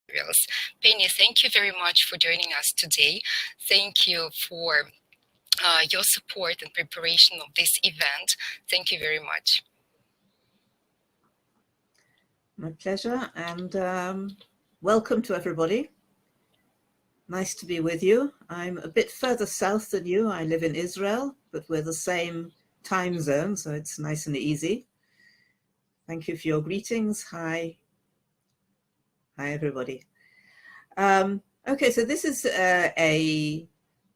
materials. Penny, thank you very much for joining us today. Thank you for your support and preparation of this event. Thank you very much. My pleasure, and welcome to everybody. Nice to be with you. I'm a bit further south than you. I live in Israel, but we're the same time zone, so it's nice and easy. Thank you for your greetings. Hi. Hi, everybody. Okay, so this is a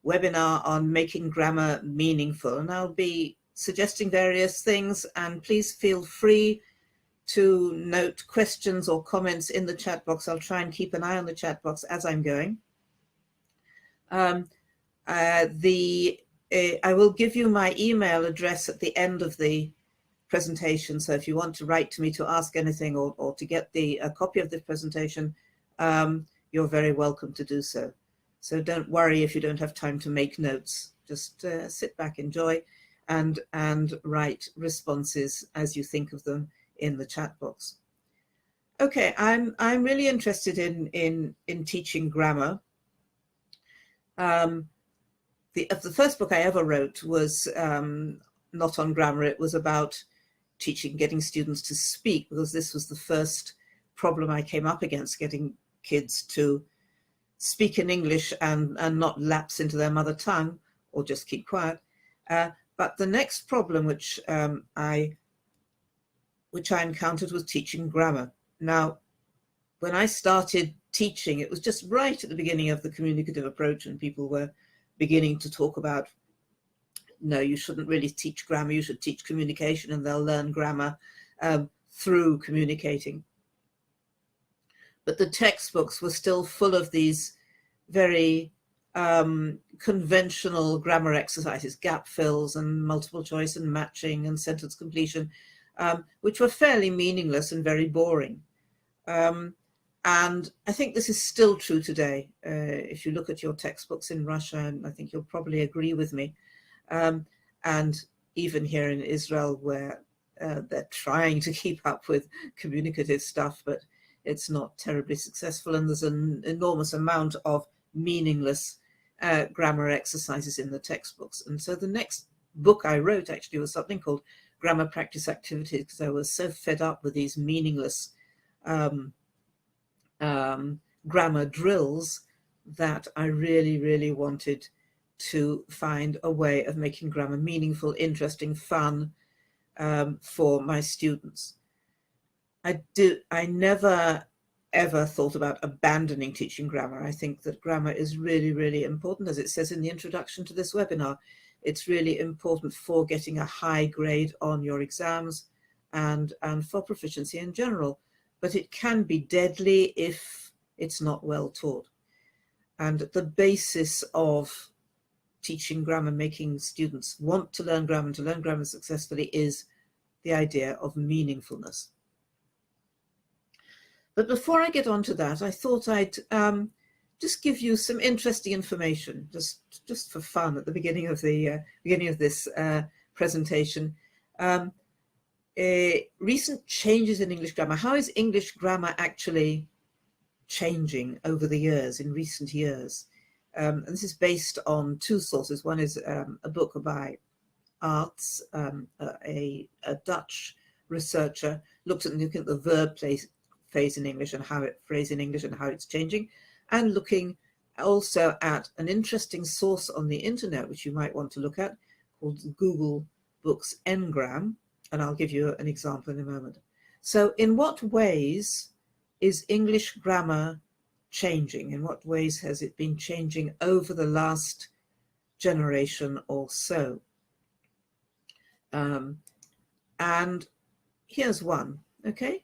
webinar on making grammar meaningful, and I'll be suggesting various things, and please feel free to note questions or comments in the chat box. I'll try and keep an eye on the chat box as I'm going. I will give you my email address at the end of the presentation. So if you want to write to me to ask anything or to get a copy of this presentation, you're very welcome to do so. So don't worry if you don't have time to make notes. Just sit back, enjoy, and write responses as you think of them in the chat box. Okay, I'm really interested in teaching grammar. The first book I ever wrote was not on grammar. It was about getting students to speak, because this was the first problem I came up against, getting kids to speak in English and not lapse into their mother tongue or just keep quiet. But the next problem which I encountered was teaching grammar. Now, when I started teaching, it was just right at the beginning of the communicative approach, and people were beginning to talk about, no, you shouldn't really teach grammar, you should teach communication, and they'll learn grammar through communicating. But the textbooks were still full of these very conventional grammar exercises, gap fills and multiple choice and matching and sentence completion, which were fairly meaningless and very boring. And I think this is still true today. If you look at your textbooks in Russia, and I think you'll probably agree with me, and even here in Israel, where they're trying to keep up with communicative stuff, but it's not terribly successful, and there's an enormous amount of meaningless grammar exercises in the textbooks. And so the next book I wrote actually was something called Grammar Practice Activities, because I was so fed up with these meaningless grammar drills that I really, really wanted to find a way of making grammar meaningful, interesting, fun for my students. I never ever thought about abandoning teaching grammar. I think that grammar is really, really important. As it says in the introduction to this webinar, it's really important for getting a high grade on your exams and for proficiency in general. But it can be deadly if it's not well taught. And the basis of teaching grammar, making students want to learn grammar and to learn grammar successfully, is the idea of meaningfulness. But before I get on to that, I thought I'd just give you some interesting information, just for fun, at the beginning of this presentation. Recent changes in English grammar. How is English grammar actually changing over the years, in recent years? And this is based on two sources. One is a book by Arts, a Dutch researcher, looked at the verb phrase in English and how it's changing, and looking also at an interesting source on the internet, which you might want to look at, called Google Books Ngram, and I'll give you an example in a moment. So in what ways is English grammar changing? In what ways has it been changing over the last generation or so? And here's one, okay?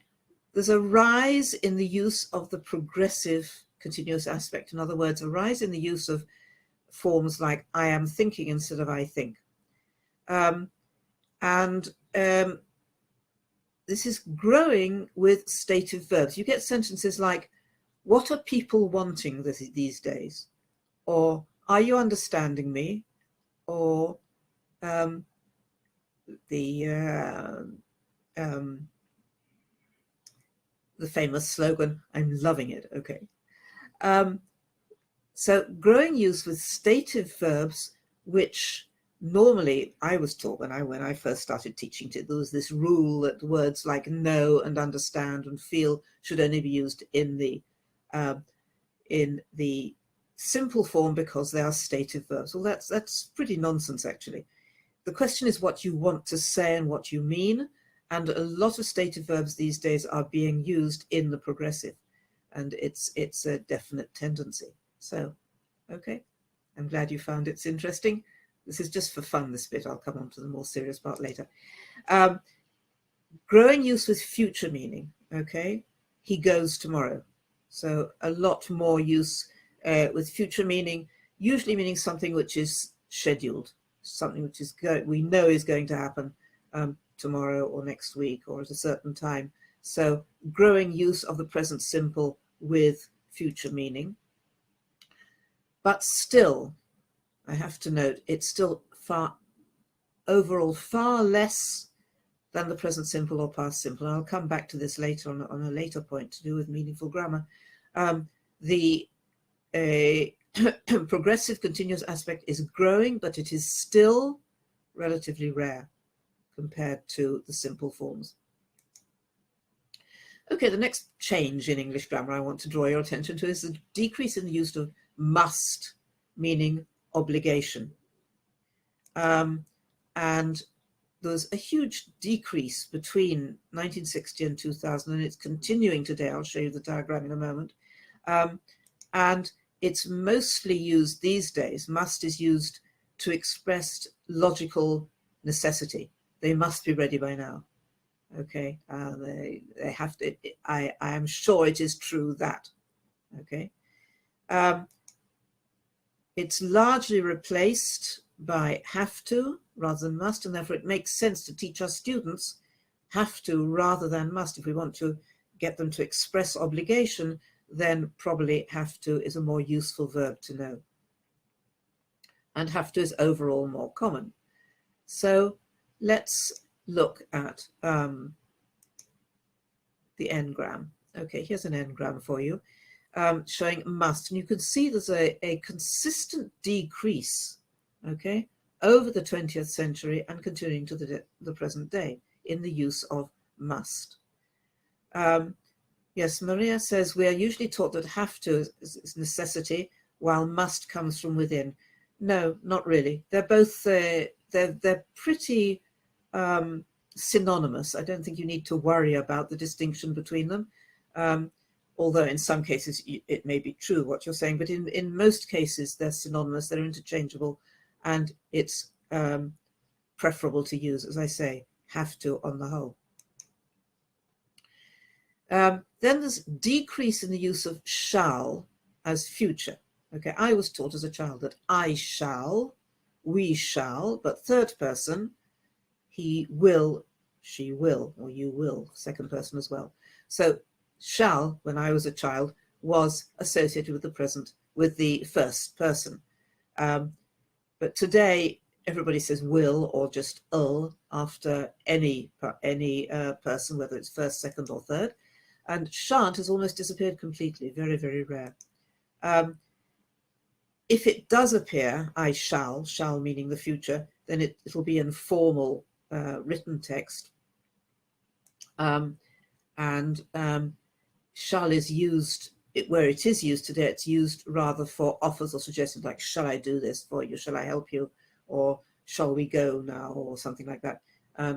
There's a rise in the use of the progressive continuous aspect. In other words, a rise in the use of forms like I am thinking instead of I think. This is growing with stative verbs. You get sentences like, what are people wanting these days? Or, are you understanding me? Or the famous slogan, I'm loving it, okay. So growing use with stative verbs, which normally I was taught when I first started teaching it, there was this rule that words like know and understand and feel should only be used in the simple form because they are stative verbs. Well, that's pretty nonsense, actually. The question is what you want to say and what you mean, and a lot of stative verbs these days are being used in the progressive, and it's a definite tendency. So, okay, I'm glad you found it's interesting. This is just for fun, this bit. I'll come on to the more serious part later. Growing use with future meaning, okay? He goes tomorrow. So a lot more use with future meaning, usually meaning something which is scheduled, something which is we know is going to happen tomorrow or next week or at a certain time. So growing use of the present simple with future meaning. But still, I have to note, it's still overall far less than the present simple or past simple. And I'll come back to this later on a later point to do with meaningful grammar. The progressive continuous aspect is growing, but it is still relatively rare compared to the simple forms. Okay, the next change in English grammar I want to draw your attention to is the decrease in the use of must, meaning obligation. And there was a huge decrease between 1960 and 2000, and it's continuing today. I'll show you the diagram in a moment. And it's mostly used these days. Must is used to express logical necessity. They must be ready by now. Okay, they have to. I am sure it is true that. Okay, it's largely replaced by have to rather than must, and therefore it makes sense to teach our students have to rather than must. If we want to get them to express obligation, then probably have to is a more useful verb to know. And have to is overall more common. So let's look at the n-gram. Okay, here's an n-gram for you, showing must. And you can see there's a consistent decrease, okay, over the 20th century and continuing to the present day in the use of must. Yes, Maria says we are usually taught that have to is necessity, while must comes from within. No, not really. They're both they're pretty synonymous. I don't think you need to worry about the distinction between them. Although in some cases it may be true what you're saying, but in most cases they're synonymous, they're interchangeable, and it's preferable to use, as I say, have to on the whole. Then there's decrease in the use of shall as future. Okay, I was taught as a child that I shall, we shall, but third person, he will, she will, or you will, second person as well. So shall, when I was a child, was associated with the present, with the first person. But today, everybody says will or just after any person, whether it's first, second, or third. And shan't has almost disappeared completely, very, very rare. If it does appear, I shall meaning the future, then it'll be in formal written text. Shall is used, where it is used today, it's used rather for offers or suggestions like, shall I do this for you? Shall I help you? Or shall we go now? Or something like that.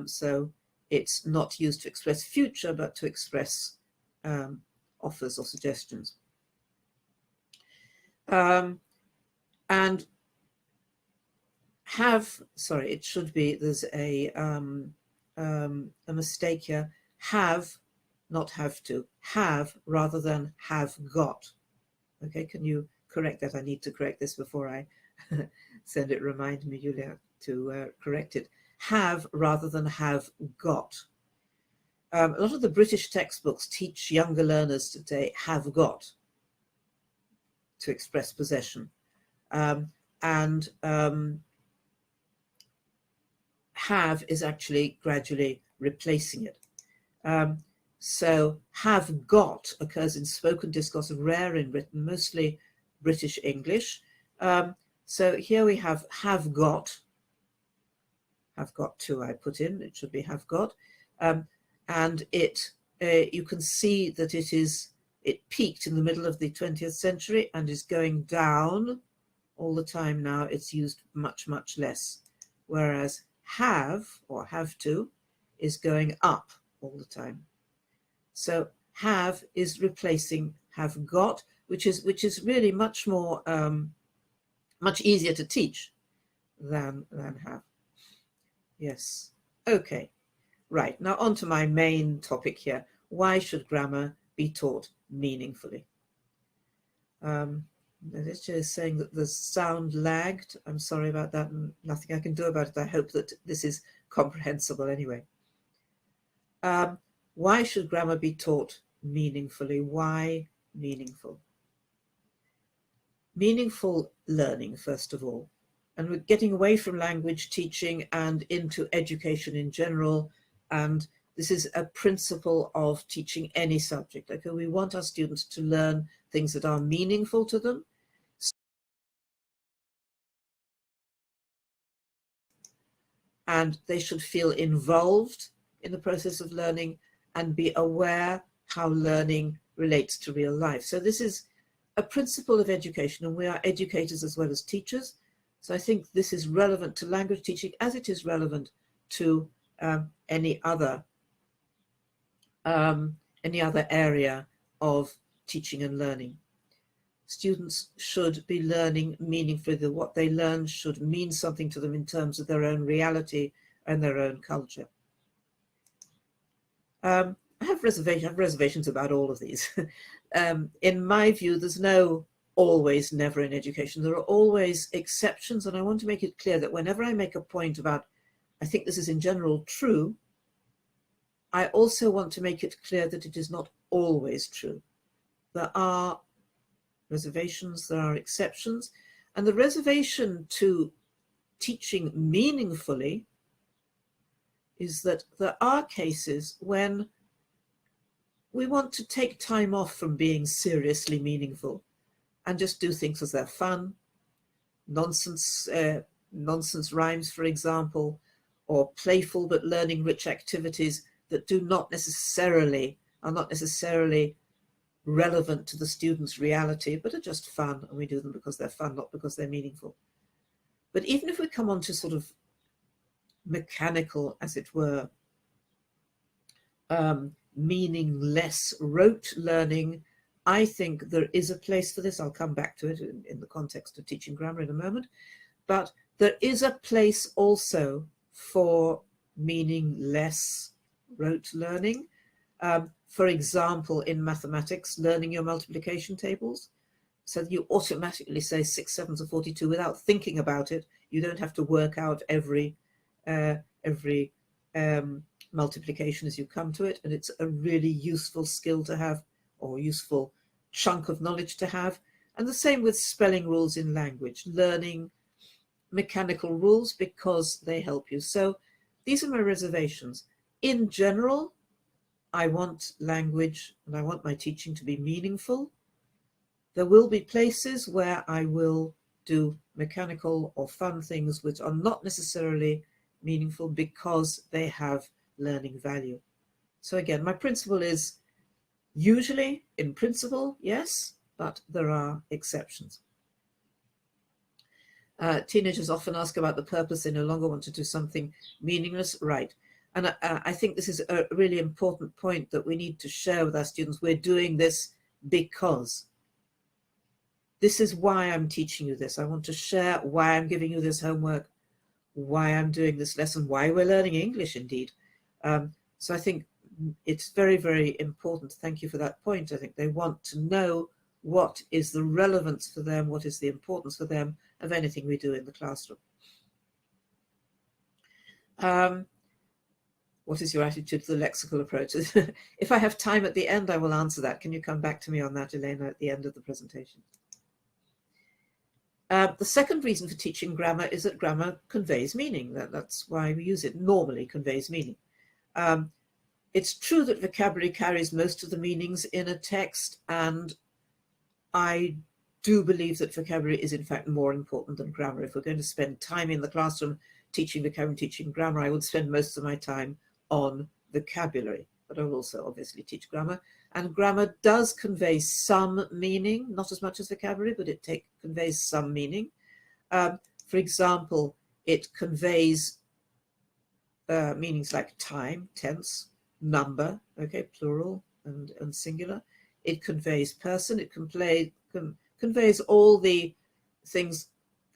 So it's not used to express future, but to express offers or suggestions. And have, sorry, it should be, there's a mistake here. Have, not have to, have rather than have got. Okay, can you correct that? I need to correct this before I send it. Remind me, Julia, to correct it. Have rather than have got. A lot of the British textbooks teach younger learners today have got to express possession. Have is actually gradually replacing it. So have got occurs in spoken discourse, rare in written, mostly British English. So here we have got to, I put in, it should be have got. And you can see that it peaked in the middle of the 20th century and is going down all the time now. It's used much, much less. Whereas have, or have to, is going up all the time. So have is replacing have got, which is really much more, much easier to teach than have. Yes. Okay. Right. Now on to my main topic here. Why should grammar be taught meaningfully? It's just saying that the sound lagged. I'm sorry about that, and nothing I can do about it. I hope that this is comprehensible anyway. Why should grammar be taught meaningfully? Why meaningful? Meaningful learning, first of all. And we're getting away from language teaching and into education in general. And this is a principle of teaching any subject. Okay, we want our students to learn things that are meaningful to them. And they should feel involved in the process of learning and be aware how learning relates to real life. So this is a principle of education, and we are educators as well as teachers. So I think this is relevant to language teaching as it is relevant to any other area of teaching and learning. Students should be learning meaningfully. That what they learn should mean something to them in terms of their own reality and their own culture. I have reservations about all of these. In my view, there's no always, never in education. There are always exceptions, and I want to make it clear that whenever I make a point about, I think this is in general true, I also want to make it clear that it is not always true. There are reservations, there are exceptions, and the reservation to teaching meaningfully is that there are cases when we want to take time off from being seriously meaningful and just do things as they're fun, nonsense rhymes, for example, or playful but learning rich activities that are not necessarily relevant to the student's reality, but are just fun, and we do them because they're fun, not because they're meaningful. But even if we come on to sort of mechanical, as it were, meaningless rote learning, I think there is a place for this. I'll come back to it in the context of teaching grammar in a moment, but there is a place also for meaningless rote learning. For example, in mathematics, learning your multiplication tables, so that you automatically say 6 7s are 42 without thinking about it. You don't have to work out every multiplication as you come to it, and it's a really useful skill to have, or useful chunk of knowledge to have. And the same with spelling rules in language, learning mechanical rules because they help you. So these are my reservations. In general, I want language and I want my teaching to be meaningful. There will be places where I will do mechanical or fun things which are not necessarily meaningful because they have learning value. So again, my principle is usually, in principle, yes, but there are exceptions. Teenagers often ask about the purpose. They no longer want to do something meaningless. Right. And I think this is a really important point that we need to share with our students. We're doing this because. This is why I'm teaching you this. I want to share why I'm giving you this homework, why I'm doing this lesson, why we're learning English indeed. So I think it's very, very important. Thank you for that point. I think they want to know what is the relevance for them, what is the importance for them of anything we do in the classroom. What is your attitude to the lexical approach? If I have time at the end, I will answer that. Can you come back to me on that, Elena, at the end of the presentation? The second reason for teaching grammar is that grammar conveys meaning. That's why we use it. Normally conveys meaning. It's true that vocabulary carries most of the meanings in a text, and I do believe that vocabulary is in fact more important than grammar. If we're going to spend time in the classroom teaching vocabulary, teaching grammar, I would spend most of my time on vocabulary, but I will also obviously teach grammar. And grammar does convey some meaning, not as much as vocabulary, but it conveys some meaning. For example, it conveys meanings like time, tense, number, okay, plural and singular. It conveys person, it conveys all the things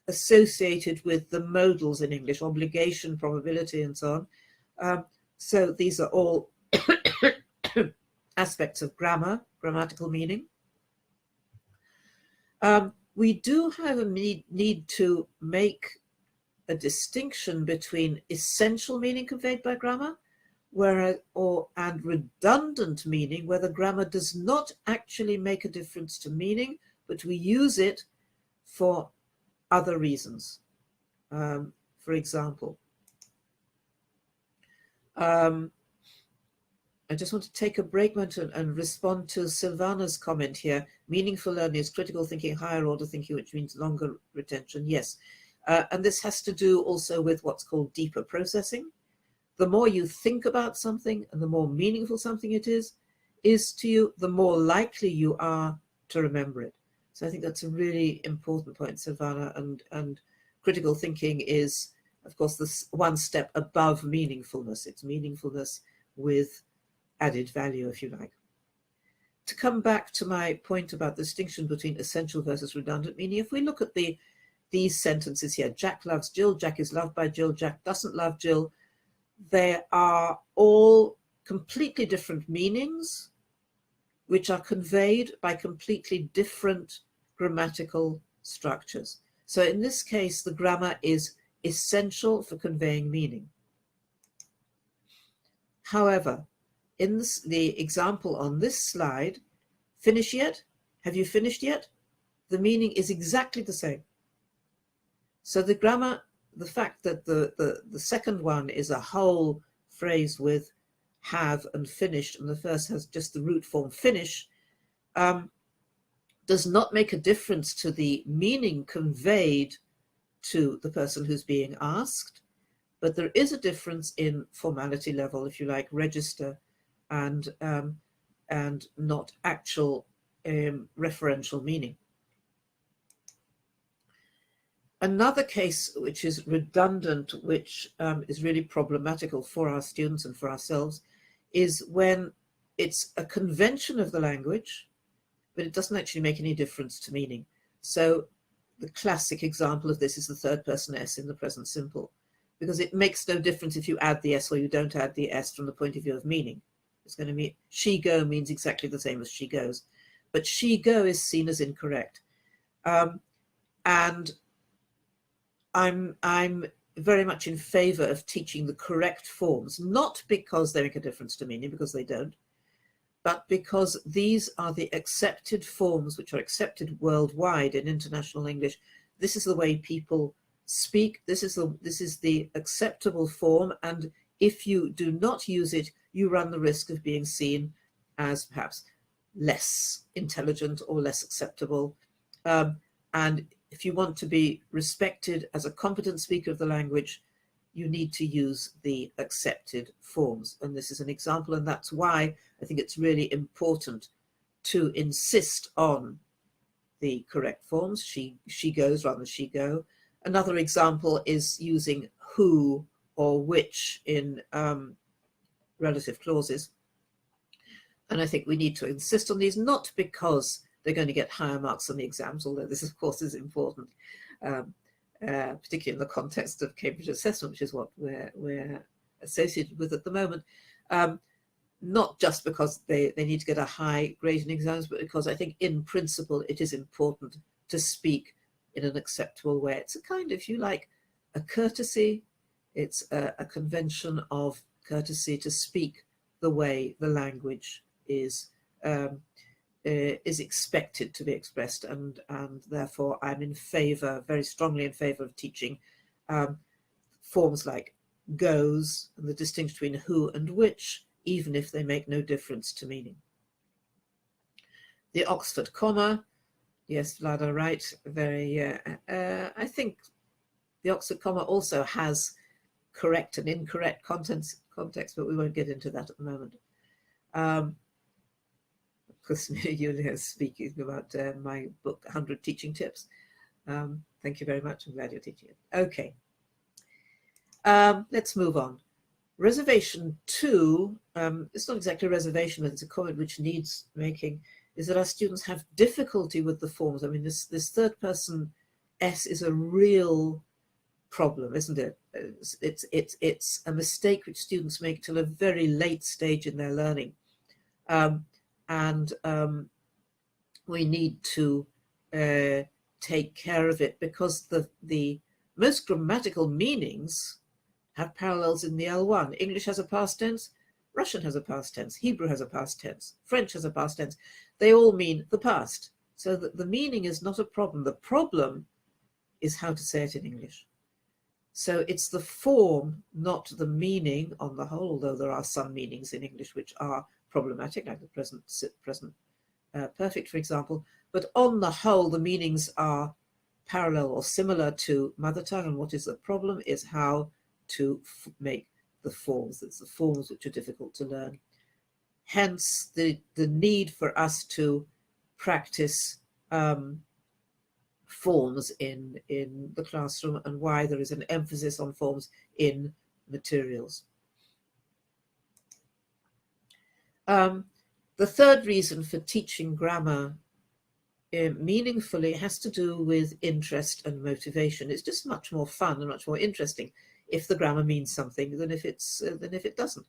associated with the modals in English, obligation, probability, and so on. So these are all aspects of grammar, grammatical meaning. We do have a need to make a distinction between essential meaning conveyed by grammar and redundant meaning, where the grammar does not actually make a difference to meaning, but we use it for other reasons. For example, I just want to take a break and respond to Silvana's comment here. Meaningful learning is critical thinking, higher order thinking, which means longer retention. Yes. And this has to do also with what's called deeper processing. The more you think about something and the more meaningful something it is to you, the more likely you are to remember it. So I think that's a really important point, Silvana, and critical thinking is, of course, this one step above meaningfulness. It's meaningfulness with added value, if you like. To come back to my point about the distinction between essential versus redundant meaning, if we look at these sentences here, Jack loves Jill, Jack is loved by Jill, Jack doesn't love Jill, they are all completely different meanings, which are conveyed by completely different grammatical structures. So in this case, the grammar is essential for conveying meaning. However, in the example on this slide, finish yet? Have you finished yet? The meaning is exactly the same. So the grammar, the fact that the second one is a whole phrase with have and finished, and the first has just the root form finish, does not make a difference to the meaning conveyed to the person who's being asked, but there is a difference in formality level, if you like, register, and not actual referential meaning. Another case which is redundant, which is really problematical for our students and for ourselves, is when it's a convention of the language, but it doesn't actually make any difference to meaning. So the classic example of this is the third person S in the present simple, because it makes no difference if you add the S or you don't add the S from the point of view of meaning. It's going to mean she go means exactly the same as she goes, but she go is seen as incorrect. And I'm very much in favor of teaching the correct forms, not because they make a difference to meaning, because they don't, but because these are the accepted forms which are accepted worldwide in international English. This is the way people speak. This is the acceptable form, and if you do not use it, you run the risk of being seen as perhaps less intelligent or less acceptable. And if you want to be respected as a competent speaker of the language, you need to use the accepted forms. And this is an example, and that's why I think it's really important to insist on the correct forms. She goes rather than she go. Another example is using who or which in relative clauses. And I think we need to insist on these, not because they're going to get higher marks on the exams, although this, of course, is important, particularly in the context of Cambridge assessment, which is what we're associated with at the moment. Not just because they need to get a high grade in exams, but because I think in principle it is important to speak in an acceptable way. It's a kind of, if you like, a courtesy. It's a convention of courtesy to speak the way the language is expected to be expressed, and therefore I'm in favor, very strongly in favor, of teaching forms like goes and the distinction between who and which, even if they make no difference to meaning. The Oxford comma, yes, Vlada, right, very, I think the Oxford comma also has correct and incorrect context, but we won't get into that at the moment. Because Julia speaking about my book, 100 Teaching Tips. Thank you very much. I'm glad you're teaching it. Okay. Let's move on. Reservation 2, it's not exactly a reservation, but it's a comment which needs making, is that our students have difficulty with the forms. I mean, this third person S is a real problem, isn't it? It's a mistake which students make till a very late stage in their learning. We need to take care of it, because the most grammatical meanings have parallels in the L1. English has a past tense, Russian has a past tense, Hebrew has a past tense, French has a past tense. They all mean the past. So that the meaning is not a problem. The problem is how to say it in English. So it's the form, not the meaning on the whole, although there are some meanings in English which are problematic, like the present perfect, for example. But on the whole, the meanings are parallel or similar to mother tongue. And what is the problem is how to make the forms. It's the forms which are difficult to learn. Hence the need for us to practice forms in the classroom, and why there is an emphasis on forms in materials. The third reason for teaching grammar meaningfully has to do with interest and motivation. It's just much more fun and much more interesting if the grammar means something than if it doesn't.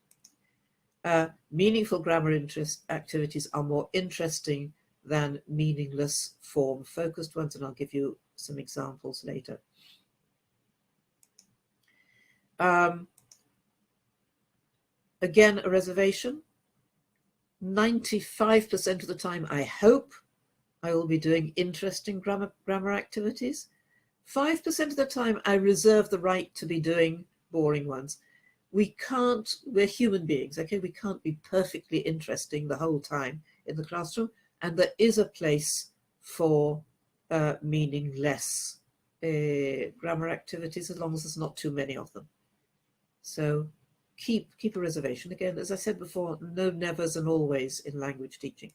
Meaningful grammar interest activities are more interesting than meaningless form-focused ones, and I'll give you some examples later. Again, a reservation. 95% of the time, I hope I will be doing interesting grammar activities. 5% of the time, I reserve the right to be doing boring ones. We're human beings, okay? We can't be perfectly interesting the whole time in the classroom, and there is a place for meaningless grammar activities, as long as there's not too many of them. So keep a reservation. Again, as I said before, no nevers and always in language teaching.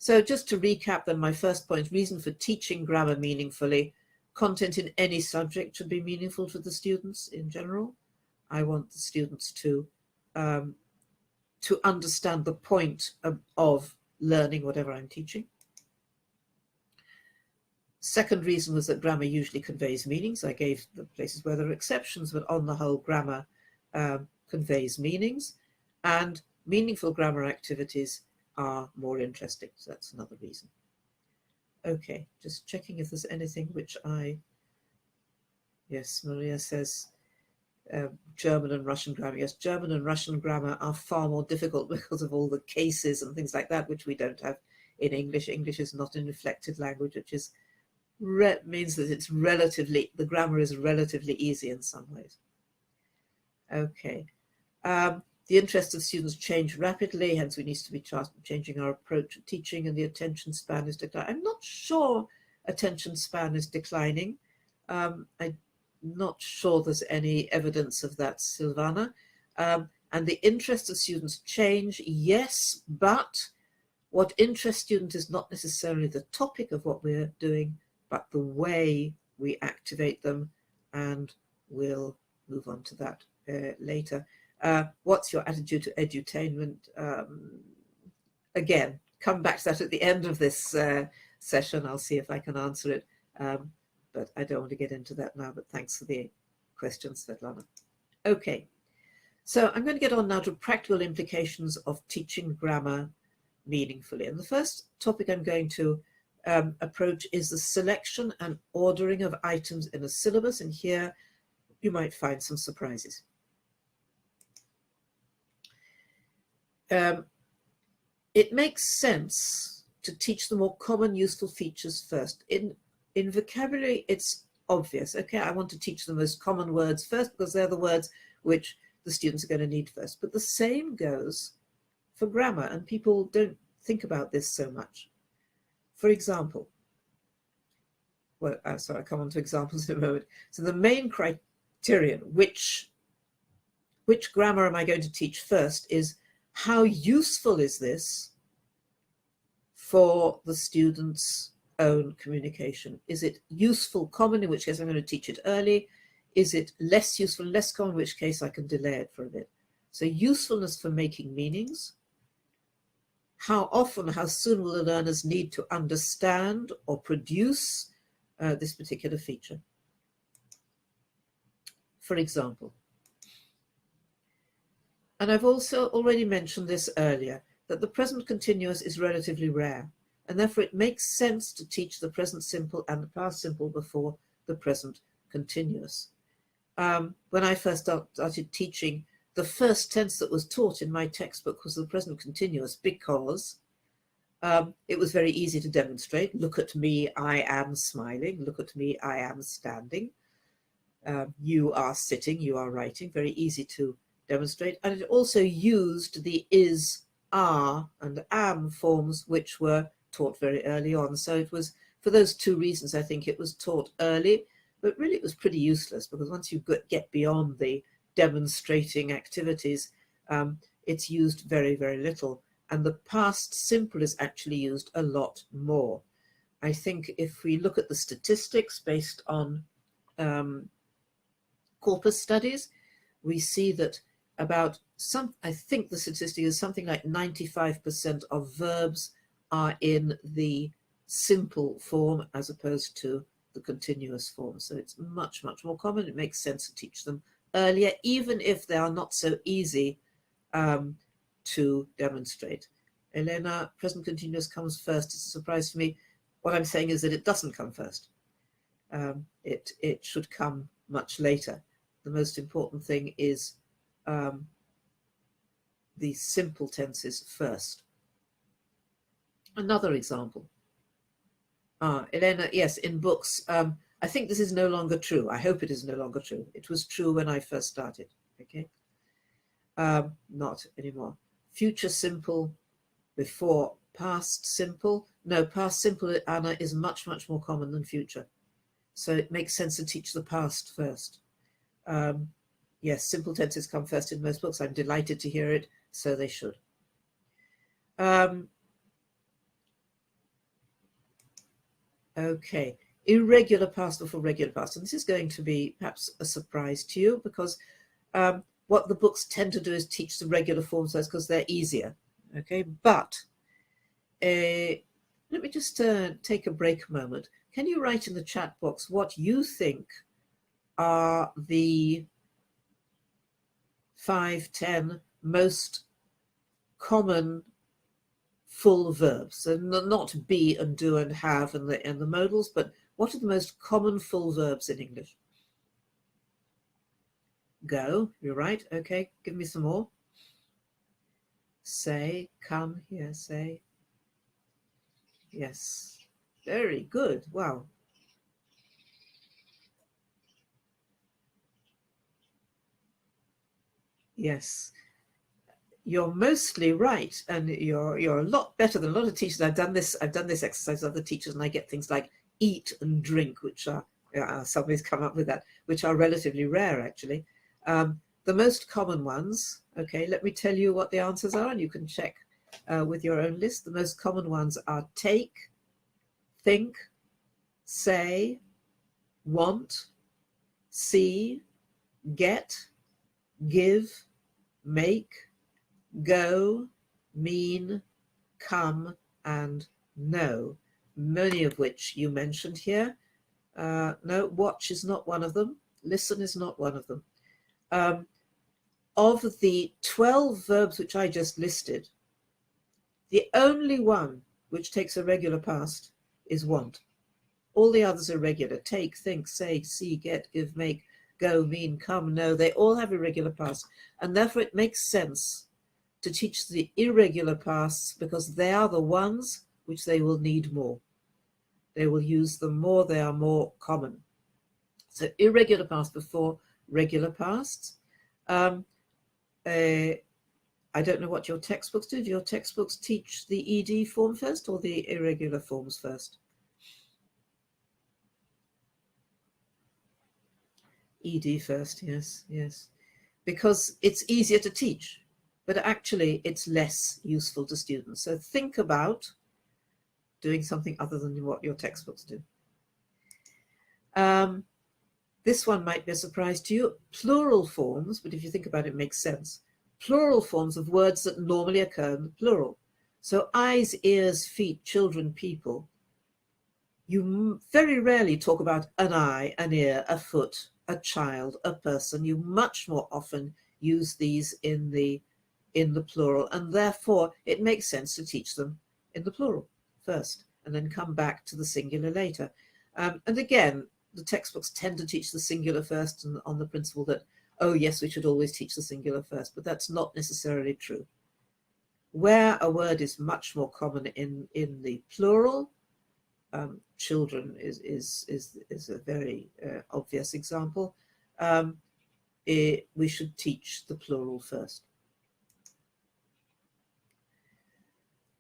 So just to recap then, my first point, reason for teaching grammar meaningfully: content in any subject should be meaningful to the students in general. I want the students to understand the point of learning whatever I'm teaching. Second reason was that grammar usually conveys meanings. I gave the places where there are exceptions, but on the whole, grammar conveys meanings, and meaningful grammar activities are more interesting. So that's another reason. Okay, just checking if there's anything which yes, Maria says German and Russian grammar. Yes, German and Russian grammar are far more difficult because of all the cases and things like that, which we don't have in English. English is not an inflected language, which is means that it's the grammar is relatively easy in some ways. Okay. The interests of students change rapidly, hence we need to be changing our approach to teaching, and the attention span is declining. I'm not sure attention span is declining. I'm not sure there's any evidence of that, Silvana. And the interests of students change, yes, but what interests students is not necessarily the topic of what we're doing, but the way we activate them, and we'll move on to that later. What's your attitude to edutainment? Again, come back to that at the end of this session. I'll see if I can answer it, but I don't want to get into that now, but thanks for the question, Svetlana. Okay, so I'm going to get on now to practical implications of teaching grammar meaningfully. And the first topic I'm going to approach is the selection and ordering of items in a syllabus, and here you might find some surprises. It makes sense to teach the more common useful features first. In vocabulary, it's obvious. Okay, I want to teach the most common words first because they're the words which the students are going to need first. But the same goes for grammar, and people don't think about this so much. For example, well, sorry, I'll come on to examples in a moment. So the main criterion, which grammar am I going to teach first, is how useful is this for the student's own communication? Is it useful, common, in which case I'm going to teach it early? Is it less useful, less common, in which case I can delay it for a bit? So usefulness for making meanings. How often, how soon will the learners need to understand or produce this particular feature? For example, and I've also already mentioned this earlier, that the present continuous is relatively rare, and therefore it makes sense to teach the present simple and the past simple before the present continuous. When I first started teaching, the first tense that was taught in my textbook was the present continuous, because it was very easy to demonstrate. Look at me, I am smiling. Look at me, I am standing. You are sitting, you are writing. Very easy to demonstrate. And it also used the is, are, and am forms, which were taught very early on. So it was, for those two reasons, I think it was taught early, but really it was pretty useless, because once you get beyond the demonstrating activities, it's used very, very little. And the past simple is actually used a lot more. I think if we look at the statistics based on corpus studies, we see that I think the statistic is something like 95% of verbs are in the simple form as opposed to the continuous form. So it's much, much more common. It makes sense to teach them earlier, even if they are not so easy to demonstrate. Elena, present continuous comes first. It's a surprise for me. What I'm saying is that it doesn't come first. It should come much later. The most important thing is the simple tenses first. Another example. Elena, yes, in books. I think this is no longer true. I hope it is no longer true. It was true when I first started. Okay. Not anymore. Future simple before past simple. No, past simple, Anna, is much, much more common than future. So it makes sense to teach the past first. Yes, simple tenses come first in most books. I'm delighted to hear it, so they should. Okay, irregular past before regular past. And this is going to be perhaps a surprise to you, because what the books tend to do is teach the regular forms first because they're easier. Okay, but let me just take a break moment. Can you write in the chat box what you think are the 5, 10 most common full verbs? So not be and do and have and the modals, but what are the most common full verbs in English? Go, you're right. Okay, give me some more. Say, come here, say. Yes, very good. Wow. Yes, you're mostly right, and you're a lot better than a lot of teachers. I've done this exercise with other teachers, and I get things like eat and drink, which are somebody's come up with that, which are relatively rare actually. The most common ones. Okay, let me tell you what the answers are, and you can check with your own list. The most common ones are take, think, say, want, see, get, give, make, go, mean, come, and know, many of which you mentioned here. No, watch is not one of them. Listen is not one of them. Of the 12 verbs which I just listed, the only one which takes a regular past is want. All the others are regular. Take, think, say, see, get, give, make, go, mean, come, know. They all have irregular past. And therefore it makes sense to teach the irregular pasts, because they are the ones which they will need more. They will use them more. They are more common. So irregular past before regular pasts. I don't know what your textbooks do. Do your textbooks teach the ED form first or the irregular forms first? ED first, yes, yes. Because it's easier to teach, but actually it's less useful to students. So think about doing something other than what your textbooks do. This one might be a surprise to you. Plural forms, but if you think about it, it makes sense. Plural forms of words that normally occur in the plural. So eyes, ears, feet, children, people. You very rarely talk about an eye, an ear, a foot, a child, a person. You much more often use these in the plural, and therefore it makes sense to teach them in the plural first and then come back to the singular later. And again, the textbooks tend to teach the singular first, and on the principle that, oh yes, we should always teach the singular first, but that's not necessarily true. Where a word is much more common in the plural, children is a very obvious example. We should teach the plural first.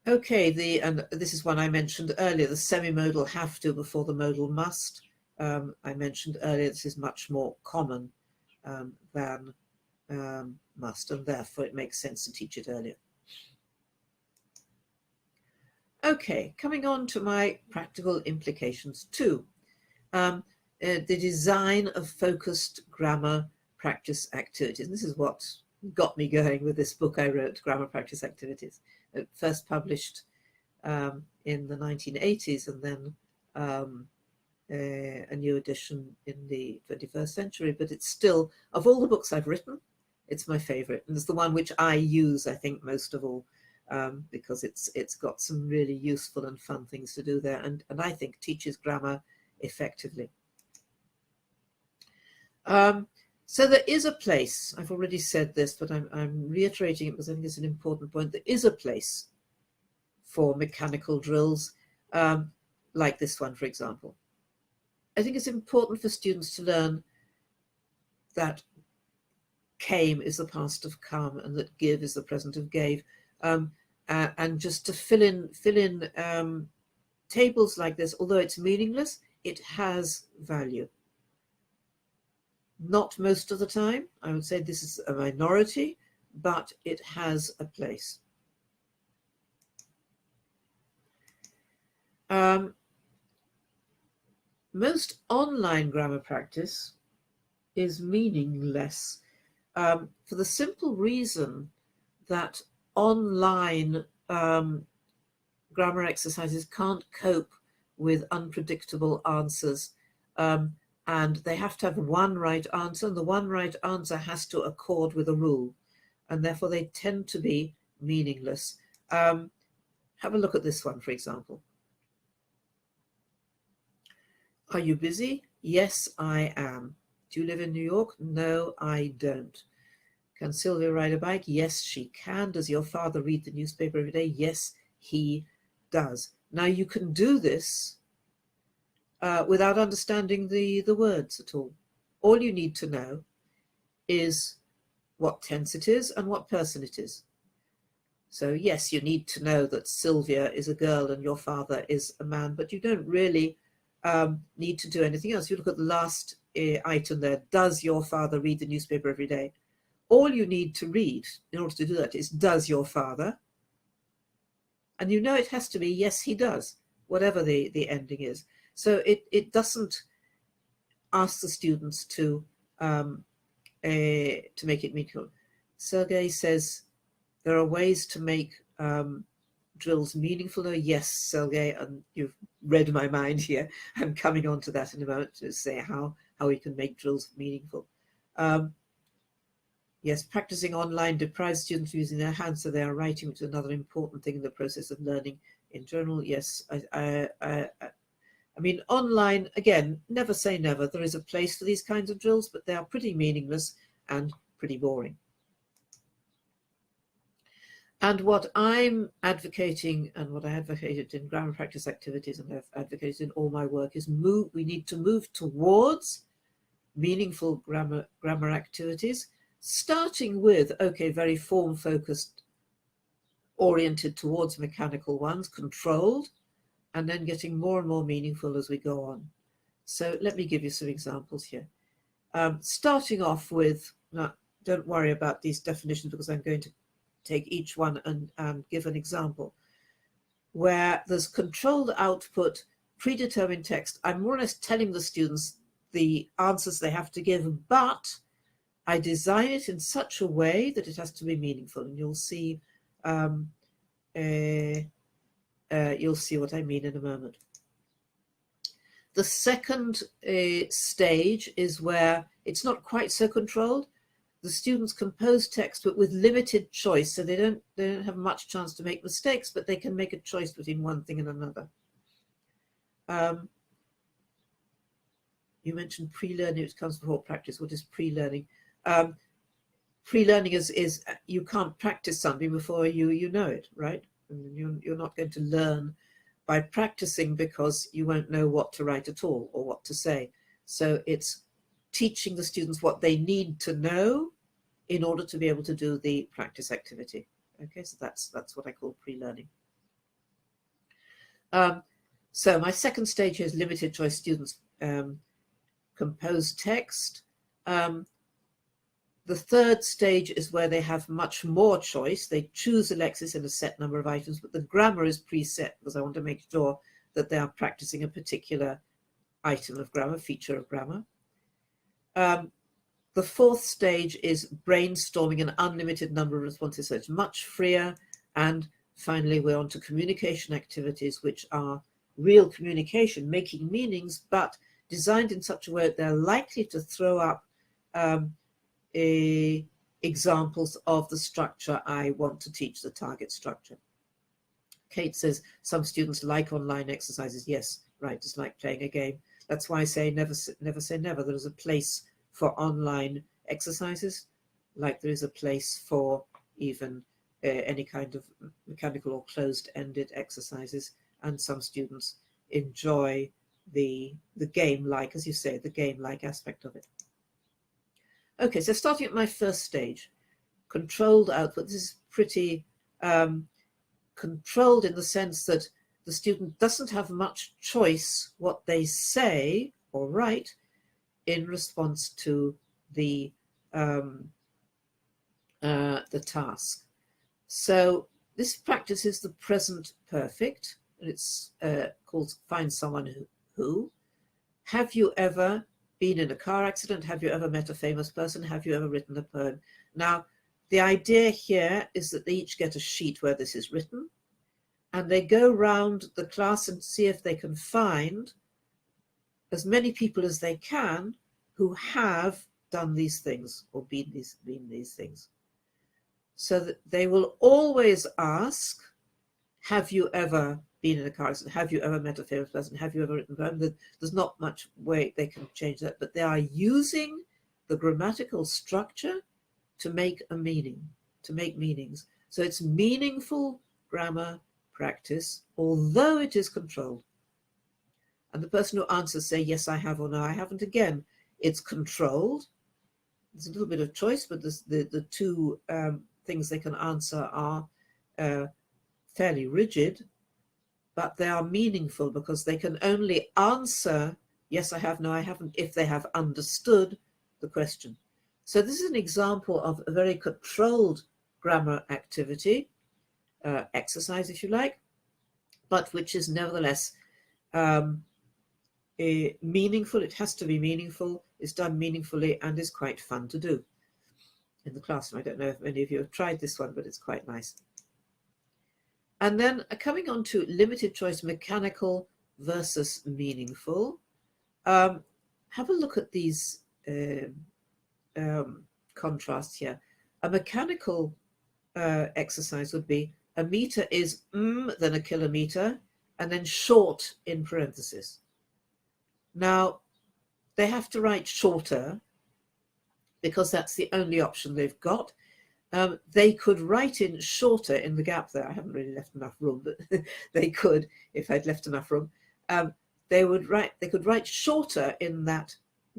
Okay, and this is one I mentioned earlier, the semi-modal have to before the modal must. I mentioned earlier this is much more common than must, and therefore it makes sense to teach it earlier. Okay, coming on to my practical implications too. The design of focused grammar practice activities. And this is what got me going with this book I wrote, Grammar Practice Activities. It first published in the 1980s, and then a new edition in the 21st century. But it's still, of all the books I've written, it's my favorite. And it's the one which I use, I think, most of all, because it's got some really useful and fun things to do there, and I think teaches grammar effectively. So there is a place, I've already said this, but I'm reiterating it because I think it's an important point. There is a place for mechanical drills, like this one, for example. I think it's important for students to learn that came is the past of come and that give is the present of gave. And just to fill in tables like this, although it's meaningless, it has value. Not most of the time, I would say this is a minority, but it has a place. Most online grammar practice is meaningless for the simple reason that online grammar exercises can't cope with unpredictable answers. And they have to have one right answer, and the one right answer has to accord with a rule, and therefore they tend to be meaningless. Have a look at this one, for example. Are you busy? Yes, I am. Do you live in New York? No, I don't. Can Sylvia ride a bike? Yes, she can. Does your father read the newspaper every day? Yes, he does. Now you can do this without understanding the words at all. All you need to know is what tense it is and what person it is. So yes, you need to know that Sylvia is a girl and your father is a man, but you don't really need to do anything else. You look at the last item there, does your father read the newspaper every day? All you need to read in order to do that is, does your father? And you know it has to be, yes, he does, whatever the ending is. So it doesn't ask the students to make it meaningful. Sergey says there are ways to make drills meaningful. Yes, Sergey, and you've read my mind here. I'm coming on to that in a moment to say how we can make drills meaningful. Yes, practicing online deprives students from using their hands, so they are writing, which is another important thing in the process of learning in general. Yes, I mean, online, again, never say never. There is a place for these kinds of drills, but they are pretty meaningless and pretty boring. And what I'm advocating, and what I advocated in grammar practice activities, and I've advocated in all my work, is we need to move towards meaningful grammar activities, starting with, okay, very form focused, oriented towards mechanical ones, controlled, and then getting more and more meaningful as we go on. So let me give you some examples here. Starting off with, now, don't worry about these definitions because I'm going to take each one and give an example. Where there's controlled output, predetermined text, I'm more or less telling the students the answers they have to give, but I design it in such a way that it has to be meaningful. And you'll see what I mean in a moment. The second stage is where it's not quite so controlled. The students compose text, but with limited choice, so they don't have much chance to make mistakes, but they can make a choice between one thing and another. You mentioned pre-learning, which comes before practice. What is pre-learning? Pre-learning is you can't practice something before you know it, right? And you're not going to learn by practicing because you won't know what to write at all or what to say. So it's teaching the students what they need to know in order to be able to do the practice activity. Okay, so that's what I call pre-learning. So my second stage here is limited choice. Students compose text. The third stage is where they have much more choice. They choose a lexis in a set number of items, but the grammar is preset because I want to make sure that they are practicing a particular item of grammar, feature of grammar. The fourth stage is brainstorming an unlimited number of responses, so it's much freer. And finally, we're on to communication activities, which are real communication, making meanings, but designed in such a way that they're likely to throw up examples of the structure I want to teach, the target structure. Kate says some students like online exercises. Yes, right, just like playing a game. That's why I say never say never. There is a place for online exercises, like there is a place for even any kind of mechanical or closed-ended exercises, and some students enjoy the game-like, as you say, the game-like aspect of it. Okay, so starting at my first stage, controlled output. This is pretty controlled in the sense that the student doesn't have much choice what they say or write in response to the task. So this practice is the present perfect, and it's called Find Someone Who. Have you ever been in a car accident? Have you ever met a famous person? Have you ever written a poem? Now, the idea here is that they each get a sheet where this is written, and they go round the class and see if they can find as many people as they can who have done these things or been these things. So that they will always ask, have you ever been in a car accident? Have you ever met a famous person? Have you ever written a poem? There's not much way they can change that, but they are using the grammatical structure to make a meaning, to make meanings. So it's meaningful grammar practice, although it is controlled. And the person who answers say, yes, I have, or no, I haven't. Again, it's controlled. There's a little bit of choice, but the two things they can answer are fairly rigid, but they are meaningful because they can only answer, yes, I have, no, I haven't, if they have understood the question. So this is an example of a very controlled grammar activity, exercise, if you like, but which is nevertheless meaningful. It has to be meaningful, is done meaningfully, and is quite fun to do in the classroom. I don't know if any of you have tried this one, but it's quite nice. And then coming on to limited choice, mechanical versus meaningful. Have a look at these contrasts here. A mechanical exercise would be a meter is then a kilometer, and then short in parentheses. Now, they have to write shorter because that's the only option they've got. They could write in shorter in the gap there. I haven't really left enough room, but they could if I'd left enough room. They could write shorter in that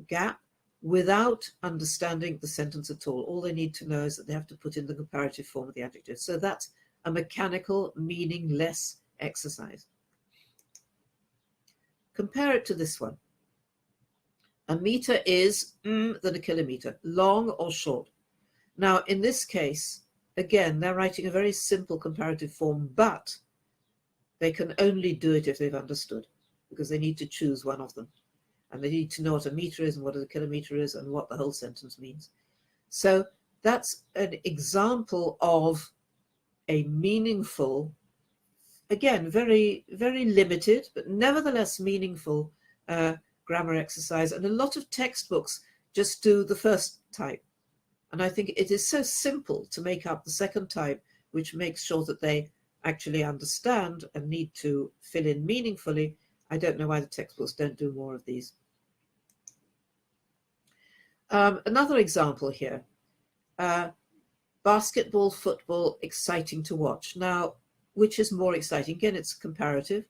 gap, without understanding the sentence at all. All they need to know is that they have to put in the comparative form of the adjective. So that's a mechanical, meaningless exercise. Compare it to this one. A meter is than a kilometer, long or short. Now, in this case, again, they're writing a very simple comparative form, but they can only do it if they've understood, because they need to choose one of them. And they need to know what a meter is and what a kilometer is and what the whole sentence means. So that's an example of a meaningful, again, very, very limited, but nevertheless meaningful grammar exercise. And a lot of textbooks just do the first type. And I think it is so simple to make up the second type, which makes sure that they actually understand and need to fill in meaningfully. I don't know why the textbooks don't do more of these. Another example here, basketball, football, exciting to watch. Now, which is more exciting? Again, it's comparative,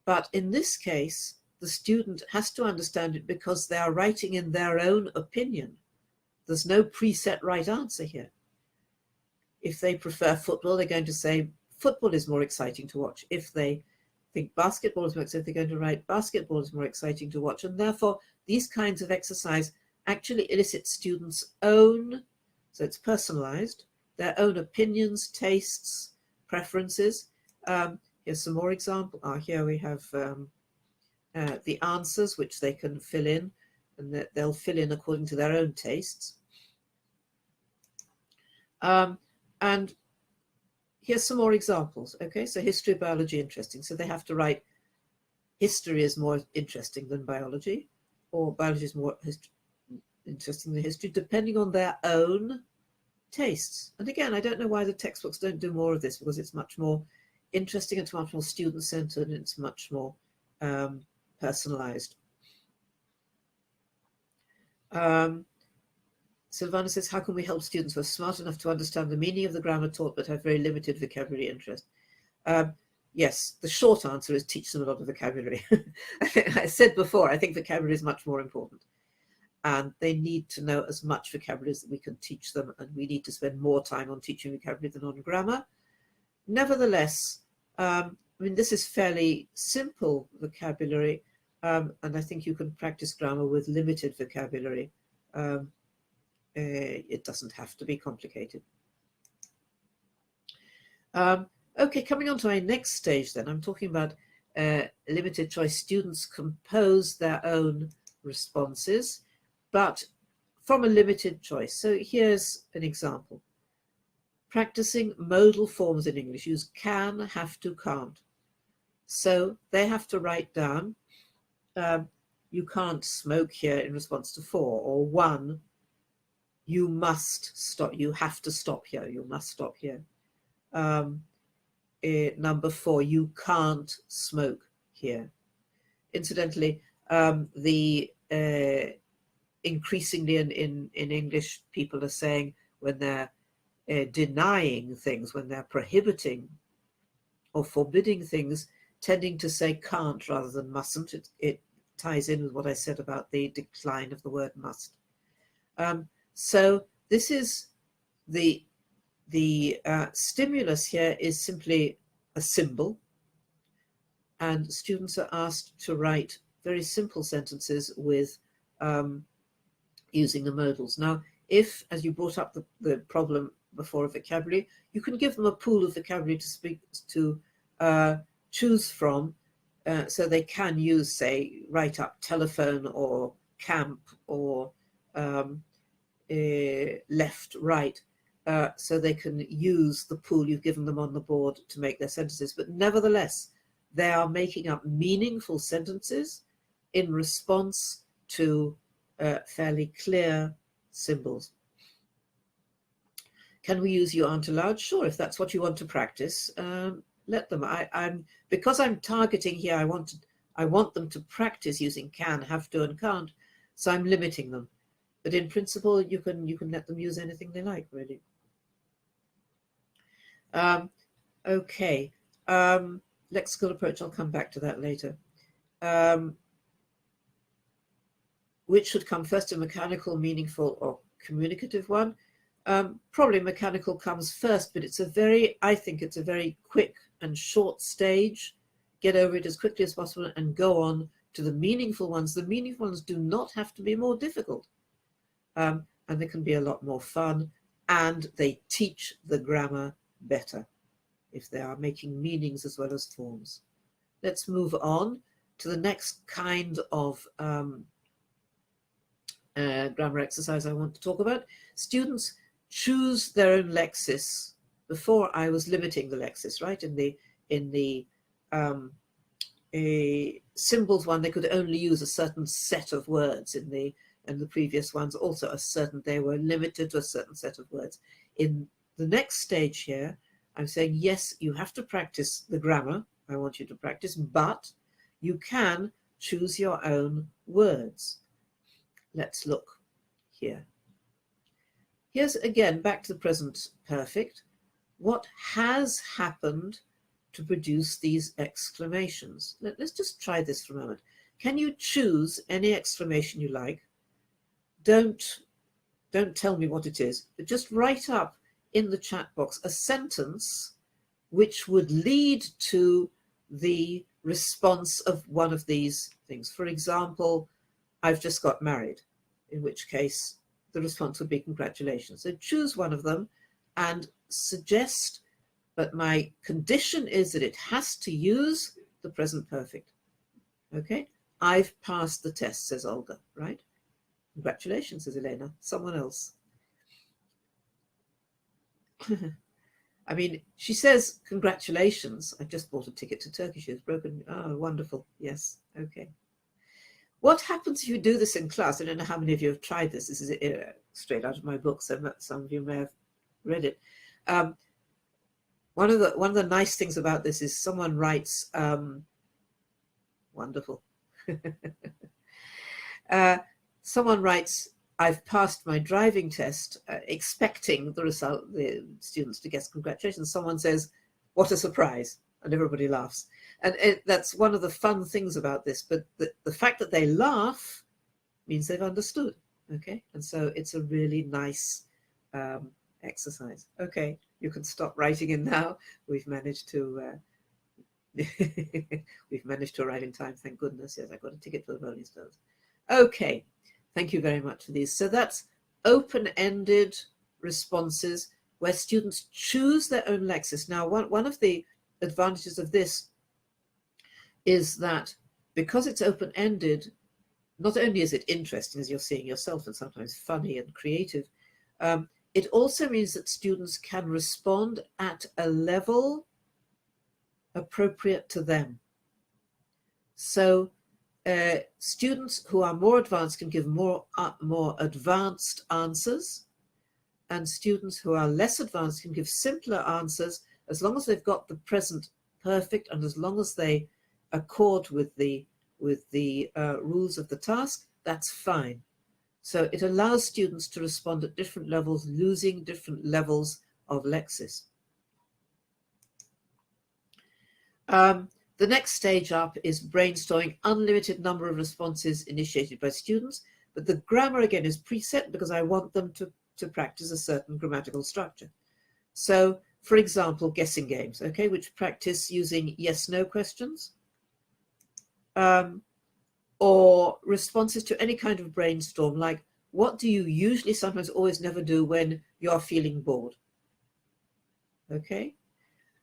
but in this case, the student has to understand it because they are writing in their own opinion. There's no preset right answer here. If they prefer football, they're going to say football is more exciting to watch. If they think basketball is more exciting, they're going to write basketball is more exciting to watch. And therefore, these kinds of exercise actually elicit students' own, so it's personalized, their own opinions, tastes, preferences. Here's some more examples. Here we have the answers, which they can fill in, and they'll fill in according to their own tastes. And here's some more examples. Okay, so history, biology, interesting. So they have to write history is more interesting than biology, or biology is more interesting than history, depending on their own tastes. And again, I don't know why the textbooks don't do more of this, because it's much more interesting, it's much more student-centered, and it's much more personalized. Silvana says, how can we help students who are smart enough to understand the meaning of the grammar taught but have very limited vocabulary interest? Yes, the short answer is teach them a lot of vocabulary. I said before, I think vocabulary is much more important. And they need to know as much vocabulary as we can teach them, and we need to spend more time on teaching vocabulary than on grammar. Nevertheless, I mean, this is fairly simple vocabulary, and I think you can practice grammar with limited vocabulary. It doesn't have to be complicated. Okay, coming on to my next stage then, I'm talking about limited choice. Students compose their own responses, but from a limited choice. So here's an example. Practicing modal forms in English. Use can, have to, can't. So they have to write down, you can't smoke here in response to 4, or 1, you must stop, you have to stop here, you must stop here. Number 4, you can't smoke here. Incidentally, increasingly in English, people are saying when they're denying things, when they're prohibiting or forbidding things, tending to say can't rather than mustn't. It ties in with what I said about the decline of the word must. So this is the stimulus here is simply a symbol, and students are asked to write very simple sentences with using the modals. Now, if, as you brought up the problem before of vocabulary, you can give them a pool of vocabulary to choose from, so they can use, say, write up telephone or camp or left, right, so they can use the pool you've given them on the board to make their sentences. But nevertheless, they are making up meaningful sentences in response to fairly clear symbols. Can we use you aren't allowed? Sure, if that's what you want to practice, let them. Because I'm targeting here, I want them to practice using can, have to, and can't, so I'm limiting them. But in principle, you can let them use anything they like, really. Okay, lexical approach, I'll come back to that later. which should come first, a mechanical, meaningful, or communicative one? Probably mechanical comes first, but I think it's a very quick and short stage. Get over it as quickly as possible and go on to the meaningful ones. The meaningful ones do not have to be more difficult, and they can be a lot more fun, and they teach the grammar better if they are making meanings as well as forms. Let's move on to the next kind of grammar exercise I want to talk about. Students choose their own lexis. Before, I was limiting the lexis, right? In the symbols one, they could only use a certain set of words. In the previous ones, also they were limited to a certain set of words. In the next stage here, I'm saying, yes, you have to practice the grammar. I want you to practice, but you can choose your own words. Let's look here. Here's again, back to the present perfect. What has happened to produce these exclamations? Let's just try this for a moment. Can you choose any exclamation you like? Don't tell me what it is, but just write up in the chat box a sentence which would lead to the response of one of these things. For example, I've just got married, in which case the response would be congratulations. So choose one of them and suggest, but my condition is that it has to use the present perfect. Okay, I've passed the test, says Olga, right? Congratulations, says Elena. Someone else. I mean, she says, congratulations. I just bought a ticket to Turkey. She was broken. Oh, wonderful. Yes. Okay. What happens if you do this in class? I don't know how many of you have tried this. This is straight out of my book, so some of you may have read it. One of the nice things about this is someone writes, wonderful. Someone writes, I've passed my driving test, expecting the students to guess congratulations. Someone says, what a surprise, and everybody laughs. And that's one of the fun things about this, but the fact that they laugh means they've understood, okay? And so it's a really nice exercise. Okay, you can stop writing in now. We've managed to arrive in time, thank goodness. Yes, I got a ticket for the Rolling Stones. Okay, thank you very much for these. So that's open-ended responses where students choose their own lexis. Now, one of the advantages of this is that because it's open-ended, not only is it interesting, as you're seeing yourself, and sometimes funny and creative, it also means that students can respond at a level appropriate to them. So students who are more advanced can give more advanced answers, and students who are less advanced can give simpler answers as long as they've got the present perfect and as long as they accord with the rules of the task. That's fine. So it allows students to respond at different levels, using different levels of lexis. The next stage up is brainstorming, unlimited number of responses initiated by students, but the grammar again is preset because I want them to practice a certain grammatical structure. So, for example, guessing games, okay, which practice using yes/no questions, or responses to any kind of brainstorm, like what do you usually, sometimes, always, never do when you're feeling bored? Okay.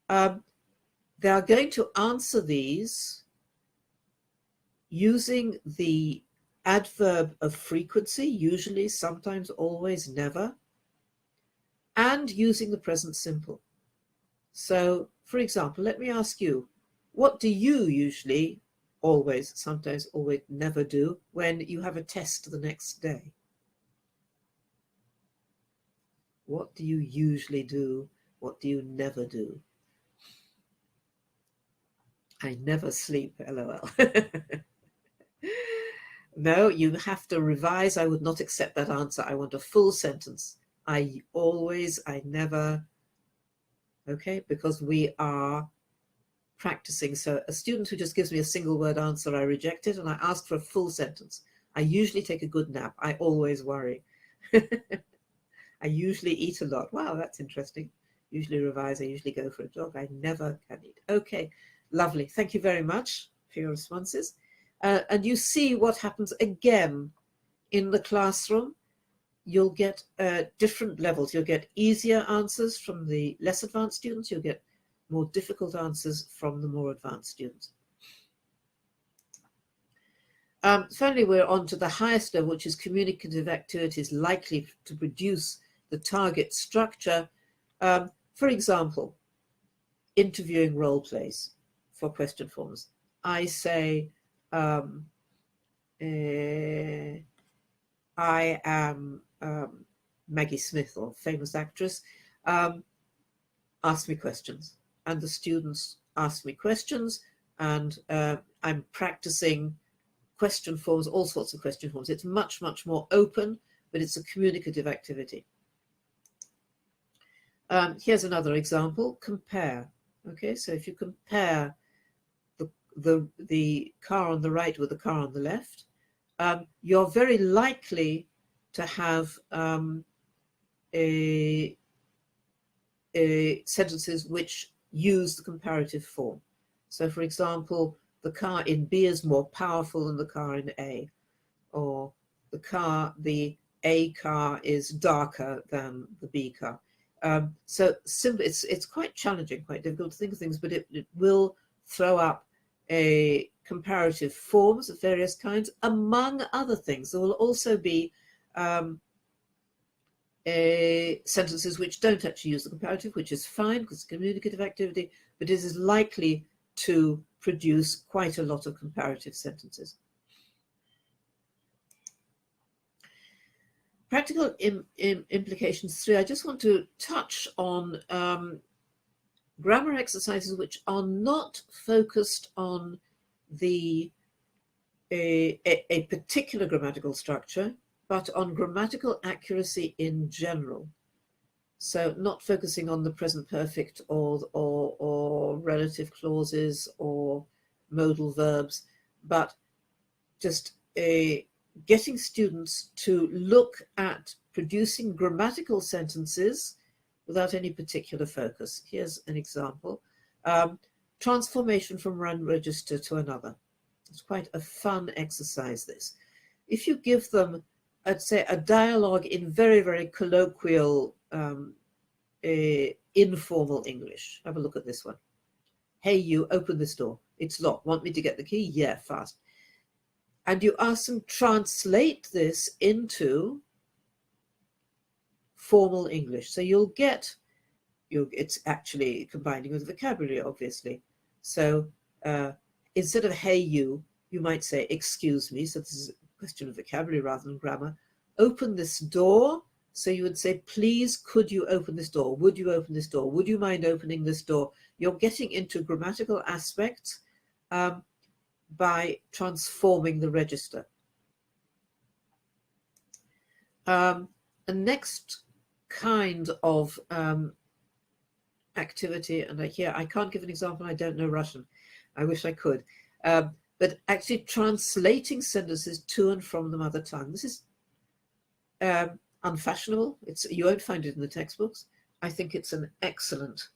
They are going to answer these using the adverb of frequency, usually, sometimes, always, never, and using the present simple. So, for example, let me ask you, what do you usually, always, sometimes, always, never do when you have a test the next day? What do you usually do? What do you never do? I never sleep, LOL. No, you have to revise. I would not accept that answer. I want a full sentence. I always, I never. Okay, because we are practicing. So a student who just gives me a single word answer, I reject it, and I ask for a full sentence. I usually take a good nap. I always worry. I usually eat a lot. Wow, that's interesting. Usually revise. I usually go for a jog. I never can eat. Okay, lovely. Thank you very much for your responses. And you see what happens again in the classroom. You'll get different levels. You'll get easier answers from the less advanced students. You'll get more difficult answers from the more advanced students. Finally, we're on to the highest level, which is communicative activities likely to produce the target structure. For example, interviewing role plays for question forms. I say, I am Maggie Smith, or famous actress. Ask me questions. And the students ask me questions, and I'm practicing question forms, all sorts of question forms. It's much, much more open, but it's a communicative activity. Here's another example, compare. Okay, so if you compare the car on the right with the car on the left, you're very likely to have sentences which use the comparative form. So for example, the car in B is more powerful than the car in A, or the A car is darker than the B car. So simply, it's quite challenging, quite difficult to think of things, but it will throw up a comparative forms of various kinds, among other things. There will also be sentences which don't actually use the comparative, which is fine because it's a communicative activity, but it is likely to produce quite a lot of comparative sentences. Practical implications 3. I just want to touch on grammar exercises which are not focused on a particular grammatical structure, but on grammatical accuracy in general. So not focusing on the present perfect or relative clauses or modal verbs, but just getting students to look at producing grammatical sentences without any particular focus. Here's an example. Transformation from one register to another. It's quite a fun exercise, this. If you give them, I'd say, a dialogue in very, very colloquial, informal English. Have a look at this one. Hey, you, open this door. It's locked. Want me to get the key? Yeah, fast. And you ask them translate this into formal English. So you'll get, it's actually combining with vocabulary, obviously. So instead of hey, you might say excuse me. So this is a question of vocabulary rather than grammar. Open this door. So you would say, please, could you open this door? Would you open this door? Would you mind opening this door? You're getting into grammatical aspects by transforming the register. The next kind of activity, and here I can't give an example, I don't know Russian. I wish I could. But actually translating sentences to and from the mother tongue. This is unfashionable. You won't find it in the textbooks. I think it's an excellent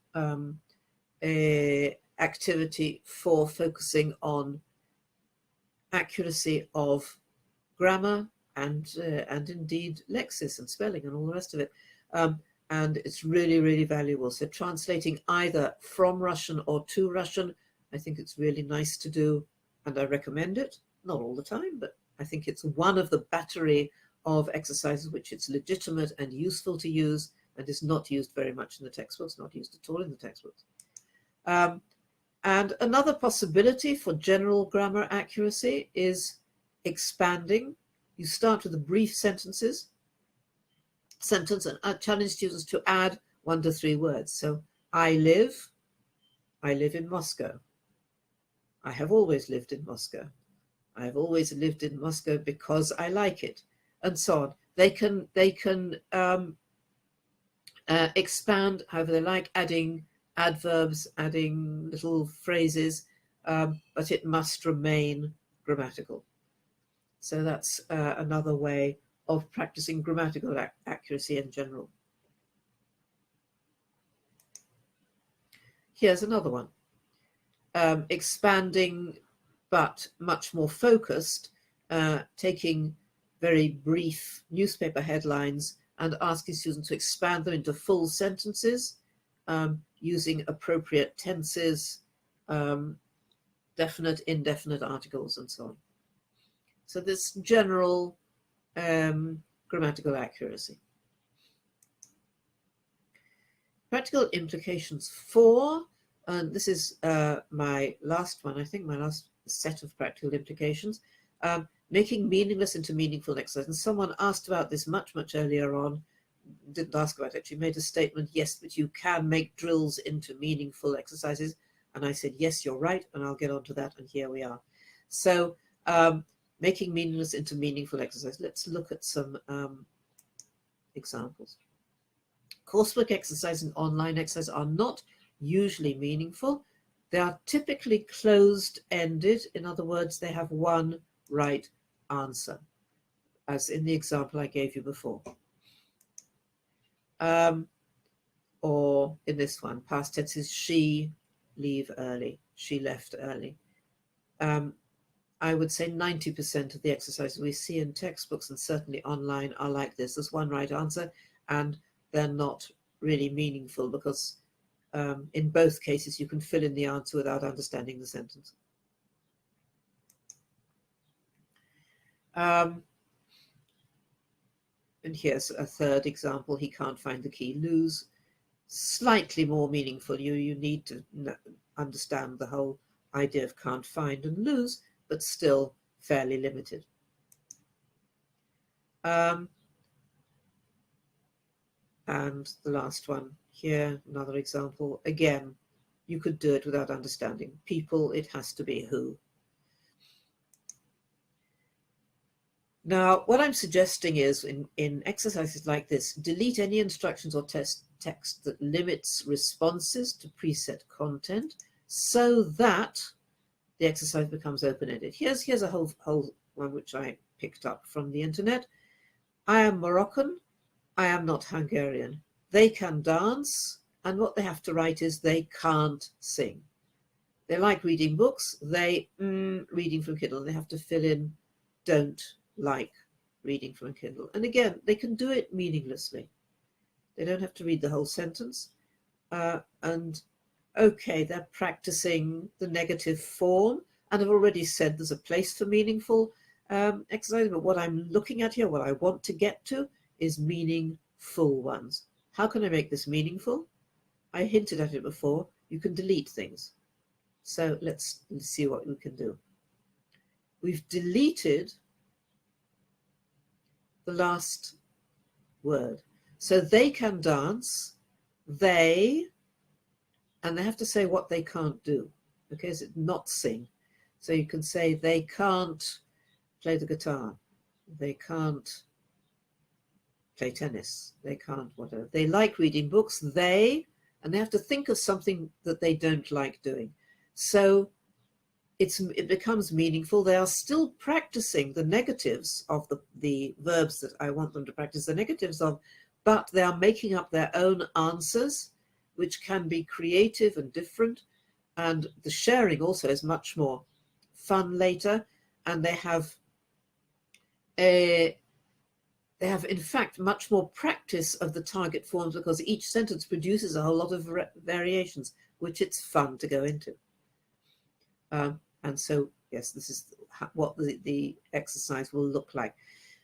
activity for focusing on accuracy of grammar and indeed lexis and spelling and all the rest of it. And it's really, really valuable. So translating either from Russian or to Russian, I think it's really nice to do, and I recommend it. Not all the time, but I think it's one of the battery of exercises which it's legitimate and useful to use and is not used very much in the textbooks, not used at all in the textbooks. And another possibility for general grammar accuracy is expanding. You start with a brief sentence and challenge students to add 1 to 3 words. So I live in Moscow. I have always lived in Moscow. I have always lived in Moscow because I like it, and so on. They can expand however they like, adding adverbs, adding little phrases, but it must remain grammatical. So that's another way of practicing grammatical accuracy in general. Here's another one. Expanding but much more focused, taking very brief newspaper headlines and asking students to expand them into full sentences, using appropriate tenses, definite, indefinite articles, and so on. So this general grammatical accuracy. Practical implications 4, and this is my last one, I think my last set of practical implications, making meaningless into meaningful exercise. And someone asked about this much earlier on, didn't ask about it, actually made a statement, yes, but you can make drills into meaningful exercises. And I said, yes, you're right, and I'll get onto that, and here we are. So making meaningless into meaningful exercise. Let's look at some examples. Coursework exercise and online exercise are not usually meaningful. They are typically closed-ended. In other words, they have one right answer, as in the example I gave you before. Or in this one, past tense is she leave early, she left early. I would say 90% of the exercises we see in textbooks and certainly online are like this. There's one right answer, and they're not really meaningful because in both cases you can fill in the answer without understanding the sentence. And here's a third example. He can't find the key. Lose. Slightly more meaningful. You need to understand the whole idea of can't find and lose, but still fairly limited. And the last one here, another example. Again, you could do it without understanding. People, it has to be who. Now, what I'm suggesting is in exercises like this, delete any instructions or text that limits responses to preset content so that the exercise becomes open-ended. Here's a whole one which I picked up from the internet. I am Moroccan. I am not Hungarian. They can dance, and what they have to write is they can't sing. They like reading books. They reading from Kindle. They have to fill in don't like reading from Kindle. And again, they can do it meaninglessly. They don't have to read the whole sentence. And okay, they're practicing the negative form, and I've already said there's a place for meaningful exercise, but what I'm looking at here, what I want to get to, is meaningful ones. How can I make this meaningful? I hinted at it before. You can delete things. So let's see what we can do. We've deleted the last word. So they can dance, they, and they have to say what they can't do. Okay, is it not sing? So you can say they can't play the guitar, they can't play tennis, they can't whatever. They like reading books, they, and they have to think of something that they don't like doing. So it becomes meaningful. They are still practicing the negatives of the verbs that I want them to practice the negatives of, but they are making up their own answers, which can be creative and different. And the sharing also is much more fun later. And they have in fact much more practice of the target forms because each sentence produces a whole lot of variations, which it's fun to go into. And so, yes, this is what the exercise will look like.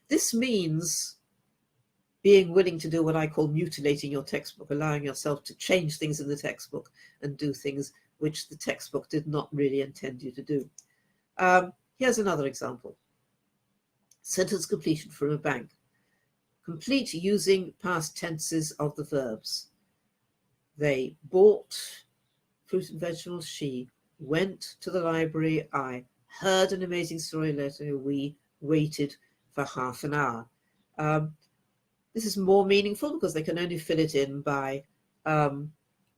This means being willing to do what I call mutilating your textbook, allowing yourself to change things in the textbook and do things which the textbook did not really intend you to do. Here's another example. Sentence completion from a bank. Complete using past tenses of the verbs. They bought fruit and vegetables. She went to the library. I heard an amazing story later. We waited for half an hour. This is more meaningful because they can only fill it in by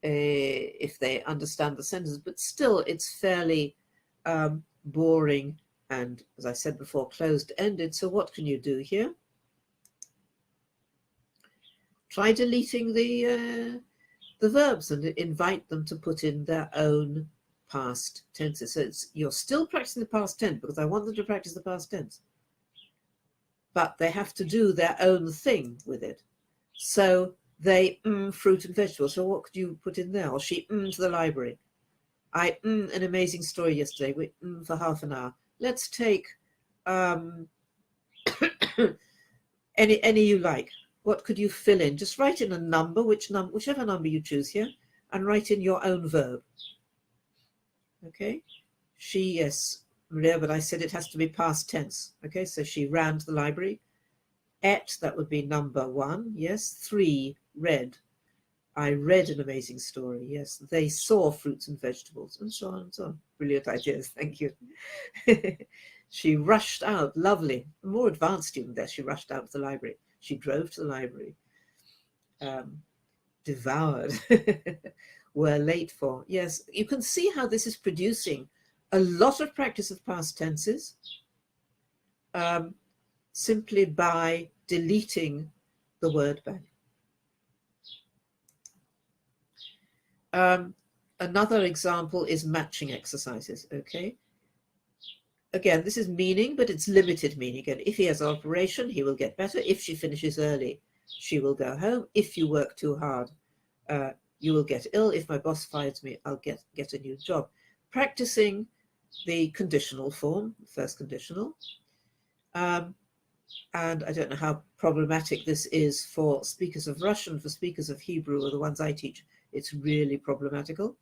if they understand the sentence, but still it's fairly boring and, as I said before, closed-ended. So what can you do here? Try deleting the verbs and invite them to put in their own past tenses. So you're still practicing the past tense because I want them to practice the past tense, but they have to do their own thing with it. So they fruit and vegetables. So what could you put in there? Or she to the library. I an amazing story yesterday. We for half an hour. Let's take any you like. What could you fill in? Just write in a number, whichever number you choose here, and write in your own verb. Okay, she, yes, Maria, but I said it has to be past tense. Okay, so she ran to the library. At, that would be number 1. Yes, 3, read. I read an amazing story. Yes, they saw fruits and vegetables, and so on and so on. Brilliant ideas. Thank you. She rushed out. Lovely. A more advanced student there. She rushed out to the library. She drove to the library. Devoured. Were late for. Yes, you can see how this is producing a lot of practice of past tenses simply by deleting the word bank. Another example is matching exercises. Okay. Again, this is meaning, but it's limited meaning. Again, if he has an operation, he will get better. If she finishes early, she will go home. If you work too hard, you will get ill. If my boss fires me, I'll get a new job. Practicing the conditional form, first conditional. And I don't know how problematic this is for speakers of Russian. For speakers of Hebrew, or the ones I teach, it's really problematical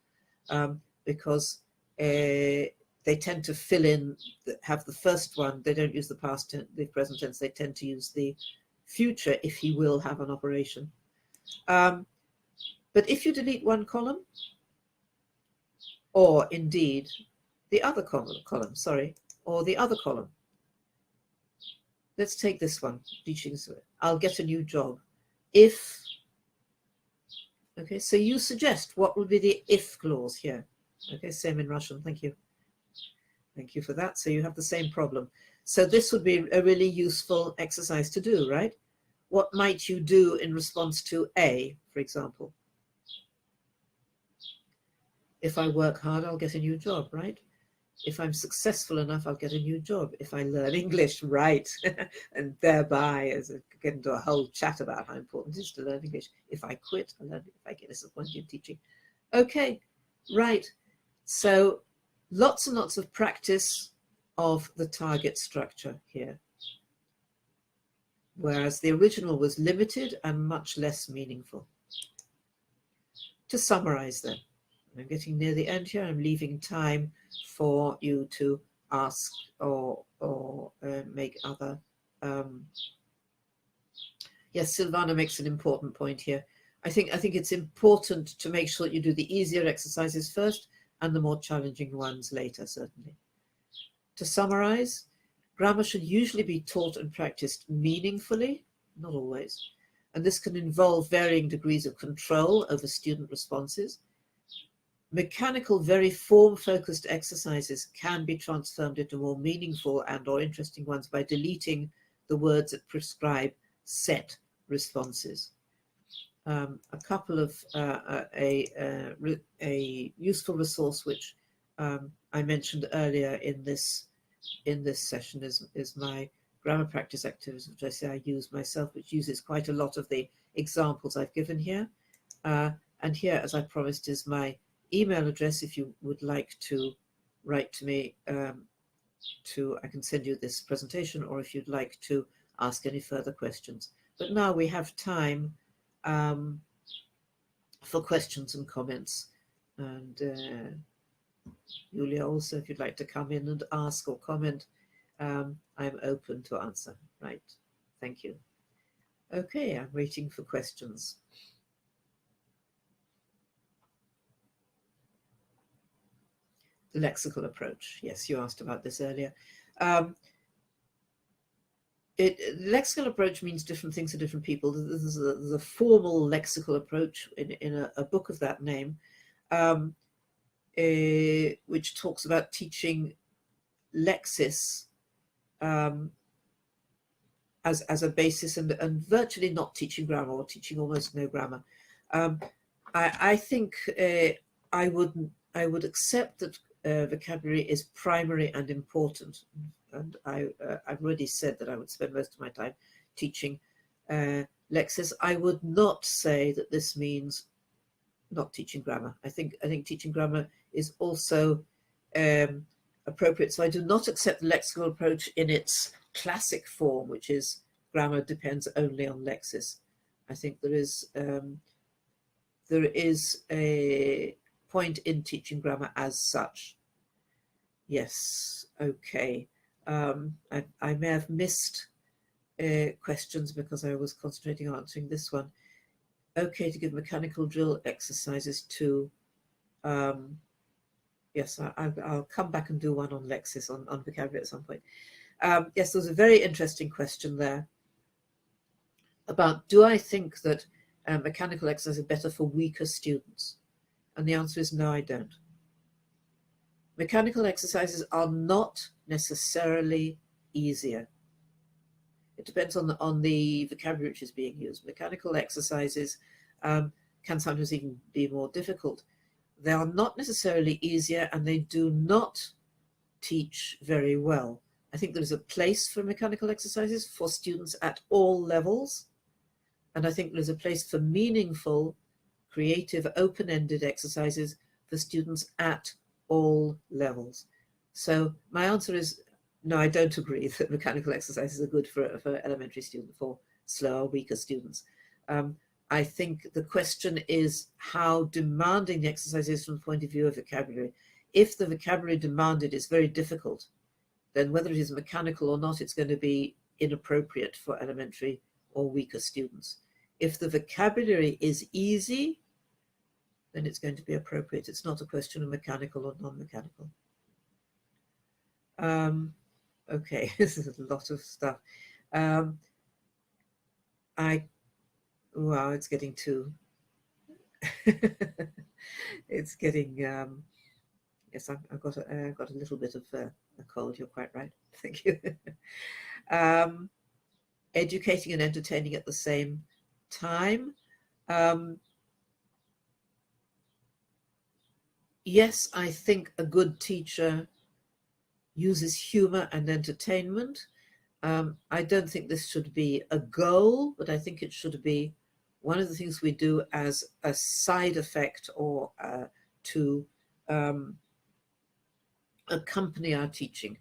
because they tend to fill in, have the first one. They don't use the past tense, the present tense. They tend to use the future if he will have an operation. But if you delete one column, or indeed the other column, or the other column. Let's take this one, teaching. I'll get a new job. If, okay, so you suggest what would be the if clause here. Okay, same in Russian, thank you. Thank you for that. So you have the same problem. So this would be a really useful exercise to do, right? What might you do in response to A, for example? If I work hard, I'll get a new job, right? If I'm successful enough, I'll get a new job. If I learn English, right? And thereby, as I get into a whole chat about how important it is to learn English. If I quit, I learn. If I get disappointed in teaching. Okay, right. So lots and lots of practice of the target structure here. Whereas the original was limited and much less meaningful. To summarize then, I'm getting near the end here. I'm leaving time for you to ask or make other. Yes, Silvana makes an important point here. I think it's important to make sure that you do the easier exercises first and the more challenging ones later, certainly. To summarize, grammar should usually be taught and practiced meaningfully, not always, and this can involve varying degrees of control over student responses. Mechanical, very form-focused exercises can be transformed into more meaningful and or interesting ones by deleting the words that prescribe set responses. A couple of a useful resource which I mentioned earlier in this session is my grammar practice activities, which I say I use myself, which uses quite a lot of the examples I've given here. And here, as I promised, is my email address if you would like to write to me. I can send you this presentation, or if you'd like to ask any further questions. But now we have time for questions and comments. And Julia, also, if you'd like to come in and ask or comment, I'm open to answer. Right. Thank you. Okay, I'm waiting for questions. The lexical approach. Yes, you asked about this earlier. Lexical approach means different things to different people. There's a formal lexical approach in a book of that name, which talks about teaching Lexis as a basis, and virtually not teaching grammar, or teaching almost no grammar. I think I would accept that vocabulary is primary and important, and I've already said that I would spend most of my time teaching Lexis. I would not say that this means not teaching grammar. I think teaching grammar is also appropriate. So I do not accept the lexical approach in its classic form, which is grammar depends only on Lexis. I think there is a point in teaching grammar as such. Yes, okay. I may have missed questions because I was concentrating on answering this one. Okay to give mechanical drill exercises too. Yes, I'll come back and do one on Lexis, on vocabulary at some point. Yes, there was a very interesting question there about, do I think that mechanical exercises are better for weaker students? And the answer is no, I don't. Mechanical exercises are not necessarily easier. It depends on the vocabulary which is being used. Mechanical exercises can sometimes even be more difficult. They are not necessarily easier, and they do not teach very well. I think there is a place for mechanical exercises for students at all levels, and I think there's a place for meaningful, creative, open-ended exercises for students at all levels. So my answer is no, I don't agree that mechanical exercises are good for elementary students, for slower, weaker students. I think the question is how demanding the exercise is from the point of view of vocabulary. If the vocabulary demanded is very difficult, then whether it is mechanical or not, it's going to be inappropriate for elementary or weaker students. If the vocabulary is easy, then it's going to be appropriate. It's not a question of mechanical or non-mechanical. Okay, this is a lot of stuff. Wow, it's getting too, it's getting, yes, I've got a little bit of a cold, you're quite right, thank you. Educating and entertaining at the same time. Yes, I think a good teacher uses humor and entertainment. I don't think this should be a goal, but I think it should be one of the things we do as a side effect, or to accompany our teaching.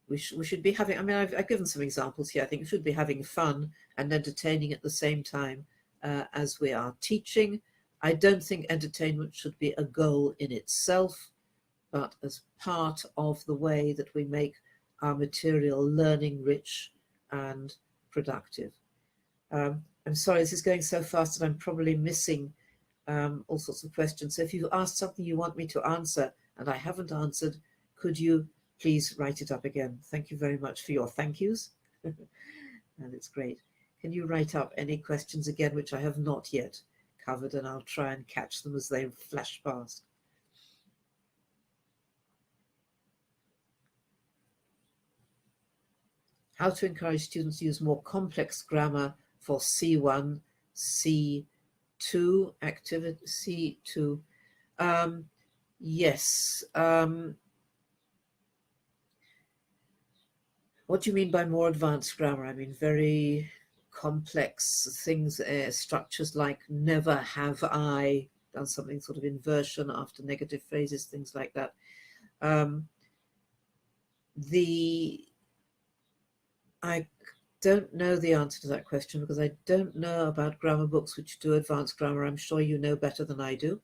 We should be having, I mean, I've given some examples here. I think we should be having fun and entertaining at the same time as we are teaching. I don't think entertainment should be a goal in itself, but as part of the way that we make our material learning rich and productive. I'm sorry, this is going so fast that I'm probably missing all sorts of questions. So if you've asked something you want me to answer and I haven't answered, could you please write it up again? Thank you very much for your thank yous. And it's great. Can you write up any questions again which I have not yet covered, and I'll try and catch them as they flash past. How to encourage students to use more complex grammar for C1, C2 activity, C2. Yes. What do you mean by more advanced grammar? I mean very complex things, structures like never have I, done something sort of inversion after negative phrases, things like that. I don't know the answer to that question because I don't know about grammar books which do advanced grammar. I'm sure you know better than I do.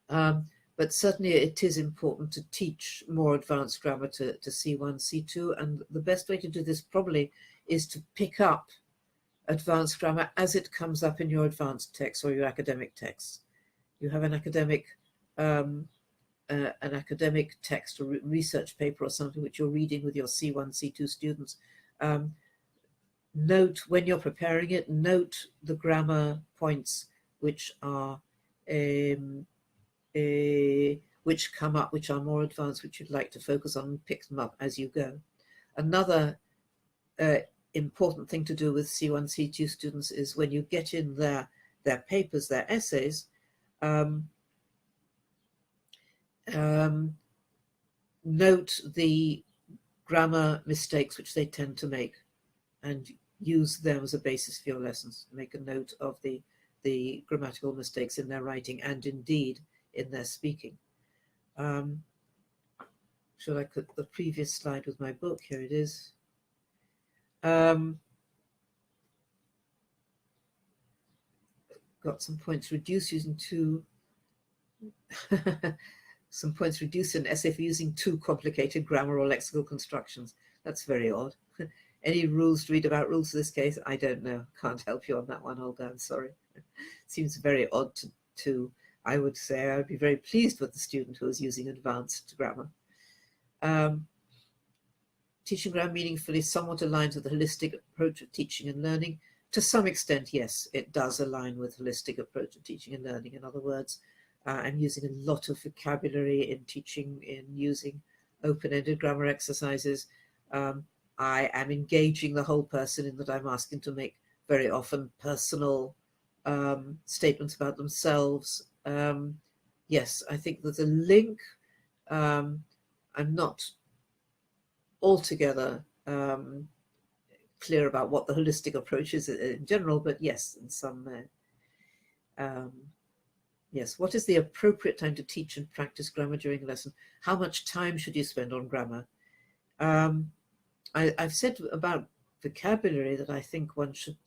But certainly it is important to teach more advanced grammar to C1, C2. And the best way to do this probably is to pick up advanced grammar as it comes up in your advanced text or your academic texts. You have an academic text or research paper or something which you're reading with your C1, C2 students. Note when you're preparing it, note the grammar points which are which come up, which are more advanced, which you'd like to focus on, and pick them up as you go. Another important thing to do with C1, C2 students is when you get in their papers, their essays, note the grammar mistakes which they tend to make and use them as a basis for your lessons. Make a note of the grammatical mistakes in their writing and indeed in their speaking. Should I put the previous slide with my book? Here it is. Got some points. Reduce using two. Some points. Reduce an essay for using too complicated grammar or lexical constructions. That's very odd. Any rules to read about rules for this case? I don't know. Can't help you on that one, Olga. I'm sorry. Seems very odd to I would say I would be very pleased with the student who is using advanced grammar. Teaching grammar meaningfully somewhat aligns with the holistic approach of teaching and learning. To some extent, yes, it does align with holistic approach of teaching and learning. In other words, I'm using a lot of vocabulary in teaching, in using open-ended grammar exercises. I am engaging the whole person in that I'm asking to make very often personal statements about themselves. Yes, I think there's a link. I'm not altogether clear about what the holistic approach is in general, but yes, in some yes. What is the appropriate time to teach and practice grammar during a lesson? How much time should you spend on grammar? I've said about vocabulary that I think one should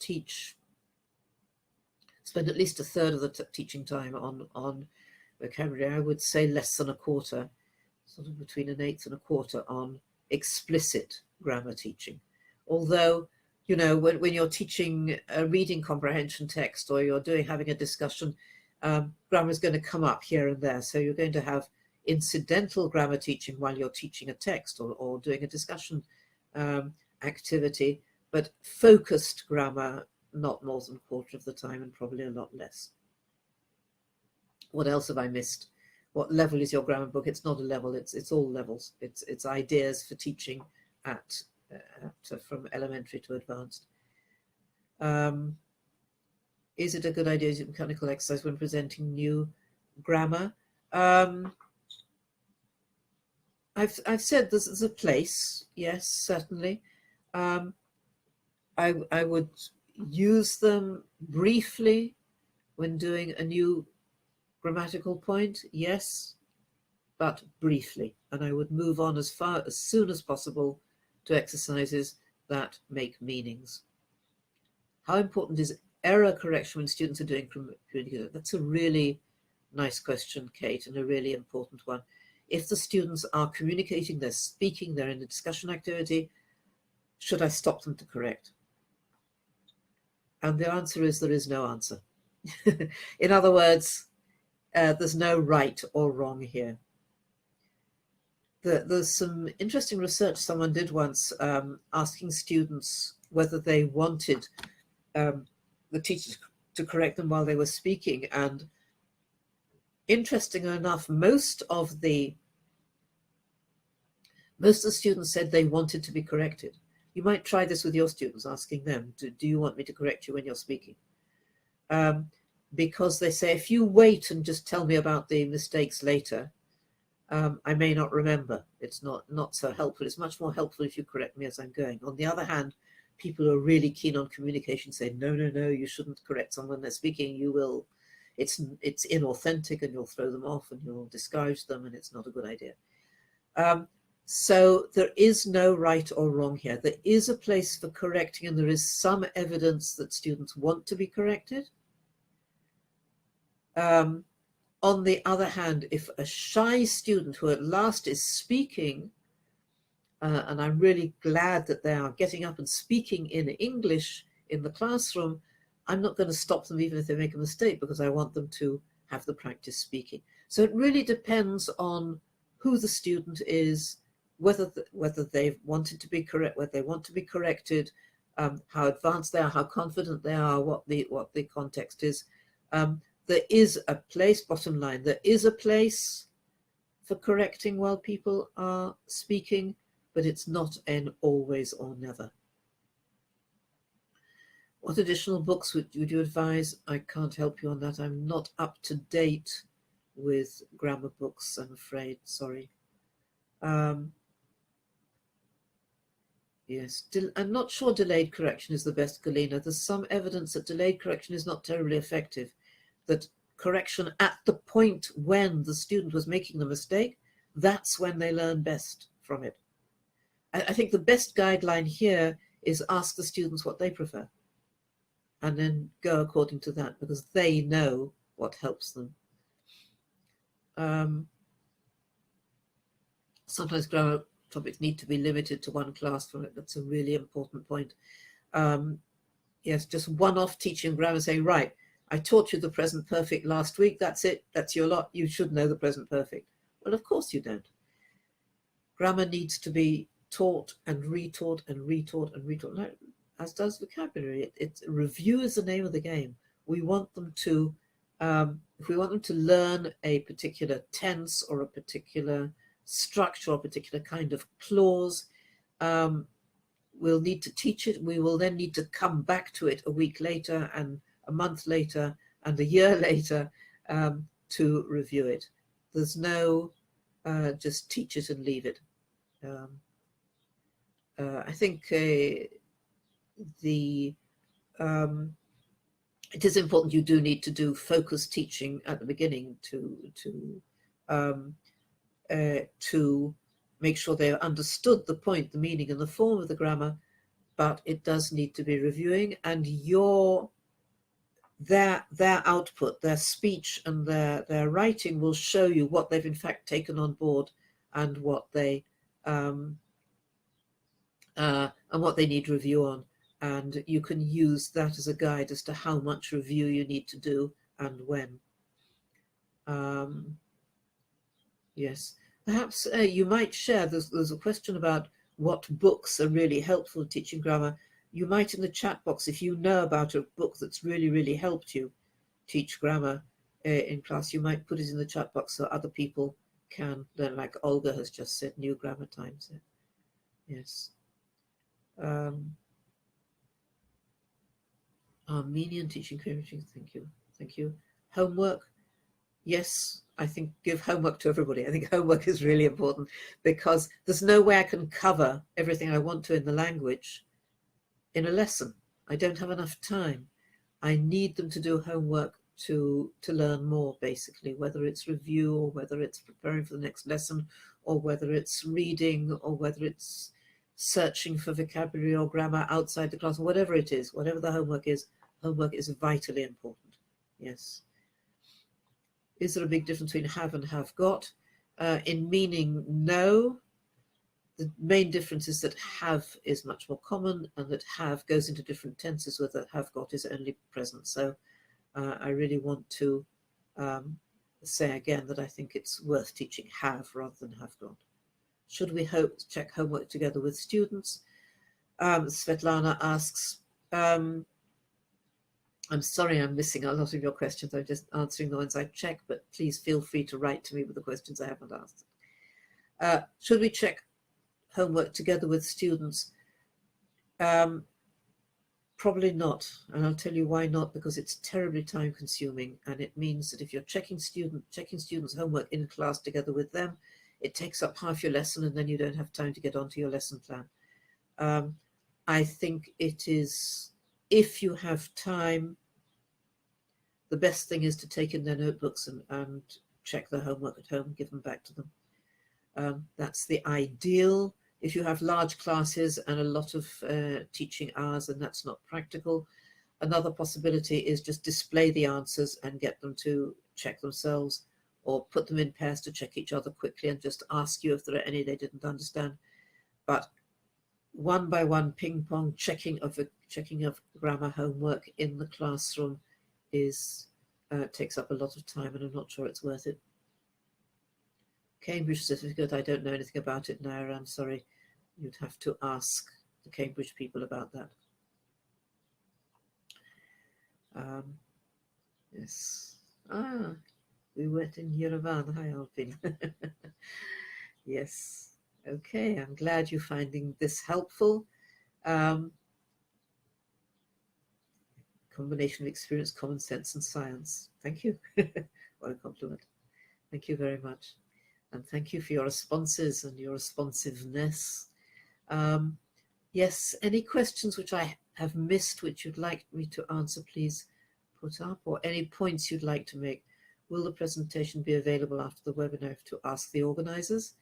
spend at least a third of the teaching time on vocabulary. I would say less than a quarter, sort of between an eighth and a quarter on explicit grammar teaching. Although, you know, when you're teaching a reading comprehension text or you're having a discussion, grammar is going to come up here and there. So you're going to have incidental grammar teaching while you're teaching a text or doing a discussion activity, but focused grammar not more than a quarter of the time and probably a lot less. What else have I missed? What level is your grammar book? It's not a level, it's all levels. It's ideas for teaching from elementary to advanced. Is it a good idea to use mechanical exercise when presenting new grammar? I've said there's a place, yes, certainly. I would use them briefly when doing a new grammatical point, yes, but briefly. And I would move on as soon as possible to exercises that make meanings. How important is error correction when students are doing communication? That's a really nice question, Kate, and a really important one. If the students are communicating, they're speaking, they're in a discussion activity, should I stop them to correct? And the answer is there is no answer. In other words, there's no right or wrong here. There's some interesting research someone did once asking students whether they wanted the teacher to correct them while they were speaking. And interestingly enough, most of the students said they wanted to be corrected. You might try this with your students, asking them, do you want me to correct you when you're speaking? Because they say, if you wait and just tell me about the mistakes later, I may not remember. It's not so helpful. It's much more helpful if you correct me as I'm going. On the other hand, people who are really keen on communication say, no, you shouldn't correct someone they're speaking. You will, it's inauthentic and you'll throw them off and you'll discourage them and it's not a good idea. So there is no right or wrong here. There is a place for correcting and there is some evidence that students want to be corrected. On the other hand, if a shy student who at last is speaking, and I'm really glad that they are getting up and speaking in English in the classroom, I'm not going to stop them even if they make a mistake because I want them to have the practice speaking. So it really depends on who the student is, whether they've wanted to be correct, whether they want to be corrected, how advanced they are, how confident they are, what the context is. There is a place, bottom line, there is a place for correcting while people are speaking, but it's not an always or never. What additional books would you advise? I can't help you on that. I'm not up to date with grammar books, I'm afraid. Sorry. Yes, I'm not sure delayed correction is the best, Galena. There's some evidence that delayed correction is not terribly effective, that correction at the point when the student was making the mistake, that's when they learn best from it. I think the best guideline here is ask the students what they prefer and then go according to that, because they know what helps them. Sometimes grammar topics need to be limited to one class for it. That's a really important point. Yes, just one-off teaching grammar, saying, right, I taught you the present perfect last week. That's it. That's your lot. You should know the present perfect. Well, of course you don't. Grammar needs to be taught and retaught and retaught and retaught, as does vocabulary. Review is the name of the game. We want them to, if we want them to learn a particular tense or a particular structure or a particular kind of clause, we'll need to teach it. We will then need to come back to it a week later and a month later and a year later to review it. There's no just teach it and leave it. I think it is important. You do need to do focused teaching at the beginning to make sure they understood the point, the meaning, and the form of the grammar. But it does need to be reviewing, and their output, their speech, and their writing will show you what they've in fact taken on board and what they need review on. And you can use that as a guide as to how much review you need to do and when. Yes, perhaps you might share, there's a question about what books are really helpful in teaching grammar. You might, in the chat box, if you know about a book that's really, really helped you teach grammar in class, you might put it in the chat box so other people can learn, like Olga has just said, New Grammar Times. Yes. Armenian teaching Cambridge, thank you. Thank you. Homework. Yes, I think give homework to everybody. I think homework is really important, because there's no way I can cover everything I want to in the language in a lesson. I don't have enough time. I need them to do homework to learn more, basically, whether it's review or whether it's preparing for the next lesson or whether it's reading or whether it's searching for vocabulary or grammar outside the class, or whatever it is, whatever the homework is vitally important. Yes. Is there a big difference between have and have got? In meaning, no. The main difference is that have is much more common and that have goes into different tenses, where the have got is only present. So I really want to say again that I think it's worth teaching have rather than have got. Should we check homework together with students? Svetlana asks, I'm sorry I'm missing a lot of your questions. I'm just answering the ones I check, but please feel free to write to me with the questions I haven't asked. Should we check homework together with students? Probably not, and I'll tell you why not, because it's terribly time consuming, and it means that if you're checking students' homework in class together with them, it takes up half your lesson and then you don't have time to get onto your lesson plan. I think it is, if you have time, the best thing is to take in their notebooks and check their homework at home, give them back to them. That's the ideal. If you have large classes and a lot of teaching hours, and that's not practical. Another possibility is just display the answers and get them to check themselves, or put them in pairs to check each other quickly and just ask you if there are any they didn't understand. But one by one ping pong checking of grammar homework in the classroom is takes up a lot of time, and I'm not sure it's worth it. Cambridge certificate, I don't know anything about it now. I'm sorry. You'd have to ask the Cambridge people about that. Yes. We went in Yerevan. Hi, Alpin. Yes. Okay, I'm glad you're finding this helpful. Combination of experience, common sense, and science. Thank you. What a compliment. Thank you very much. And thank you for your responses and your responsiveness. Yes, any questions which I have missed, which you'd like me to answer, please put up, or any points you'd like to make. Will the presentation be available after the webinar to ask the organizers?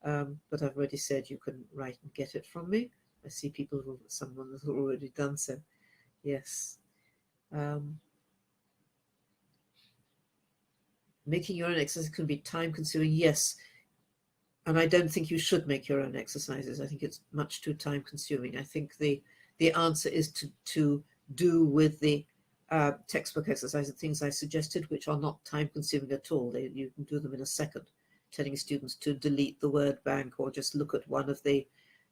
But I've already said you can write and get it from me. I see people someone has already done so. Yes. Making your own exercise can be time consuming. Yes. And I don't think you should make your own exercises. I think it's much too time consuming. I think the answer is to do with the textbook exercises, things I suggested, which are not time consuming at all. You can do them in a second, telling students to delete the word bank or just look at one of the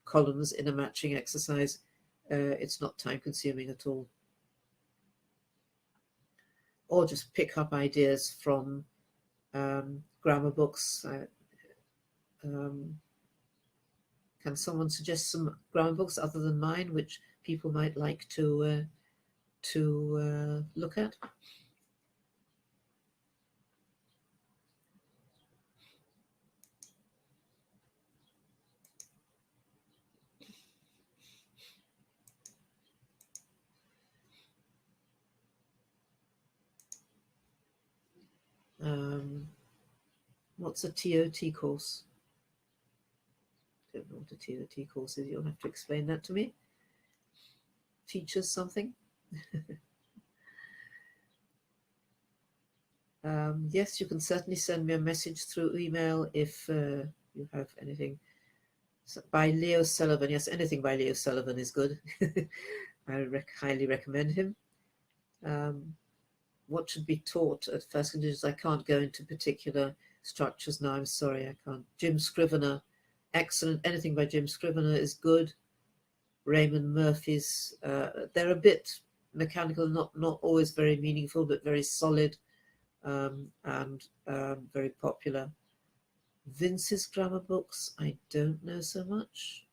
columns in a matching exercise. It's not time consuming at all. Or just pick up ideas from grammar books. Can someone suggest some grammar books other than mine, which people might like to look at? What's a TOT course? I don't know what a TOT course is. You'll have to explain that to me. Teaches something? Yes, you can certainly send me a message through email if you have anything. So, by Leo Sullivan. Yes, anything by Leo Sullivan is good. I highly recommend him. What should be taught at first conditions? I can't go into particular structures now. I'm sorry, I can't. Jim Scrivener, excellent. Anything by Jim Scrivener is good. Raymond Murphy's, they're a bit mechanical, not always very meaningful, but very solid and very popular. Vince's grammar books, I don't know so much.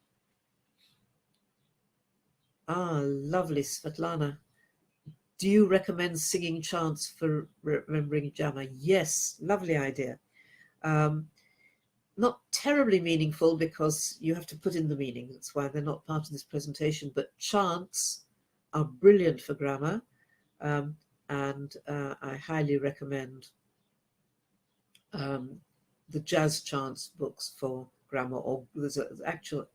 Lovely, Svetlana. Do you recommend singing chants for remembering grammar? Yes, lovely idea. Not terribly meaningful because you have to put in the meaning. That's why they're not part of this presentation. But chants are brilliant for grammar, and I highly recommend the jazz chants books for grammar. Or there's an actual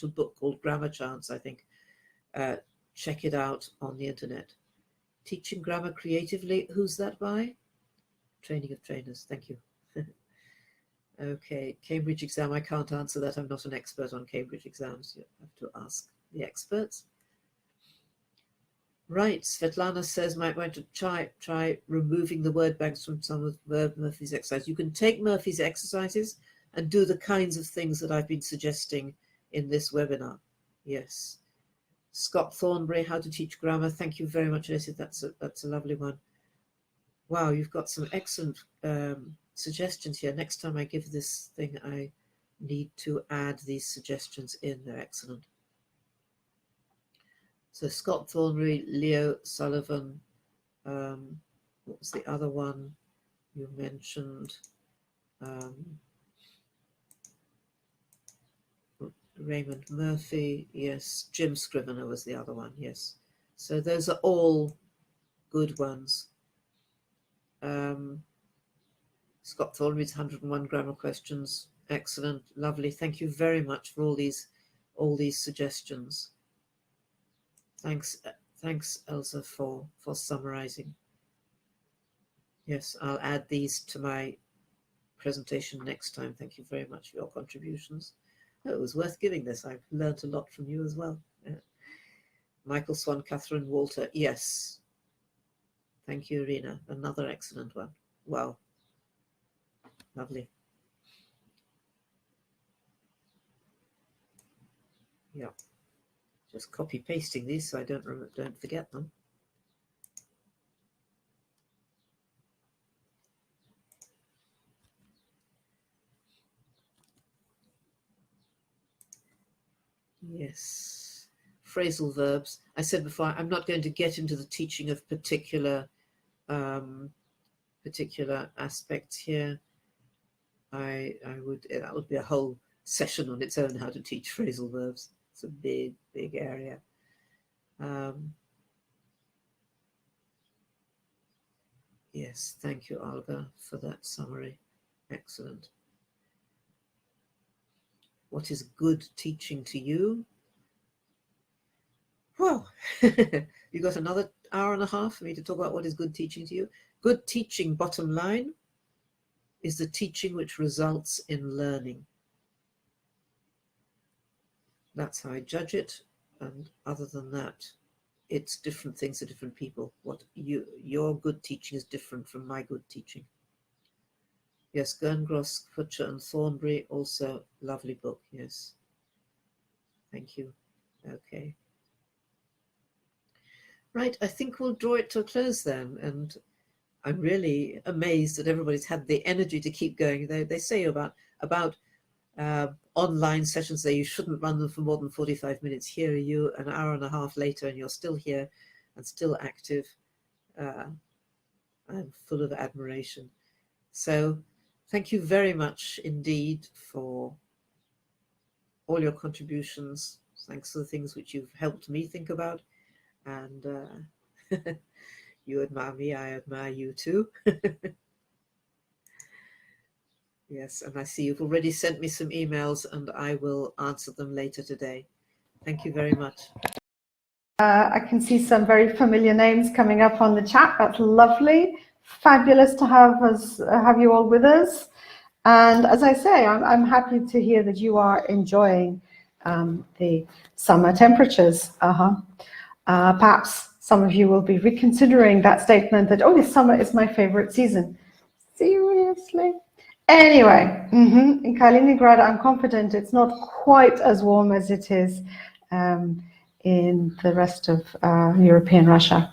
book called Grammar Chants, I think. Check it out on the internet. Teaching Grammar Creatively. Who's that by? Training of Trainers. Thank you. Okay, Cambridge exam. I can't answer that. I'm not an expert on Cambridge exams. You have to ask the experts. Right, Svetlana says might want to try removing the word banks from some of Murphy's exercises. You can take Murphy's exercises and do the kinds of things that I've been suggesting in this webinar. Yes. Scott Thornbury, How to Teach Grammar. Thank you very much, Elizabeth. That's a lovely one. Wow, you've got some excellent suggestions here. Next time I give this thing, I need to add these suggestions in. They're excellent. So Scott Thornbury, Leo Sullivan. What was the other one you mentioned? Raymond Murphy, yes. Jim Scrivener was the other one, yes. So those are all good ones. Scott Thornbury's 101 grammar questions, excellent, lovely. Thank you very much for all these suggestions. Thanks, Elsa, for summarizing. Yes, I'll add these to my presentation next time. Thank you very much for your contributions. Oh, it was worth giving this. I've learned a lot from you as well. Michael Swan, Catherine Walter. Yes. Thank you, Irina. Another excellent one. Wow. Lovely. Yeah. Just copy pasting these so I don't forget them. Yes. Phrasal verbs. I said before, I'm not going to get into the teaching of particular aspects here. That would be a whole session on its own, how to teach phrasal verbs. It's a big area. Yes, thank you, Olga, for that summary. Excellent. What is good teaching to you? Well, you got another hour and a half for me to talk about what is good teaching to you. Good teaching, bottom line, is the teaching which results in learning. That's how I judge it. And other than that, it's different things to different people. Your good teaching is different from my good teaching. Yes, Gerngross, Kutcher and Thornbury, also lovely book. Yes. Thank you. Okay. Right, I think we'll draw it to a close then. And I'm really amazed that everybody's had the energy to keep going. They say about online sessions that you shouldn't run them for more than 45 minutes. Here are you an hour and a half later and you're still here and still active. I'm full of admiration. So thank you very much indeed for all your contributions. Thanks for the things which you've helped me think about. And you admire me, I admire you too. Yes, and I see you've already sent me some emails and I will answer them later today. Thank you very much. I can see some very familiar names coming up on the chat. That's lovely. Fabulous to have you all with us. And as I say, I'm happy to hear that you are enjoying the summer temperatures. Perhaps some of you will be reconsidering that statement that, oh, this summer is my favorite season. Seriously? Anyway, in Kaliningrad, I'm confident it's not quite as warm as it is in the rest of European Russia.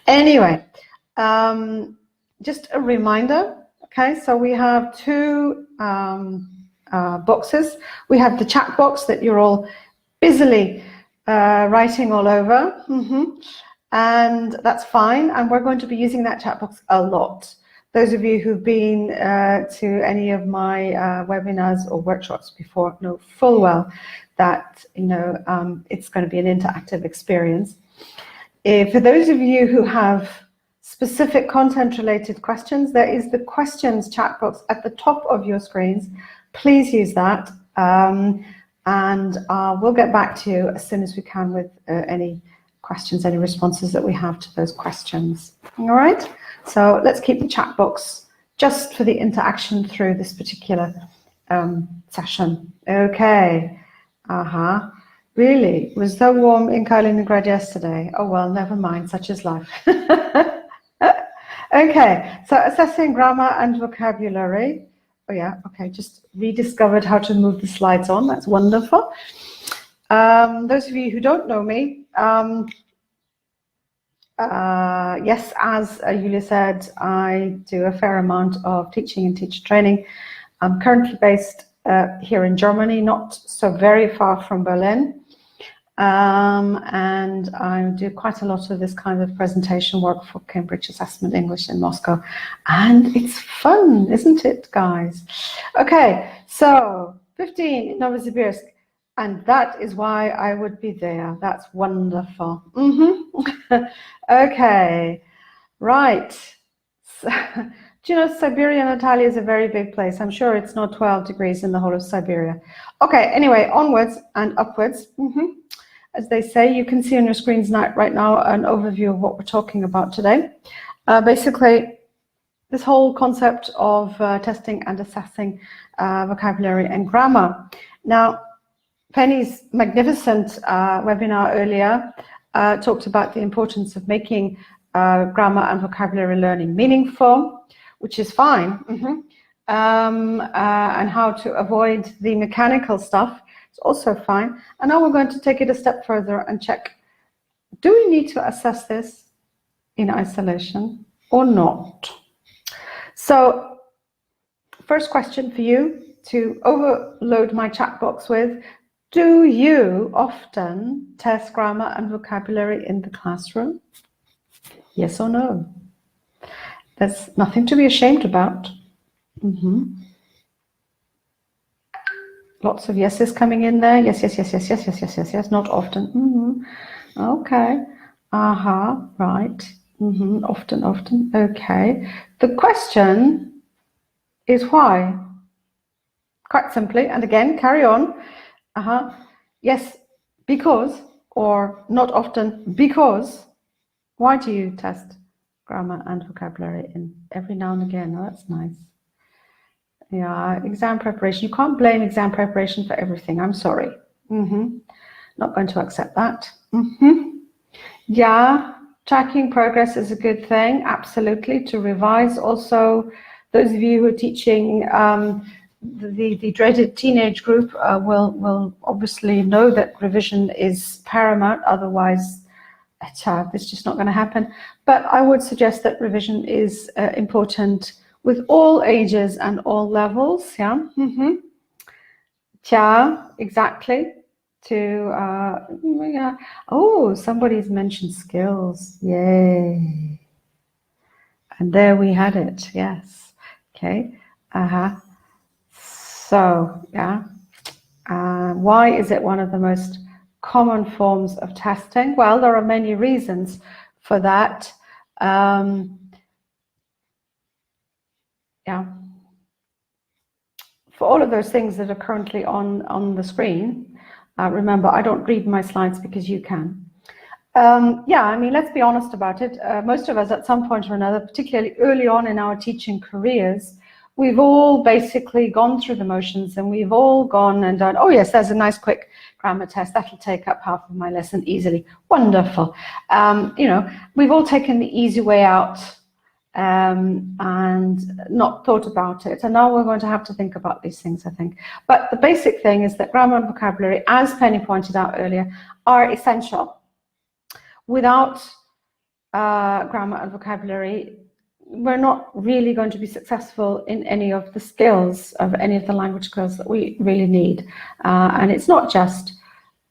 Anyway, just a reminder, okay, so we have two boxes. We have the chat box that you're all busily writing all over, and that's fine, and we're going to be using that chat box a lot. Those of you who've been to any of my webinars or workshops before know full well that it's going to be an interactive experience. For those of you who have specific content-related questions, there is the questions chat box at the top of your screens. Please use that, and we'll get back to you as soon as we can with any questions, any responses that we have to those questions. All right? So let's keep the chat box just for the interaction through this particular session. Okay. Really? It was so warm in Kaliningrad yesterday. Oh, well, never mind. Such is life. Okay. So assessing grammar and vocabulary. Oh, yeah. Okay. Just rediscovered how to move the slides on. That's wonderful. Those of you who don't know me, yes, as Julia said, I do a fair amount of teaching and teacher training. I'm currently based here in Germany, not so very far from Berlin, and I do quite a lot of this kind of presentation work for Cambridge Assessment English in Moscow, and it's fun, isn't it, guys? Okay, so 15 in Novosibirsk. And that is why I would be there. That's wonderful. Okay, right. So, do you know, Siberia, Natalia, is a very big place. I'm sure it's not 12 degrees in the whole of Siberia. Okay, anyway, onwards and upwards. As they say, you can see on your screens right now an overview of what we're talking about today. Basically, this whole concept of testing and assessing vocabulary and grammar. Now, Penny's magnificent webinar earlier talked about the importance of making grammar and vocabulary learning meaningful, which is fine, and how to avoid the mechanical stuff is also fine. And now we're going to take it a step further and check, do we need to assess this in isolation or not? So, first question for you to overload my chat box with, Do you often test grammar and vocabulary in the classroom? Yes or no? There's nothing to be ashamed about. Lots of yeses coming in there. Yes, yes, yes, yes, yes, yes, yes, yes, yes. Not often. Okay. Right. Often, often. Okay. The question is why? Quite simply, and again, carry on. Yes, because, or not often, because. Why do you test grammar and vocabulary in every now and again? Oh, that's nice. Yeah, exam preparation. You can't blame exam preparation for everything. I'm sorry. Not going to accept that. Yeah, tracking progress is a good thing. Absolutely. To revise also. Those of you who are teaching the dreaded teenage group will obviously know that revision is paramount. Otherwise, it's just not going to happen. But I would suggest that revision is important with all ages and all levels. Yeah. Yeah, exactly. Yeah. Oh, somebody's mentioned skills. Yay. And there we had it. Yes. Okay. So, yeah. Why is it one of the most common forms of testing? Well, there are many reasons for that. Yeah. For all of those things that are currently on the screen, remember, I don't read my slides because you can. Yeah, I mean, let's be honest about it. Most of us at some point or another, particularly early on in our teaching careers, we've all basically gone through the motions and we've all gone and done, oh yes, there's a nice quick grammar test. That'll take up half of my lesson easily. Wonderful. You know, we've all taken the easy way out and not thought about it. And now we're going to have to think about these things, I think. But the basic thing is that grammar and vocabulary, as Penny pointed out earlier, are essential. Without grammar and vocabulary, we're not really going to be successful in any of the skills, of any of the language skills that we really need. And it's not just,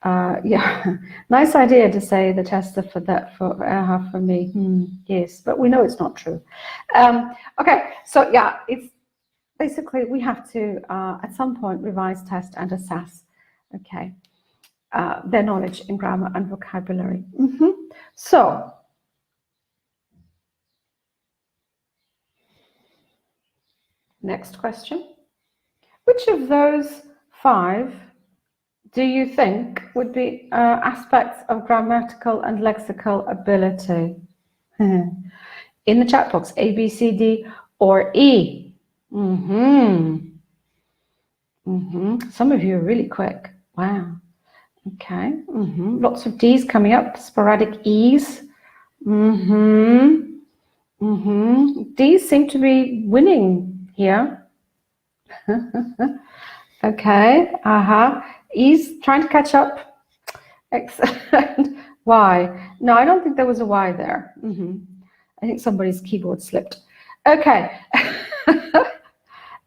yeah, nice idea to say the test for that for me. Yes, but we know it's not true. Okay, so yeah, it's basically we have to at some point revise, test, and assess. Okay. Their knowledge in grammar and vocabulary. So, next question. Which of those 5 do you think would be aspects of grammatical and lexical ability? In the chat box, A, B, C, D, or E? Some of you are really quick. Wow. Okay. Lots of D's coming up. Sporadic E's. D's seem to be winning here. Okay. E's trying to catch up. Excellent. Y. No, I don't think there was a Y there. I think somebody's keyboard slipped. Okay.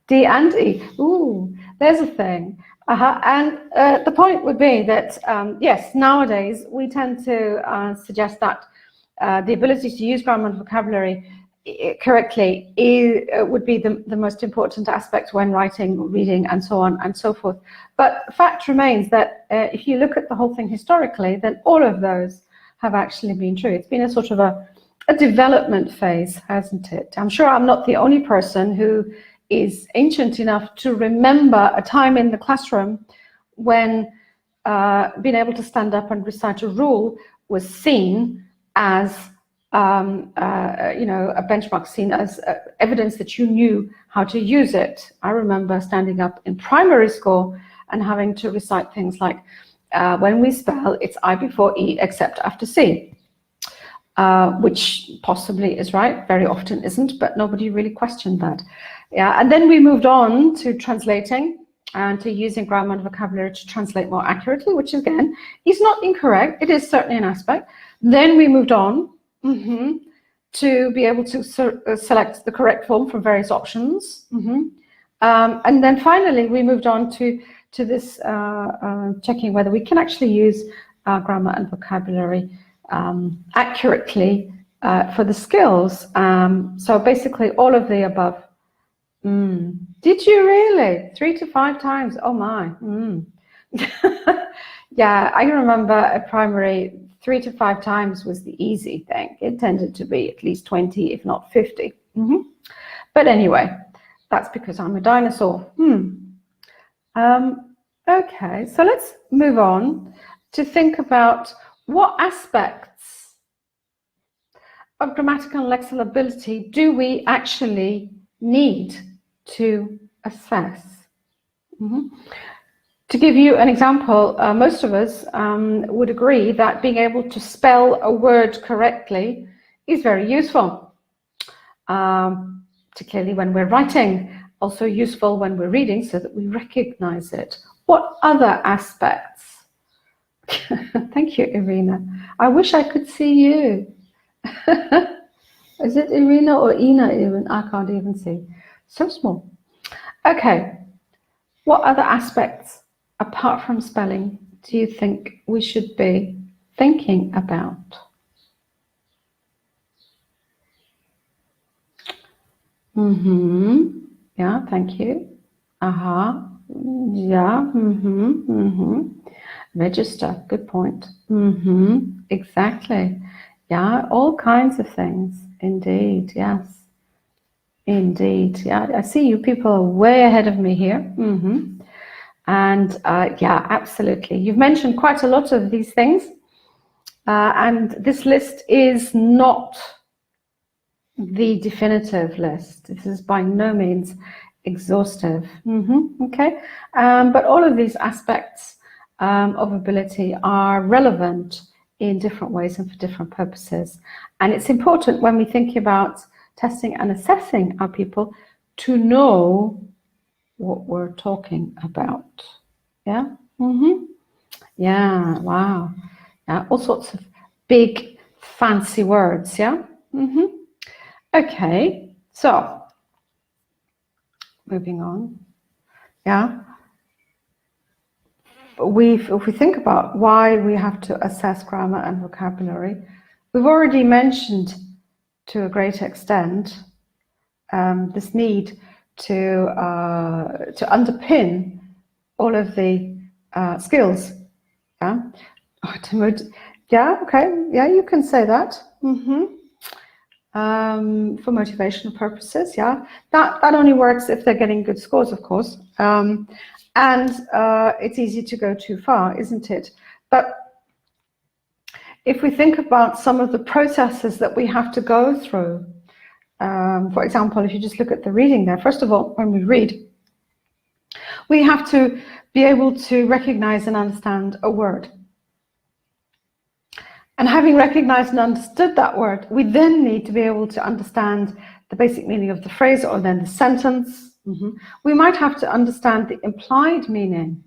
D and E. Ooh, there's a thing. And the point would be that, yes, nowadays we tend to suggest that the ability to use grammar and vocabulary correctly would be the most important aspect when writing, reading, and so on and so forth. But the fact remains that if you look at the whole thing historically, then all of those have actually been true. It's been a sort of a development phase, hasn't it? I'm sure I'm not the only person who is ancient enough to remember a time in the classroom when being able to stand up and recite a rule was seen as you know, a benchmark, seen as evidence that you knew how to use it. I remember standing up in primary school and having to recite things like, when we spell, it's I before E except after C, which possibly is right, very often isn't, but nobody really questioned that. Yeah, and then we moved on to translating and to using grammar and vocabulary to translate more accurately, which again is not incorrect. It is certainly an aspect. Then we moved on to be able to select the correct form from various options. And then finally, we moved on to to this checking whether we can actually use our grammar and vocabulary accurately for the skills. So basically all of the above. Did you really? 3 to 5 times? Oh my. Yeah, I remember at primary 3 to 5 times was the easy thing. It tended to be at least 20, if not 50. But anyway, that's because I'm a dinosaur. Okay, so let's move on to think about what aspects of grammatical and lexical ability do we actually need to assess. To give you an example, most of us would agree that being able to spell a word correctly is very useful, particularly when we're writing, also useful when we're reading so that we recognize it. What other aspects? Thank you, Irina. I wish I could see you. Is it Irina or Ina even? I can't even see. So small. Okay. What other aspects, apart from spelling, do you think we should be thinking about? Yeah, thank you. Yeah. Register. Good point. Exactly. Yeah, all kinds of things. Indeed. Yes. Indeed. Yeah, I see you people are way ahead of me here. And yeah, absolutely. You've mentioned quite a lot of these things. And this list is not the definitive list. This is by no means exhaustive. Okay. But all of these aspects of ability are relevant in different ways and for different purposes. And it's important when we think about testing and assessing our people to know what we're talking about. Yeah. Yeah. Wow. Yeah. All sorts of big fancy words. Yeah. Okay. So moving on. Yeah. If we think about why we have to assess grammar and vocabulary, we've already mentioned to a great extent this need to underpin all of the skills. Yeah. Yeah. Okay. Yeah, you can say that. For motivational purposes. Yeah. That only works if they're getting good scores, of course. And it's easy to go too far, isn't it? But if we think about some of the processes that we have to go through, for example, if you just look at the reading there, first of all, when we read, we have to be able to recognize and understand a word. And having recognized and understood that word, we then need to be able to understand the basic meaning of the phrase or then the sentence. We might have to understand the implied meaning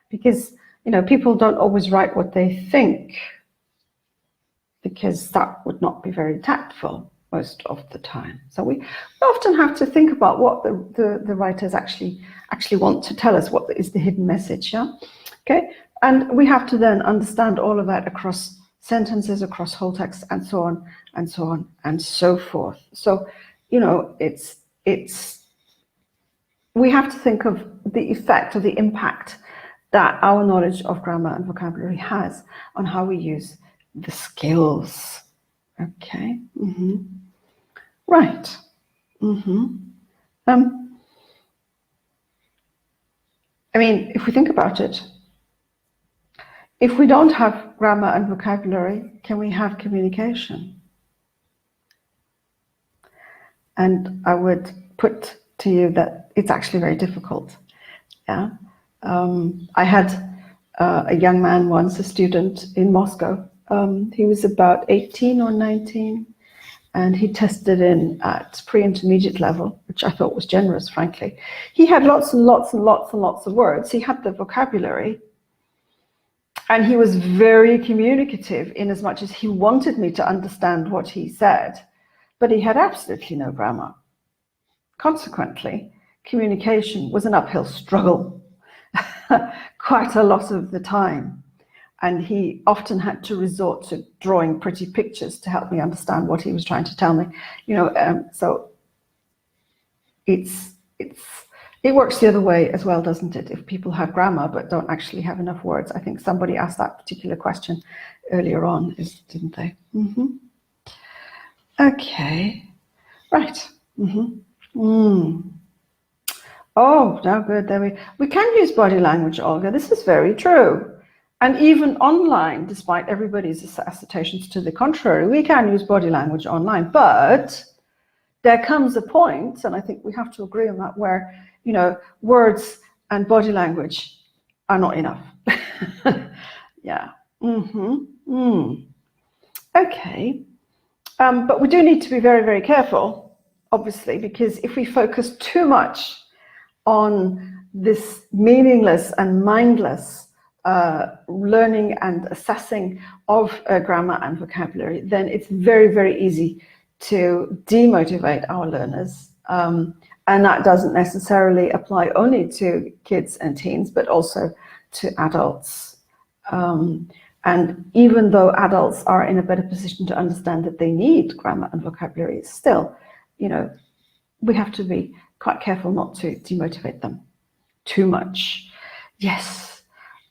because, you know, people don't always write what they think because that would not be very tactful most of the time. So we often have to think about what the writers actually want to tell us, what is the hidden message, yeah? Okay, and we have to then understand all of that across sentences, across whole text, and so on, and so on, and so forth. So, you know, we have to think of the effect or the impact that our knowledge of grammar and vocabulary has on how we use the skills. Okay. Right. I mean, if we think about it, if we don't have grammar and vocabulary, can we have communication? And I would put to you that it's actually very difficult. Yeah. I had a young man once, a student in Moscow. He was about 18 or 19, and he tested in at pre-intermediate level, which I thought was generous, frankly. He had lots and lots and lots and lots of words. He had the vocabulary, and he was very communicative in as much as he wanted me to understand what he said, but he had absolutely no grammar. Consequently, communication was an uphill struggle. quite a lot of the time. And he often had to resort to drawing pretty pictures to help me understand what he was trying to tell me. So it works the other way as well, doesn't it? If people have grammar but don't actually have enough words. I think somebody asked that particular question earlier on, didn't they? Okay, right. Oh, no, good. There we can use body language, Olga. This is very true. And even online, despite everybody's assertions to the contrary, we can use body language online. But there comes a point, and I think we have to agree on that, where, words and body language are not enough. Yeah. Okay. But we do need to be very, very careful, obviously, because if we focus too much on this meaningless and mindless learning and assessing of grammar and vocabulary, then it's very, very easy to demotivate our learners. And that doesn't necessarily apply only to kids and teens, but also to adults. And even though adults are in a better position to understand that they need grammar and vocabulary, still, we have to be quite careful not to demotivate them too much. Yes,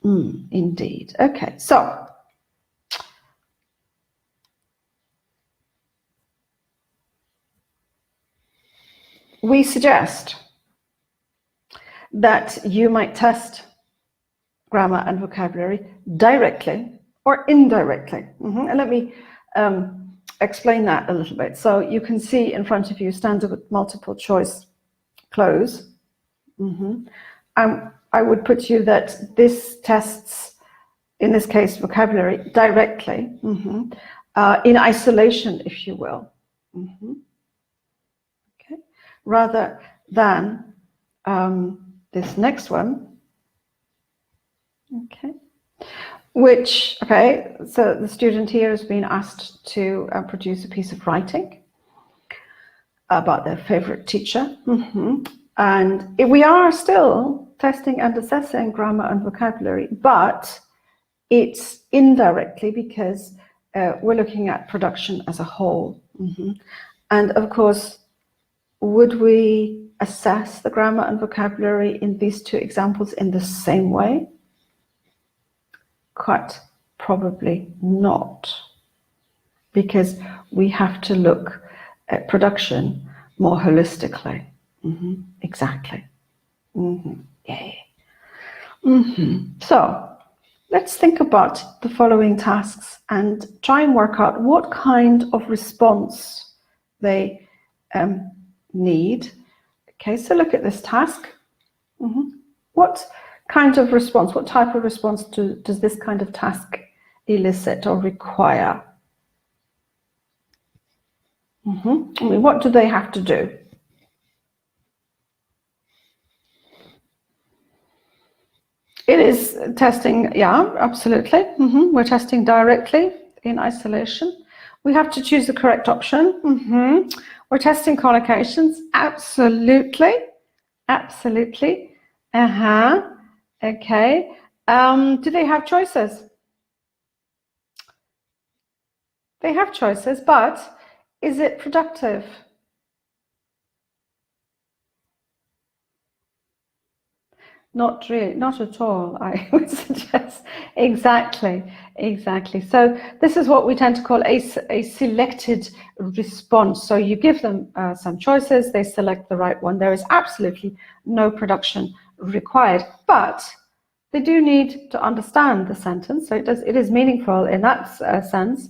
indeed. Okay, so we suggest that you might test grammar and vocabulary directly or indirectly. And let me explain that a little bit. So you can see in front of you standard multiple choice close. I would put you that this tests, in this case, vocabulary directly, in isolation, if you will. Okay, rather than this next one. Okay, so the student here has been asked to produce a piece of writing about their favorite teacher. And we are still testing and assessing grammar and vocabulary, but it's indirectly because we're looking at production as a whole. And of course, would we assess the grammar and vocabulary in these two examples in the same way? Quite probably not, because we have to look at production more holistically. Exactly. Yeah. So let's think about the following tasks and try and work out what kind of response they need. Okay, so look at this task. What kind of response, what type of response does this kind of task elicit or require? I mean, what do they have to do? It is testing, yeah, absolutely. We're testing directly in isolation. We have to choose the correct option. We're testing collocations, absolutely, absolutely. Okay. Do they have choices? They have choices, but is it productive? Not really, not at all, I would suggest. Exactly. So this is what we tend to call a selected response. So you give them some choices, they select the right one. There is absolutely no production required, but they do need to understand the sentence. So it is meaningful in that sense,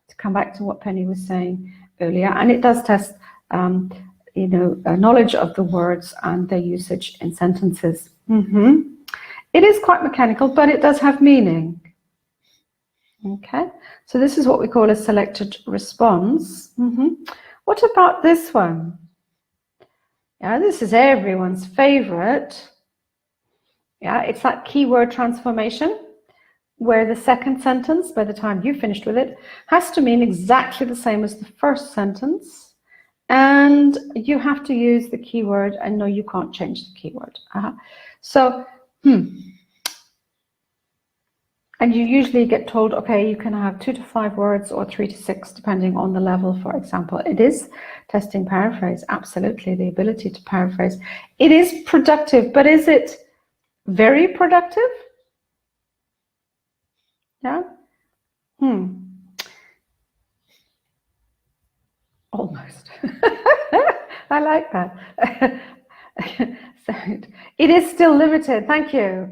to come back to what Penny was saying earlier. And it does test knowledge of the words and their usage in sentences. It is quite mechanical, but it does have meaning. Okay, so this is what we call a selected response. What about this one? Yeah, this is everyone's favorite. Yeah, it's that keyword transformation, where the second sentence, by the time you finished with it, has to mean exactly the same as the first sentence. And you have to use the keyword, and no, you can't change the keyword. So And you usually get told, okay, you can have 2 to 5 words or 3 to 6, depending on the level, for example. It is testing paraphrase, absolutely, the ability to paraphrase. It is productive, but is it very productive? Yeah? Almost. I like that. So it is still limited. Thank you.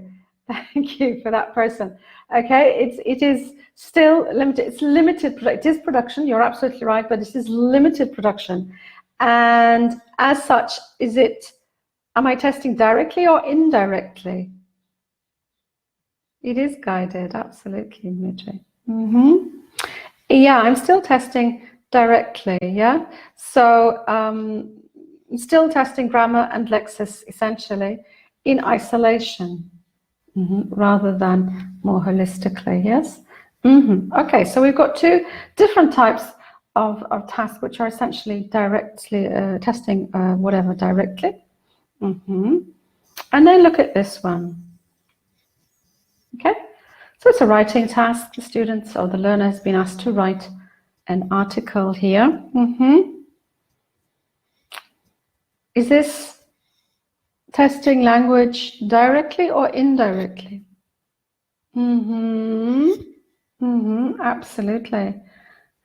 Thank you for that person. Okay, it is still limited. It's limited. It is production. You're absolutely right, but this is limited production, and as such, is it? Am I testing directly or indirectly? It is guided. Absolutely, Dmitry. Yeah, I'm still testing directly. Yeah, so I'm still testing grammar and lexis essentially in isolation. Rather than more holistically, yes? Okay, so we've got 2 different types of tasks, which are essentially directly testing whatever directly. And then look at this one. Okay, so it's a writing task. The students or the learner has been asked to write an article here. Is this testing language directly or indirectly? Absolutely.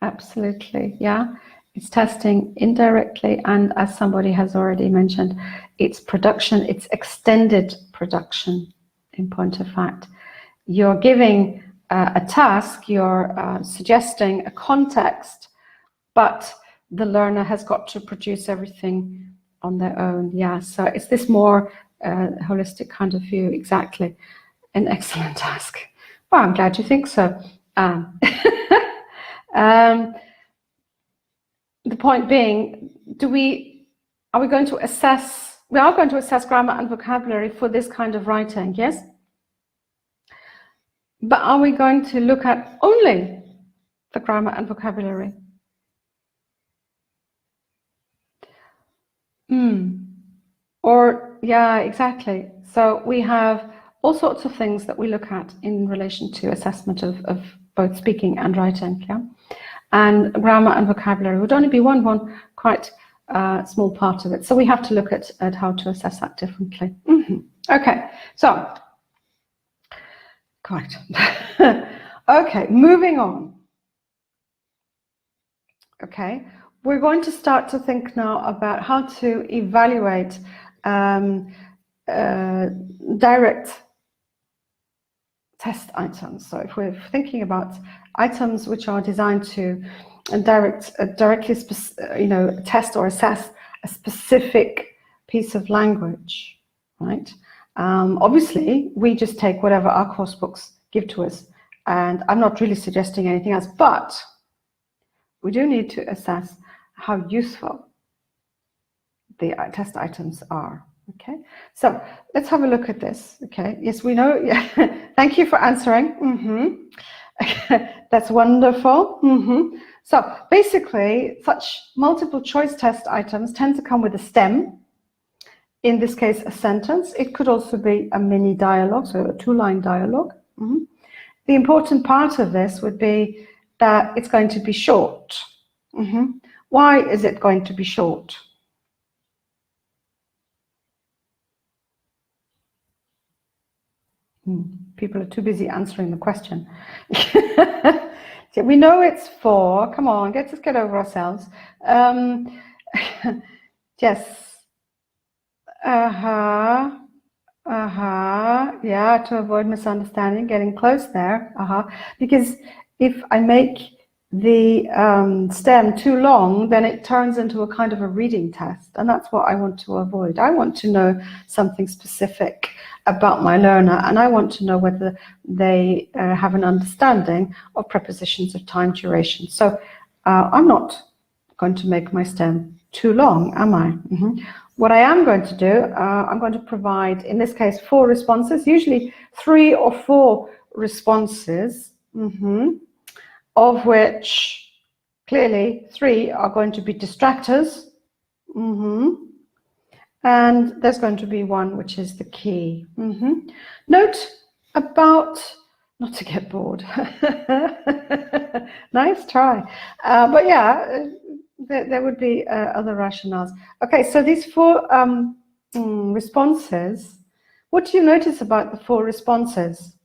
Absolutely. Yeah. It's testing indirectly. And as somebody has already mentioned, it's production, it's extended production in point of fact. You're giving a task, you're suggesting a context, but the learner has got to produce everything on their own. Yeah. So is this more holistic kind of view? Are an excellent task. Well, I'm glad you think so. The point being, we are going to assess grammar and vocabulary for this kind of writing, yes? But are we going to look at only the grammar and vocabulary? Or, yeah, exactly. So we have all sorts of things that we look at in relation to assessment of both speaking and writing, yeah? And grammar and vocabulary would only be one quite small part of it. So we have to look at how to assess that differently. Okay, so, quite. Okay, moving on. Okay, we're going to start to think now about how to evaluate direct test items. So if we're thinking about items which are designed to directly test or assess a specific piece of language, right? Obviously, we just take whatever our course books give to us, and I'm not really suggesting anything else, but we do need to assess how useful the test items are. Okay, so let's have a look at this. Okay, yes, we know. Yeah, thank you for answering. That's wonderful. So basically, such multiple choice test items tend to come with a stem. In this case, a sentence. It could also be a mini dialogue, so a 2-line dialogue. The important part of this would be that it's going to be short. Why is it going to be short? People are too busy answering the question. So we know it's 4. Come on, let's get over ourselves. Yes. Yeah, to avoid misunderstanding, getting close there. Because if I make the stem too long, then it turns into a kind of a reading test, and that's what I want to avoid. I want to know something specific about my learner, and I want to know whether they have an understanding of prepositions of time, duration. So I'm not going to make my stem too long, am I? What I am going to do, I'm going to provide, in this case, 4 responses, usually 3 or 4 responses, of which clearly 3 are going to be distractors, and there's going to be 1 which is the key. Note about not to get bored. Nice try. But yeah, there would be other rationales. Okay, so these 4 responses, what do you notice about the 4 responses?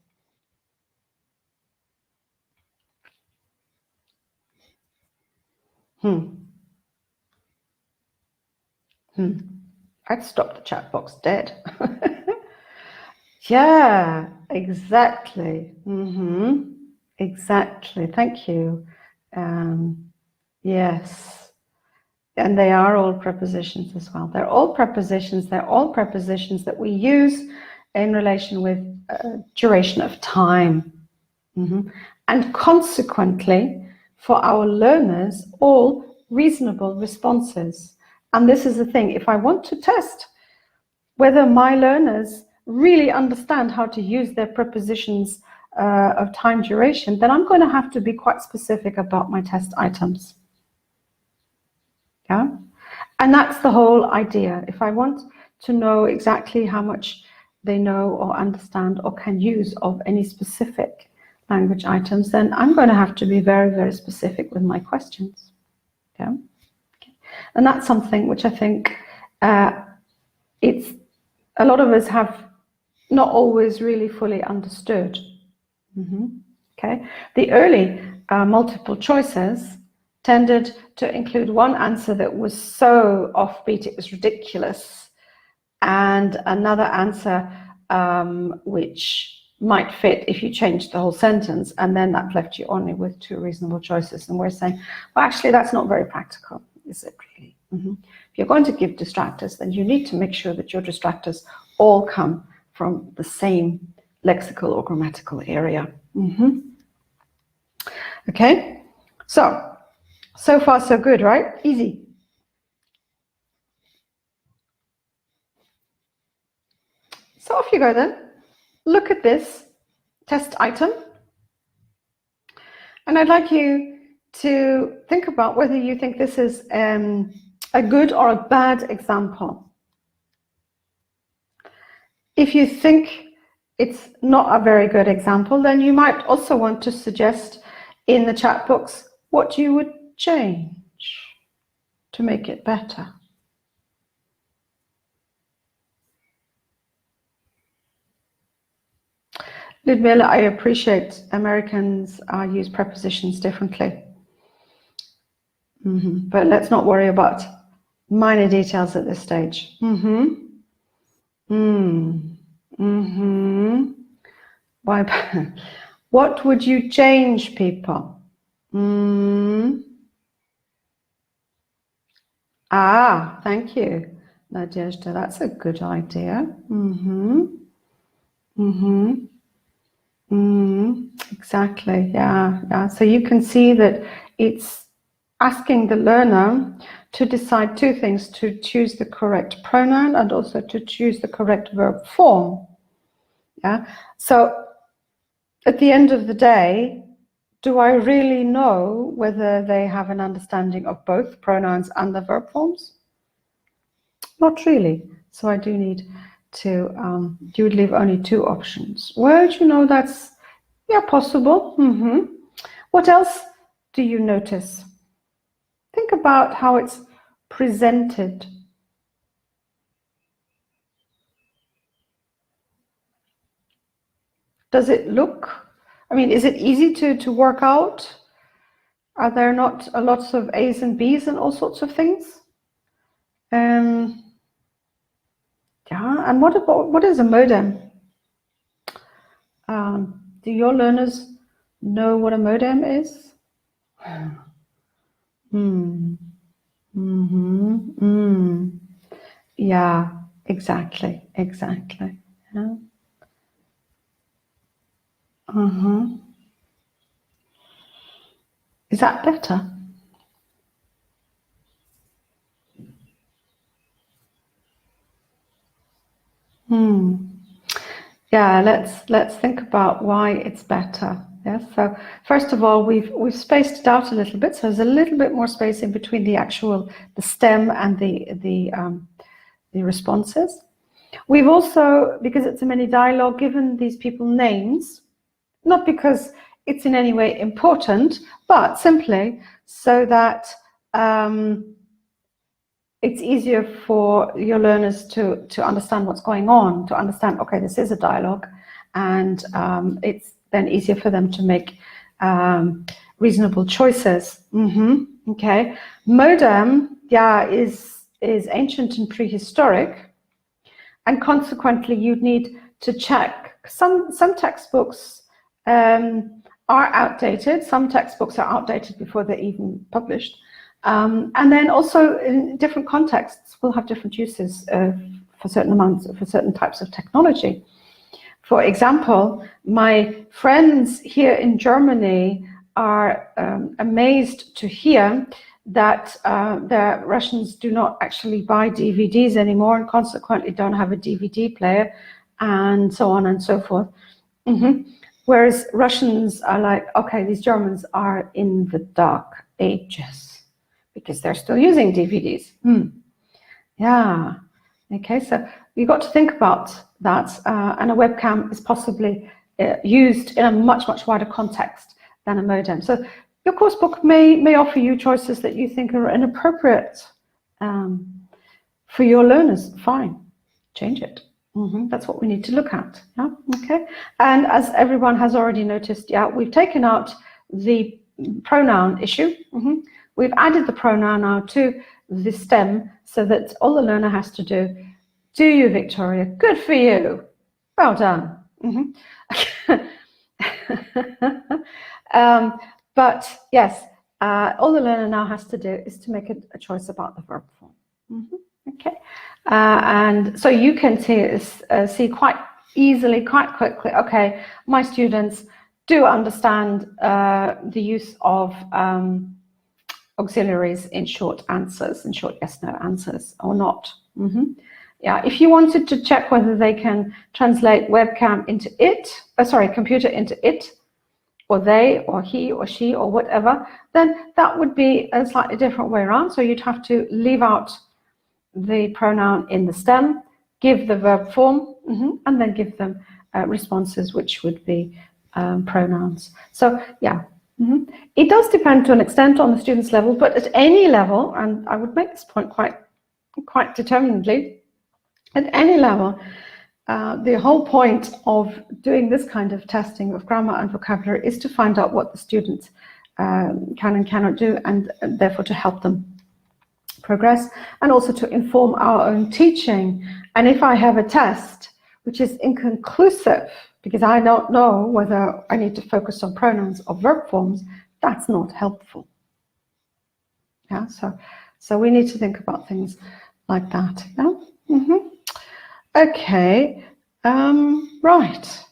I'd stop the chat box dead. Yeah, exactly. Exactly. Thank you. Yes. And they are all prepositions as well. They're all prepositions. They're all prepositions that we use in relation with duration of time. And consequently, for our learners, all reasonable responses. And this is the thing, if I want to test whether my learners really understand how to use their prepositions of time duration, then I'm going to have to be quite specific about my test items. Yeah? And that's the whole idea. If I want to know exactly how much they know or understand or can use of any specific language items, then I'm going to have to be very, very specific with my questions. Yeah? Okay. And that's something which I think it's a lot of us have not always really fully understood. Okay, the early multiple choices tended to include one answer that was so offbeat it was ridiculous, and another answer which might fit if you changed the whole sentence, and then that left you only with 2 reasonable choices. And we're saying, well, actually, that's not very practical, is it really? If you're going to give distractors, then you need to make sure that your distractors all come from the same lexical or grammatical area. Okay, so far so good, right? Easy. So off you go then. Look at this test item. And I'd like you to think about whether you think this is a good or a bad example. If you think it's not a very good example, then you might also want to suggest in the chat box what you would change to make it better. Ludmila, I appreciate Americans use prepositions differently. But let's not worry about minor details at this stage. Why? What would you change, people? Ah, thank you, Nadezhda. That's a good idea. Exactly. Yeah. So you can see that it's asking the learner to decide 2 things: to choose the correct pronoun and also to choose the correct verb form. Yeah. So at the end of the day, do I really know whether they have an understanding of both pronouns and the verb forms? Not really. So I do need to, you would leave only 2 options. Well, you know, that's, yeah, possible. What else do you notice? Think about how it's presented. Does it look, I mean, is it easy to work out? Are there not lots of A's and B's and all sorts of things? Yeah, and what is a modem? Do your learners know what a modem is? Yeah, exactly. Yeah. Is that better? Yeah, let's think about why it's better. Yeah. So first of all, we've spaced it out a little bit, so there's a little bit more space in between the stem and the responses. We've also, because it's a mini dialogue, given these people names, not because it's in any way important, but simply so that it's easier for your learners to understand what's going on, to understand, okay, this is a dialogue, and it's then easier for them to make reasonable choices. Okay, modem, yeah, is ancient and prehistoric, and consequently you'd need to check. Some textbooks are outdated. Some textbooks are outdated before they're even published. And then also in different contexts will have different uses for certain types of technology. For example, my friends here in Germany are amazed to hear that the Russians do not actually buy DVDs anymore and consequently don't have a DVD player and so on and so forth. Whereas Russians are like, okay, these Germans are in the dark ages because they're still using DVDs. Yeah, okay, so you've got to think about that, and a webcam is possibly used in a much, much wider context than a modem. So your course book may offer you choices that you think are inappropriate for your learners. Fine, change it. That's what we need to look at. Yeah, okay. And as everyone has already noticed, yeah, we've taken out the pronoun issue. We've added the pronoun now to the stem so that all the learner has to do you, Victoria? Good for you. Well done. But yes, all the learner now has to do is to make a choice about the verb form. Okay, and so you can see quite easily, quite quickly, okay, my students do understand the use of auxiliaries in short answers, in short yes/no answers, or not. Yeah, if you wanted to check whether they can translate webcam into it, computer into it, or they, or he, or she, or whatever, then that would be a slightly different way around. So you'd have to leave out the pronoun in the stem, give the verb form, and then give them responses, which would be pronouns. So yeah, it does depend to an extent on the student's level, but at any level, and I would make this point quite determinedly, at any level, the whole point of doing this kind of testing of grammar and vocabulary is to find out what the students can and cannot do, and therefore to help them progress, and also to inform our own teaching. And if I have a test which is inconclusive because I don't know whether I need to focus on pronouns or verb forms, that's not helpful. Yeah, so we need to think about things like that. Yeah? Okay, right.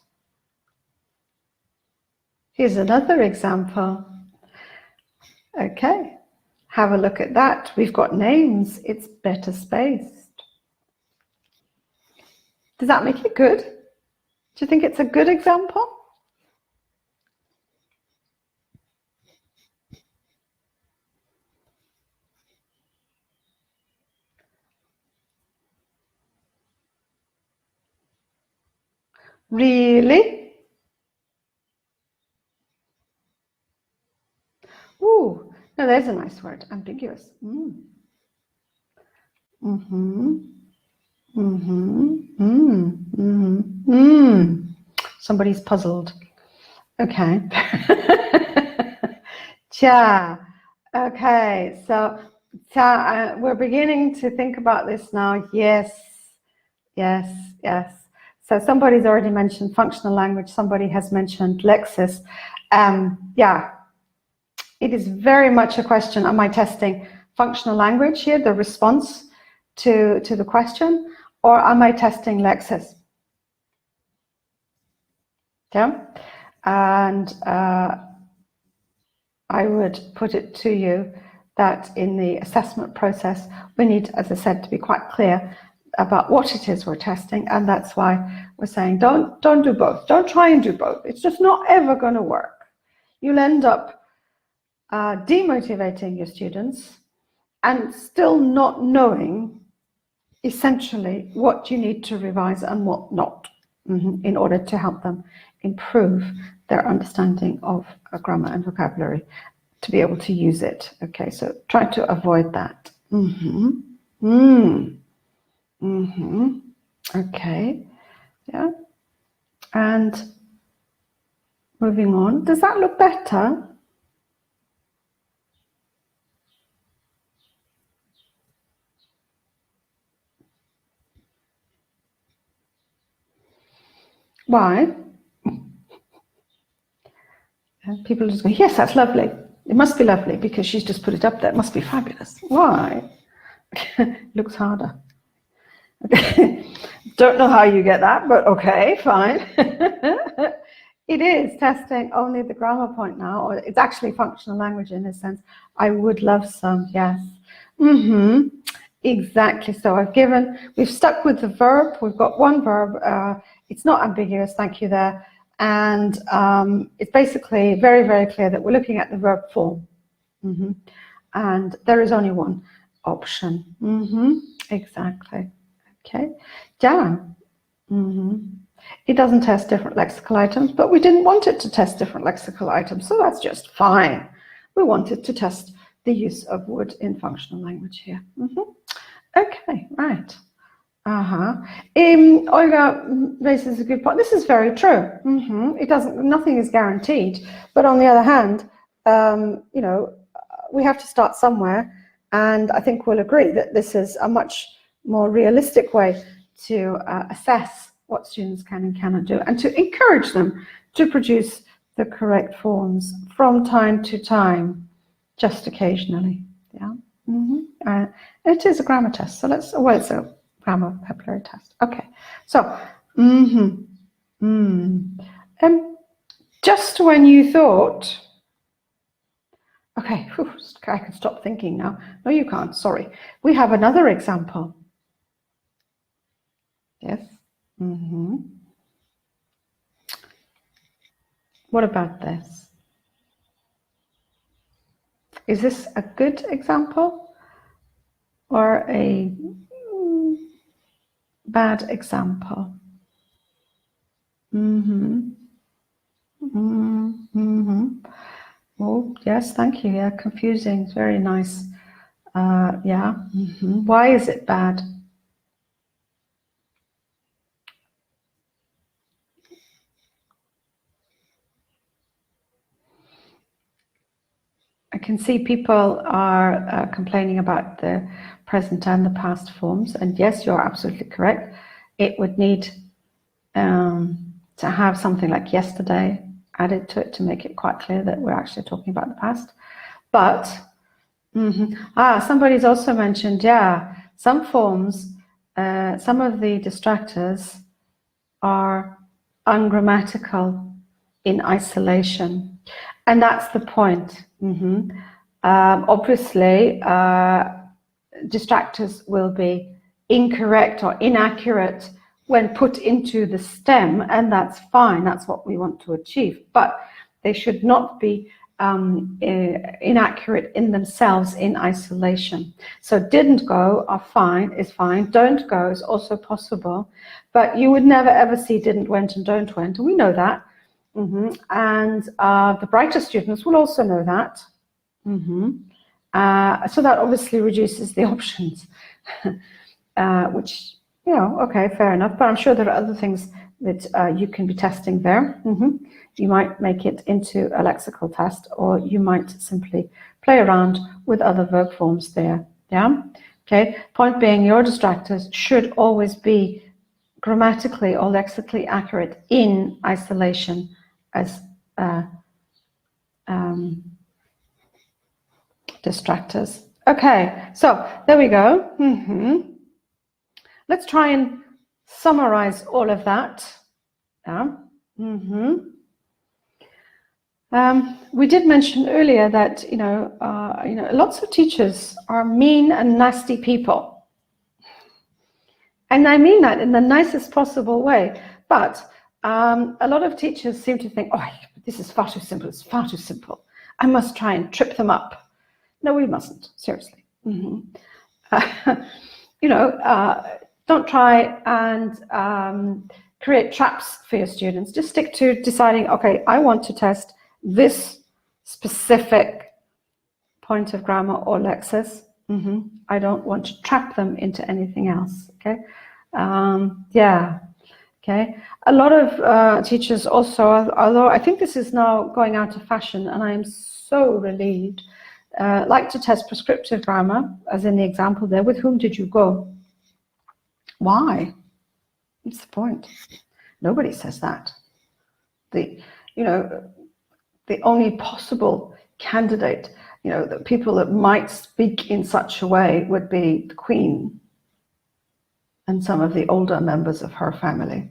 Here's another example. Okay, have a look at that. We've got names. It's better spaced. Does that make it good? Do you think it's a good example? Really? Ooh, no, there's a nice word, ambiguous. Somebody's puzzled. Okay. Cha. Okay, so we're beginning to think about this now. Yes. So somebody's already mentioned functional language. Somebody has mentioned lexis. Yeah, it is very much a question. Am I testing functional language here, the response to the question, or am I testing lexis? Yeah, and I would put it to you that in the assessment process, we need, as I said, to be quite clear about what it is we're testing, and that's why we're saying don't do both. Don't try and do both. It's just not ever going to work. You'll end up demotivating your students and still not knowing essentially what you need to revise and what not in order to help them improve their understanding of grammar and vocabulary to be able to use it. Okay, so try to avoid that. Okay, yeah. And moving on, does that look better? Why? And people just go, yes, that's lovely. It must be lovely because she's just put it up there. It must be fabulous. Why? Looks harder. Don't know how you get that, but okay, fine. It is testing only the grammar point now, or it's actually functional language in a sense. I would love some, yes. Exactly. So we've stuck with the verb. We've got one verb. It's not ambiguous, thank you there. And it's basically very, very clear that we're looking at the verb form. And there is only one option. Exactly. Okay. Yeah. It doesn't test different lexical items, but we didn't want it to test different lexical items, so that's just fine. We wanted to test the use of would in functional language here. Okay, right. Olga raises a good point. This is very true. Nothing is guaranteed, but on the other hand, you know, we have to start somewhere, and I think we'll agree that this is a much more realistic way to assess what students can and cannot do, and to encourage them to produce the correct forms from time to time, just occasionally. Yeah. It is a grammar test, so it's a grammar vocabulary test. Okay, so just when you thought, okay, I can stop thinking now. No, you can't. Sorry. We have another example. Yes. What about this? Is this a good example or a bad example? Oh, yes, thank you. Yeah, confusing. It's very nice. Yeah. Why is it bad? I can see people are complaining about the present and the past forms, and yes, you're absolutely correct. It would need to have something like yesterday added to it to make it quite clear that we're actually talking about the past. But somebody's also mentioned, yeah, some forms, some of the distractors are ungrammatical in isolation, and that's the point. Obviously, distractors will be incorrect or inaccurate when put into the stem, and that's fine. That's what we want to achieve. But they should not be inaccurate in themselves in isolation. So didn't go is fine. Don't go is also possible. But you would never ever see didn't, went, and don't went. And we know that. And the brighter students will also know that. So that obviously reduces the options, which, you know, okay, fair enough. But I'm sure there are other things that you can be testing there. You might make it into a lexical test, or you might simply play around with other verb forms there. Yeah. Okay. Point being, your distractors should always be grammatically or lexically accurate in isolation as distractors. Okay, so there we go. Let's try and summarize all of that. Yeah. We did mention earlier that lots of teachers are mean and nasty people, and I mean that in the nicest possible way. But a lot of teachers seem to think, oh, this is far too simple. It's far too simple. I must try and trip them up. No, we mustn't. Seriously. Don't try and create traps for your students. Just stick to deciding, okay, I want to test this specific point of grammar or lexis. I don't want to trap them into anything else, okay? Yeah, okay. A lot of teachers also, although I think this is now going out of fashion, and I am so relieved, like to test prescriptive grammar, as in the example there. With whom did you go? Why? What's the point? Nobody says that. The only possible candidate, the people that might speak in such a way would be the Queen and some of the older members of her family.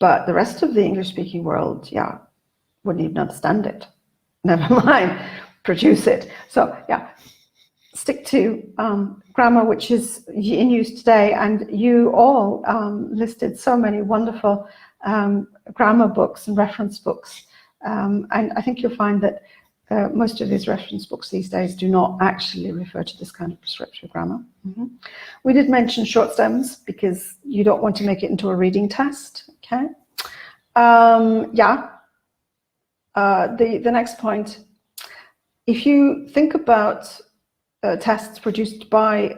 But the rest of the English-speaking world, yeah, wouldn't even understand it. Never mind, produce it. So, yeah, stick to grammar, which is in use today. And you all listed so many wonderful grammar books and reference books. And I think you'll find that most of these reference books these days do not actually refer to this kind of prescriptive grammar. We did mention short stems because you don't want to make it into a reading test, okay? The next point, if you think about tests produced by,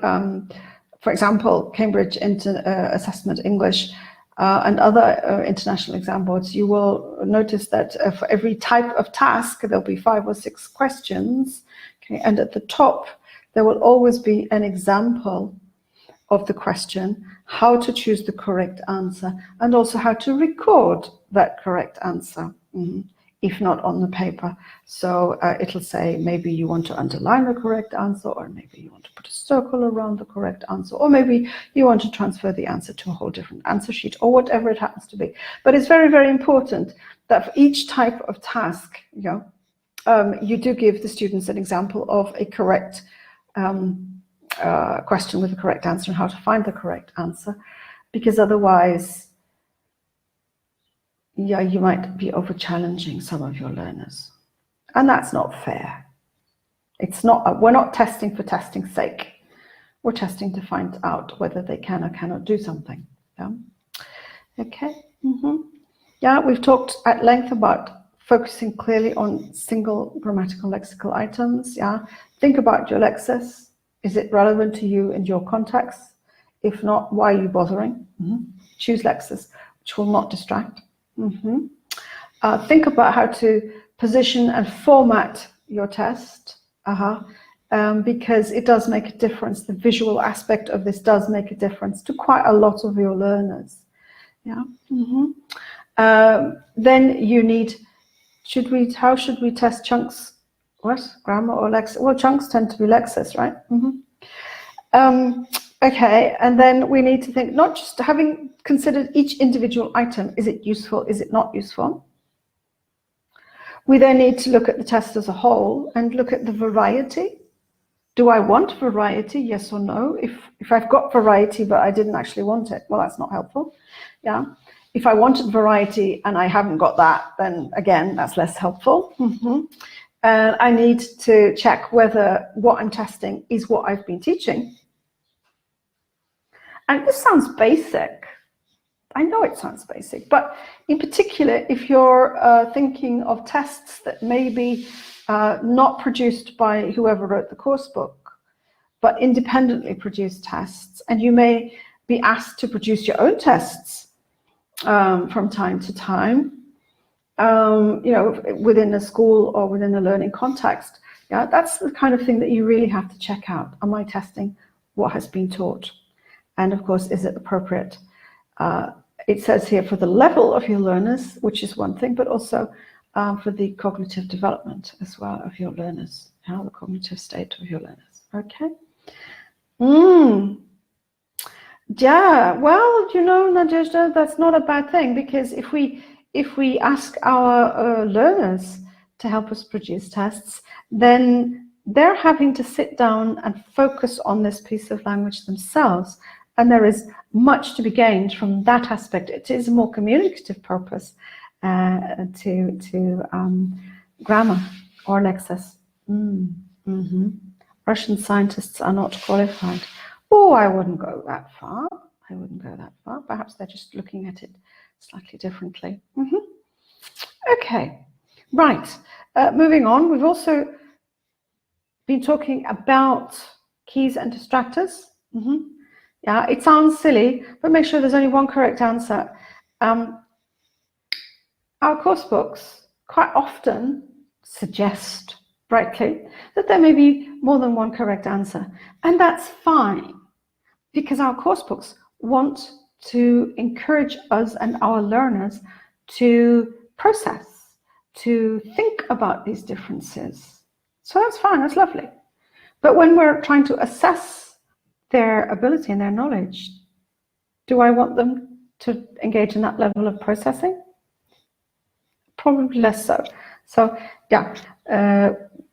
for example, Cambridge Assessment English and other international exam boards, you will notice that for every type of task, there'll be 5 or 6 questions, okay? And at the top, there will always be an example of the question, how to choose the correct answer, and also how to record that correct answer, if not on the paper. So it'll say maybe you want to underline the correct answer, or maybe you want to put a circle around the correct answer, or maybe you want to transfer the answer to a whole different answer sheet, or whatever it happens to be. But it's very, very important that for each type of task, you do give the students an example of a correct question with the correct answer and how to find the correct answer, because otherwise, yeah, you might be over-challenging some of your learners, and that's not fair. It's not. We're not testing for testing's sake. We're testing to find out whether they can or cannot do something. Yeah. Okay. Yeah, we've talked at length about focusing clearly on single grammatical lexical items. Yeah. Think about your lexis. Is it relevant to you and your context? If not, why are you bothering? Choose lexis which will not distract. Think about how to position and format your test, because it does make a difference. The visual aspect of this does make a difference to quite a lot of your learners. Yeah. Then you need, how should we test chunks? What? Grammar or lexis? Well, chunks tend to be lexis, right? Okay, and then we need to think, not just having considered each individual item, is it useful, is it not useful? We then need to look at the test as a whole and look at the variety. Do I want variety, yes or no? If I've got variety but I didn't actually want it, well, that's not helpful. Yeah. If I wanted variety and I haven't got that, then again, that's less helpful. And I need to check whether what I'm testing is what I've been teaching. And this sounds basic. I know it sounds basic, but in particular, if you're thinking of tests that may be not produced by whoever wrote the course book, but independently produced tests, and you may be asked to produce your own tests from time to time, within a school or within a learning context. Yeah, that's the kind of thing that you really have to check out. Am I testing what has been taught? And of course, is it appropriate? It says here for the level of your learners, which is one thing, but also for the cognitive development as well of your learners, the cognitive state of your learners. Okay. Yeah, well, Nadezhda, that's not a bad thing, because if we ask our learners to help us produce tests, then they're having to sit down and focus on this piece of language themselves. And there is much to be gained from that aspect. It is a more communicative purpose to grammar or lexis. Russian scientists are not qualified. Oh, I wouldn't go that far. Perhaps they're just looking at it slightly differently. Okay, right. Moving on, we've also been talking about keys and distractors. Yeah, it sounds silly, but make sure there's only one correct answer. Our course books quite often suggest, rightly, that there may be more than one correct answer. And that's fine, because our course books want to encourage us and our learners to process, to think about these differences. So that's fine, that's lovely. But when we're trying to assess their ability and their knowledge, do I want them to engage in that level of processing? Probably less so. So yeah,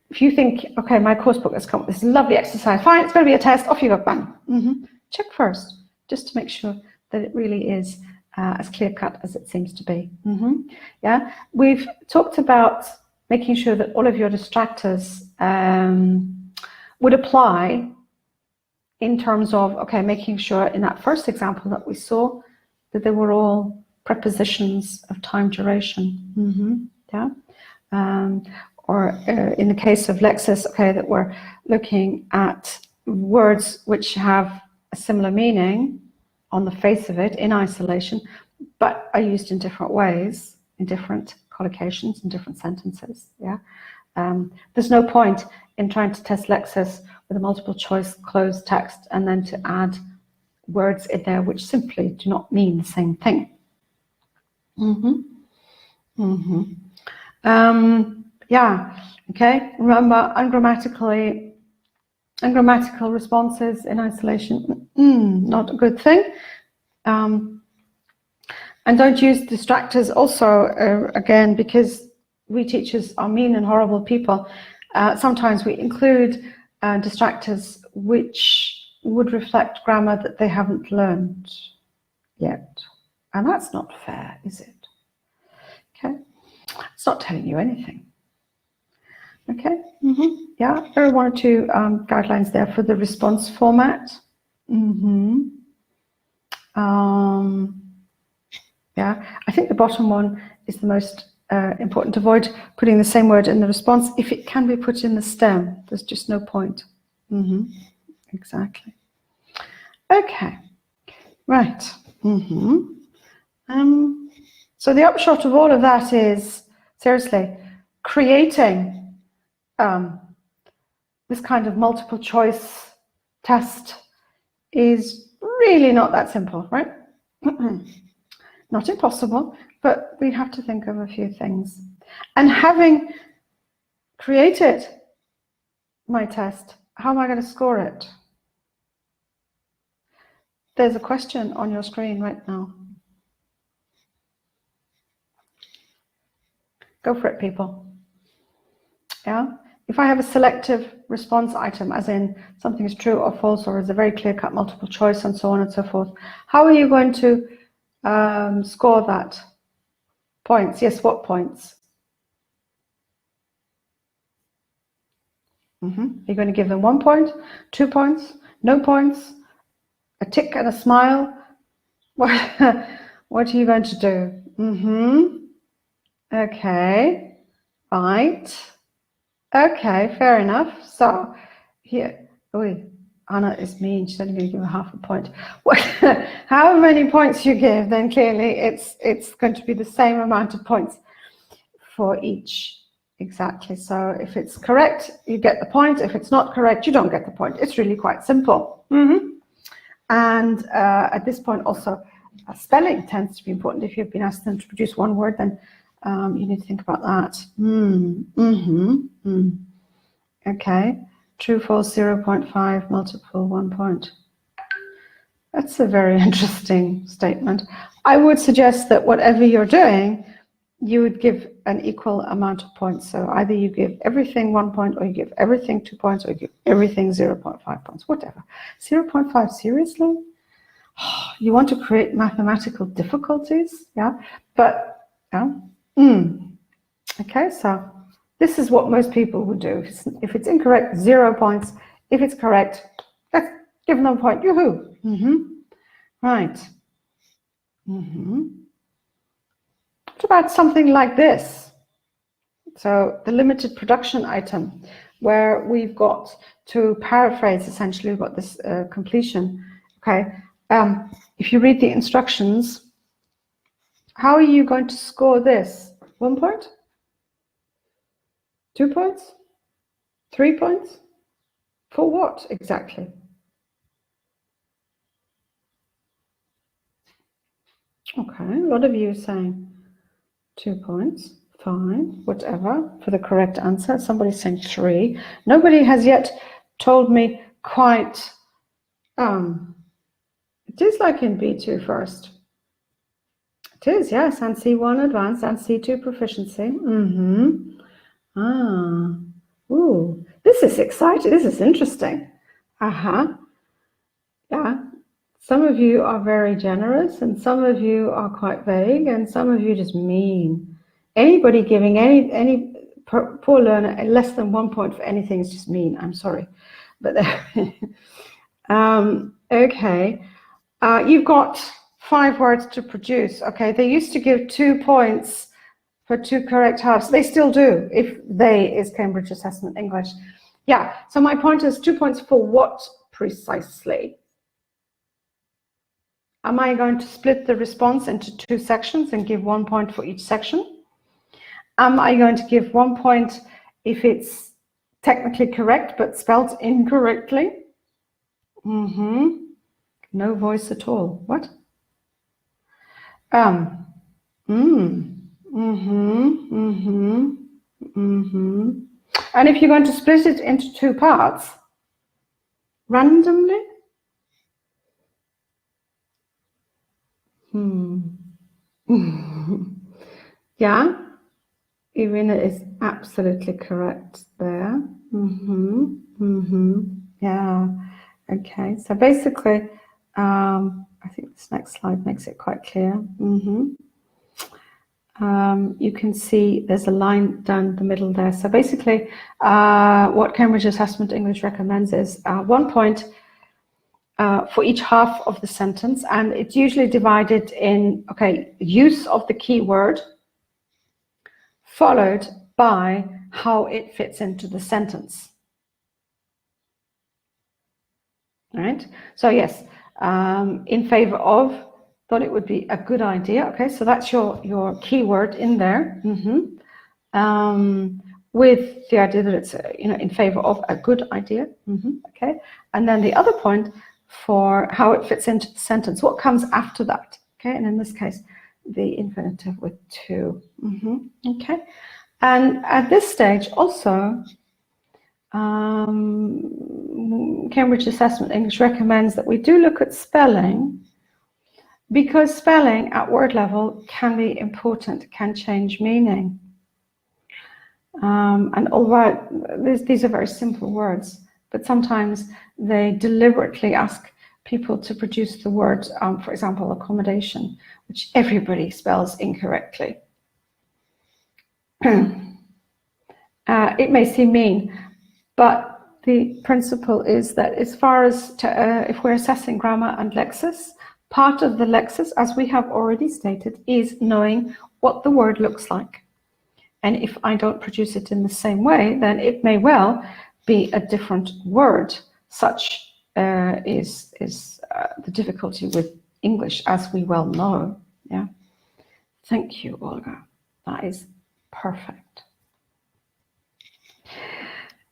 if you think, okay, my course book has come with this lovely exercise, fine, it's going to be a test, off you go, bang. Check first, just to make sure that it really is as clear-cut as it seems to be. Yeah, we've talked about making sure that all of your distractors would apply in terms of, okay, making sure in that first example that we saw that they were all prepositions of time duration. Yeah. Or in the case of Lexis, okay, that we're looking at words which have a similar meaning on the face of it in isolation, but are used in different ways, in different collocations, in different sentences. Yeah. There's no point in trying to test Lexis with a multiple choice closed text and then to add words in there which simply do not mean the same thing. Yeah, okay, remember ungrammatical responses in isolation, not a good thing. And don't use distractors also, again, because we teachers are mean and horrible people. Sometimes we include distractors which would reflect grammar that they haven't learned yet. And that's not fair, is it? Okay, it's not telling you anything. Okay, yeah, there are one or two guidelines there for the response format. Yeah, I think the bottom one is the most important. Avoid putting the same word in the response if it can be put in the stem. There's just no point. Exactly. Okay, right. So the upshot of all of that is, seriously, creating this kind of multiple choice test is really not that simple, right? Not impossible, but we have to think of a few things. And having created my test, how am I going to score it? There's a question on your screen right now. Go for it, people. Yeah. If I have a selective response item, as in something is true or false, or is a very clear-cut multiple choice, and so on and so forth, how are you going to score that? Points. Yes, what points? You're going to give them 1 point, 2 points, no points, a tick and a smile. What are you going to do? Okay, right. Okay, fair enough. So here, Anna is mean. She's only going to give her half a point. However many points you give, then clearly it's going to be the same amount of points for each. Exactly. So if it's correct, you get the point. If it's not correct, you don't get the point. It's really quite simple. And at this point also, spelling tends to be important. If you've been asked them to produce one word, then you need to think about that. Okay, true, false, 0.5, multiple, 1 point. That's a very interesting statement. I would suggest that whatever you're doing, you would give an equal amount of points. So either you give everything 1 point, or you give everything 2 points, or you give everything 0.5 points, whatever. 0.5, seriously? You want to create mathematical difficulties? Yeah, but yeah. Okay, so this is what most people would do. If it's incorrect, 0 points. If it's correct, let's give them a point. Yoo-hoo. Right. What about something like this? So the limited production item, where we've got, to paraphrase, essentially, we've got this completion. Okay, if you read the instructions, how are you going to score this? 1 point? 2 points? 3 points? For what exactly? Okay, a lot of you are saying 2 points. Fine, whatever, for the correct answer. Somebody's saying 3. Nobody has yet told me quite. It is like in B2 first. It is, yes, and C1 advanced and C2 proficiency. Ooh, this is exciting. This is interesting. Yeah. Some of you are very generous, and some of you are quite vague, and some of you just mean. Anybody giving any poor learner less than 1 point for anything is just mean. I'm sorry, but okay. You've got 5 words to produce. Okay, they used to give 2 points for 2 correct halves. They still do, if they is Cambridge Assessment English. Yeah, so my point is 2 points for what precisely? Am I going to split the response into 2 sections and give 1 point for each section? Am I going to give 1 point if it's technically correct but spelled incorrectly? No voice at all. What? And if you're going to split it into 2 parts randomly? Yeah, Irina is absolutely correct there. Yeah. Okay. So basically, I think this next slide makes it quite clear. You can see there's a line down the middle there. So basically, what Cambridge Assessment English recommends is 1 point for each half of the sentence, and it's usually divided in, use of the keyword followed by how it fits into the sentence. Right? So yes, in favor of, thought it would be a good idea. Okay, so that's your keyword in there, with the idea that it's in favor of a good idea. Okay, and then the other point for how it fits into the sentence, what comes after that. Okay, and in this case, the infinitive with to. Okay, and at this stage also, Cambridge Assessment English recommends that we do look at spelling, because spelling at word level can be important, can change meaning. And although these are very simple words, but sometimes they deliberately ask people to produce the word, for example, accommodation, which everybody spells incorrectly. It may seem mean, but the principle is that as far as if we're assessing grammar and lexis, part of the lexis, as we have already stated, is knowing what the word looks like. And if I don't produce it in the same way, then it may well be a different word. Such is the difficulty with English, as we well know. Yeah. Thank you, Olga. That is perfect.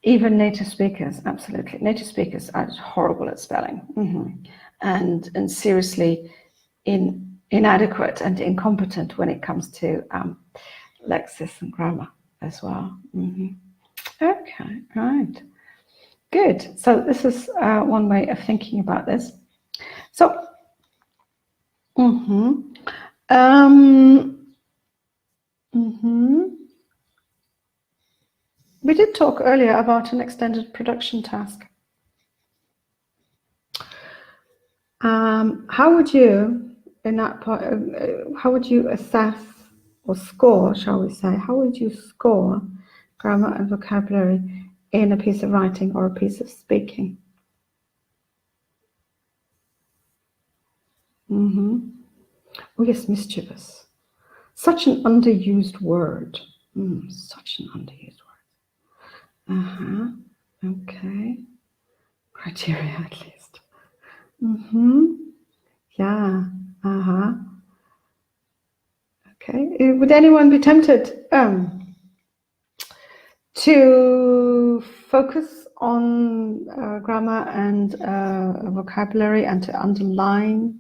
Even native speakers, absolutely. Native speakers are horrible at spelling, and seriously inadequate and incompetent when it comes to lexis and grammar as well. Okay, right. Good. So this is one way of thinking about this. So, we did talk earlier about an extended production task. How would you, in that part, how would you assess or score, shall we say, how would you score grammar and vocabulary in a piece of writing or a piece of speaking? Oh yes, mischievous. Such an underused word. Such an underused word. Okay. Criteria, at least. Yeah. Okay. Would anyone be tempted to focus on grammar and vocabulary and to underline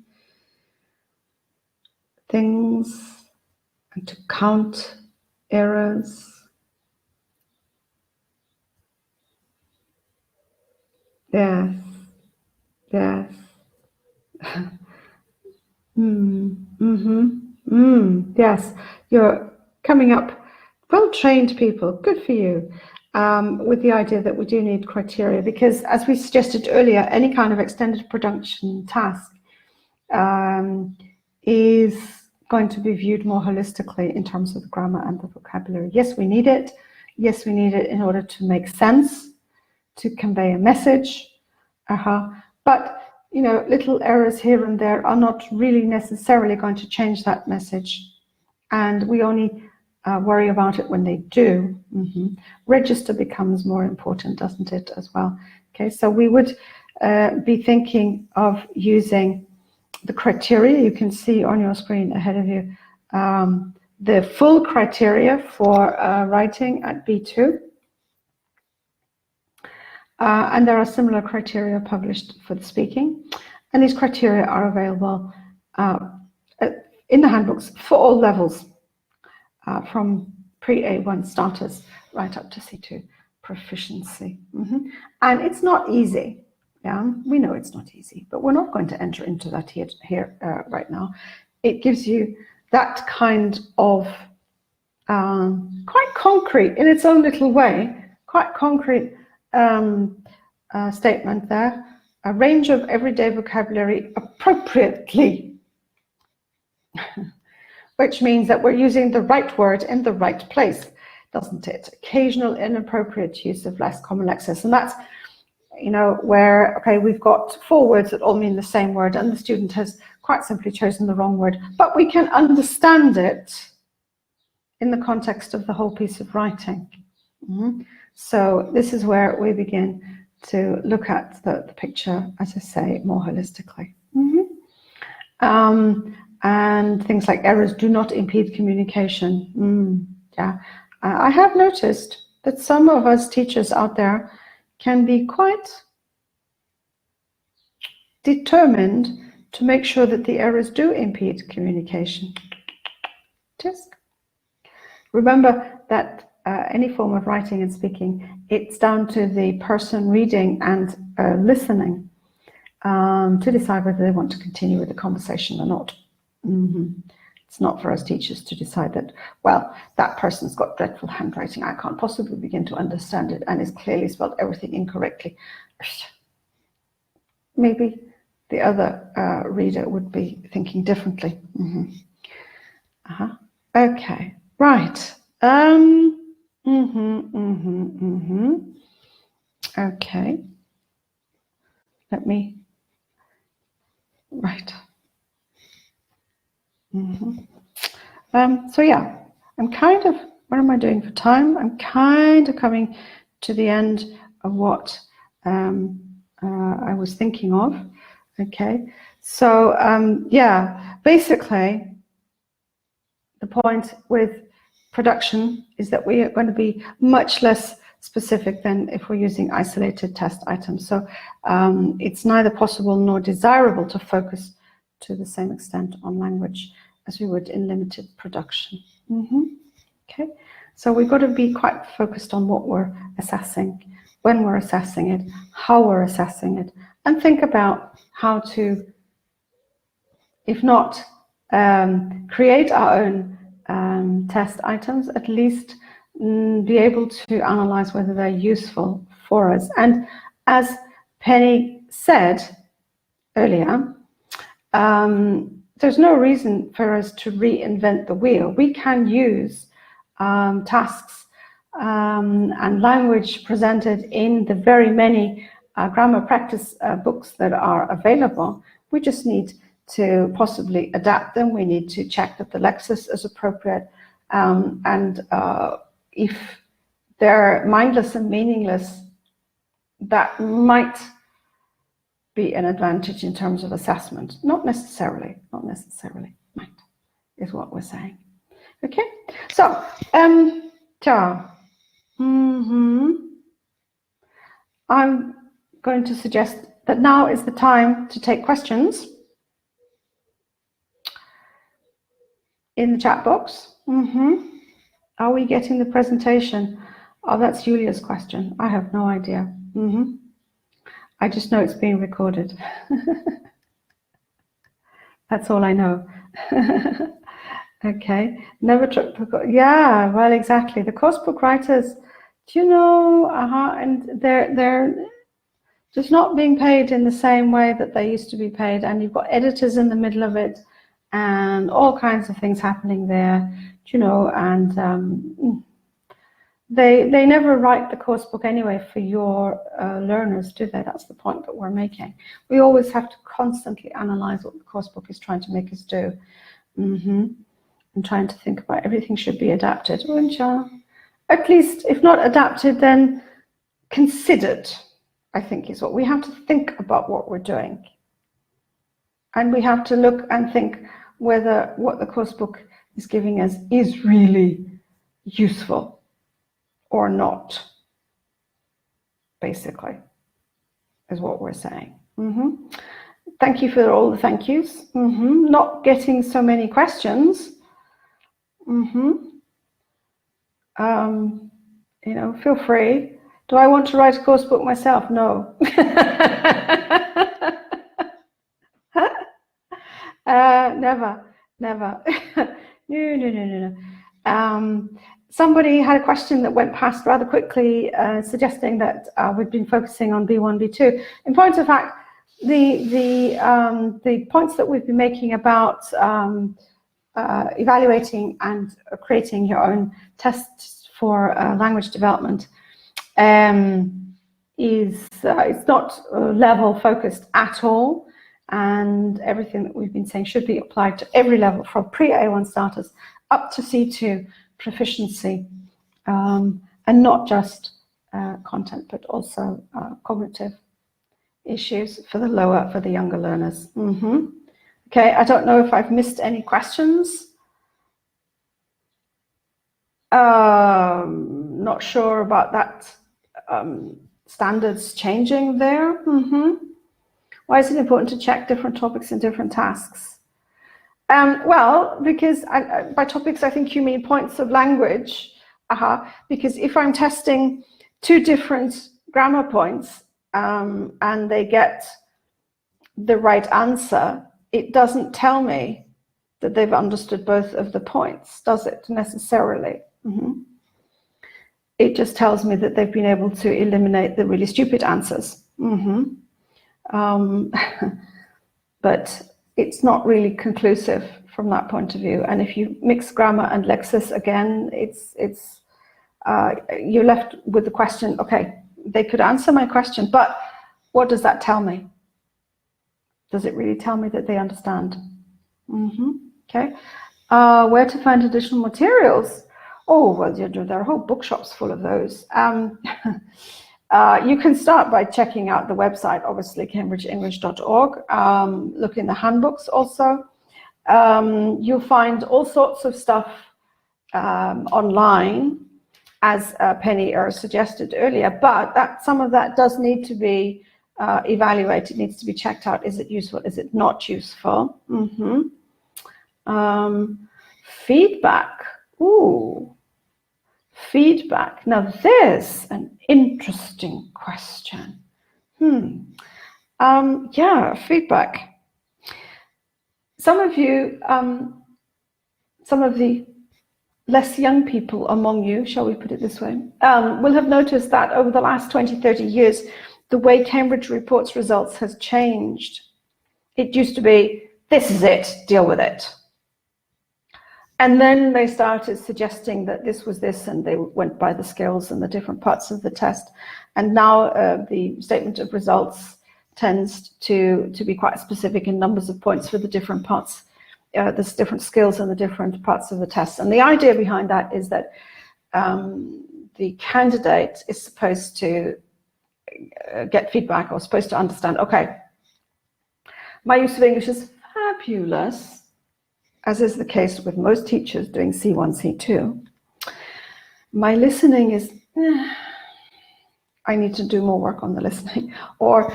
things and to count errors? Yes. Yes, you're coming up, well-trained people, good for you, with the idea that we do need criteria, because as we suggested earlier, any kind of extended production task is going to be viewed more holistically in terms of the grammar and the vocabulary. Yes, we need it. Yes, we need it in order to make sense, to convey a message. But little errors here and there are not really necessarily going to change that message, and we only worry about it when they do. Register becomes more important, doesn't it, as well? Okay, so we would be thinking of using the criteria. You can see on your screen ahead of you the full criteria for writing at B2. And there are similar criteria published for the speaking. And these criteria are available in the handbooks for all levels, from pre-A1 starters right up to C2 proficiency. And it's not easy. Yeah, we know it's not easy, but we're not going to enter into that here right now. It gives you that kind of quite concrete, in its own little way, quite concrete statement there. A range of everyday vocabulary appropriately, which means that we're using the right word in the right place, doesn't it? Occasional inappropriate use of less common lexis. And that's where, okay, we've got 4 words that all mean the same word, and the student has quite simply chosen the wrong word, but we can understand it in the context of the whole piece of writing. So this is where we begin to look at the picture, as I say, more holistically. And things like errors do not impede communication. Yeah, I have noticed that some of us teachers out there can be quite determined to make sure that the errors do impede communication. Just remember that any form of writing and speaking, it's down to the person reading and listening to decide whether they want to continue with the conversation or not. It's not for us teachers to decide that, well, that person's got dreadful handwriting, I can't possibly begin to understand it, and has clearly spelled everything incorrectly. Maybe the other reader would be thinking differently. Okay, right. Okay. Let me, right. So yeah, I'm kind of, what am I doing for time? I'm kind of coming to the end of what I was thinking of. Okay, so yeah, basically the point with production is that we are going to be much less specific than if we're using isolated test items. So it's neither possible nor desirable to focus to the same extent on language as we would in limited production. Okay, so we've got to be quite focused on what we're assessing, when we're assessing it, how we're assessing it, and think about how to, if not create our own test items, at least be able to analyze whether they're useful for us. And as Penny said earlier, there's no reason for us to reinvent the wheel. We can use tasks and language presented in the very many grammar practice books that are available. We just need to possibly adapt them. We need to check that the lexis is appropriate, and if they're mindless and meaningless, that might be an advantage in terms of assessment. Not necessarily, might, is what we're saying. Okay, so, I'm going to suggest that now is the time to take questions in the chat box. Are we getting the presentation? Oh, that's Julia's question. I have no idea. I just know it's being recorded. That's all I know. Okay, never took. Yeah, well, exactly. The course book writers, do you know? And they're just not being paid in the same way that they used to be paid. And you've got editors in the middle of it, and all kinds of things happening there. Do you know? And they never write the course book anyway for your learners, do they? That's the point that we're making. We always have to constantly analyze what the course book is trying to make us do. And trying to think about everything should be adapted. At least, if not adapted, then considered, I think, is what we have to think about what we're doing. And we have to look and think whether what the course book is giving us is really useful or not, basically, is what we're saying. Thank you for all the thank yous. Not getting so many questions. You know, feel free. Do I want to write a course book myself? No. Never. No. Somebody had a question that went past rather quickly, suggesting that we've been focusing on B1, B2. In point of fact, the points that we've been making about evaluating and creating your own tests for language development it's not level focused at all, and everything that we've been saying should be applied to every level from pre-A1 starters up to C2 proficiency, and not just content but also cognitive issues for the younger learners. Okay, I don't know if I've missed any questions. Not sure about that standards changing there. Why is it important to check different topics and different tasks? Well, because by topics I think you mean points of language. Because if I'm testing two different grammar points and they get the right answer, it doesn't tell me that they've understood both of the points, does it, necessarily? It just tells me that they've been able to eliminate the really stupid answers. But it's not really conclusive from that point of view. And if you mix grammar and lexis, again, you're left with the question, okay, they could answer my question, but what does that tell me? Does it really tell me that they understand? Okay. Where to find additional materials? Oh, well, there are whole bookshops full of those. You can start by checking out the website, obviously, cambridgeenglish.org. Look in the handbooks also. You'll find all sorts of stuff online, as Penny suggested earlier, but some of that does need to be evaluated, needs to be checked out. Is it useful? Is it not useful? Feedback. Ooh, feedback. Now there's an interesting question. Yeah, feedback. Some of you, some of the less young people among you, shall we put it this way, will have noticed that over the last 20, 30 years, the way Cambridge reports results has changed. It used to be, this is it, deal with it. And then they started suggesting that this was this, and they went by the skills and the different parts of the test. And now the statement of results tends to be quite specific in numbers of points for the different parts. There's different skills in the different parts of the test. And the idea behind that is that the candidate is supposed to get feedback, or supposed to understand, okay, my use of English is fabulous, as is the case with most teachers doing C1, C2. My listening is, I need to do more work on the listening. Or,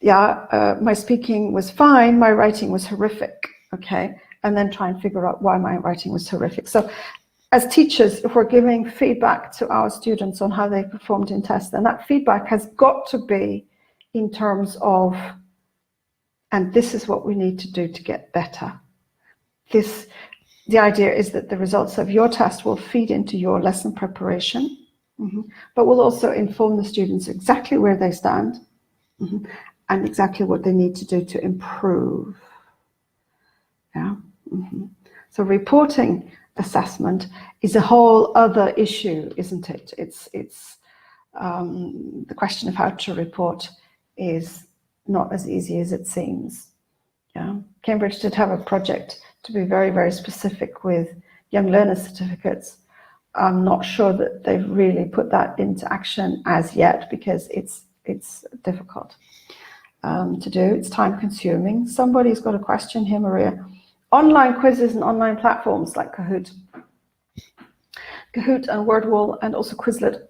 yeah, my speaking was fine, my writing was horrific, okay? And then try and figure out why my writing was horrific. So as teachers, if we're giving feedback to our students on how they performed in tests, then that feedback has got to be in terms of, and this is what we need to do to get better. The idea is that the results of your test will feed into your lesson preparation, but will also inform the students exactly where they stand, and exactly what they need to do to improve. Yeah. So reporting assessment is a whole other issue, isn't it? It's the question of how to report is not as easy as it seems. Yeah. Cambridge did have a project to be very, very specific with young learner certificates. I'm not sure that they've really put that into action as yet, because it's difficult to do. It's time consuming. Somebody's got a question here, Maria. Online quizzes and online platforms like Kahoot and Wordwall and also Quizlet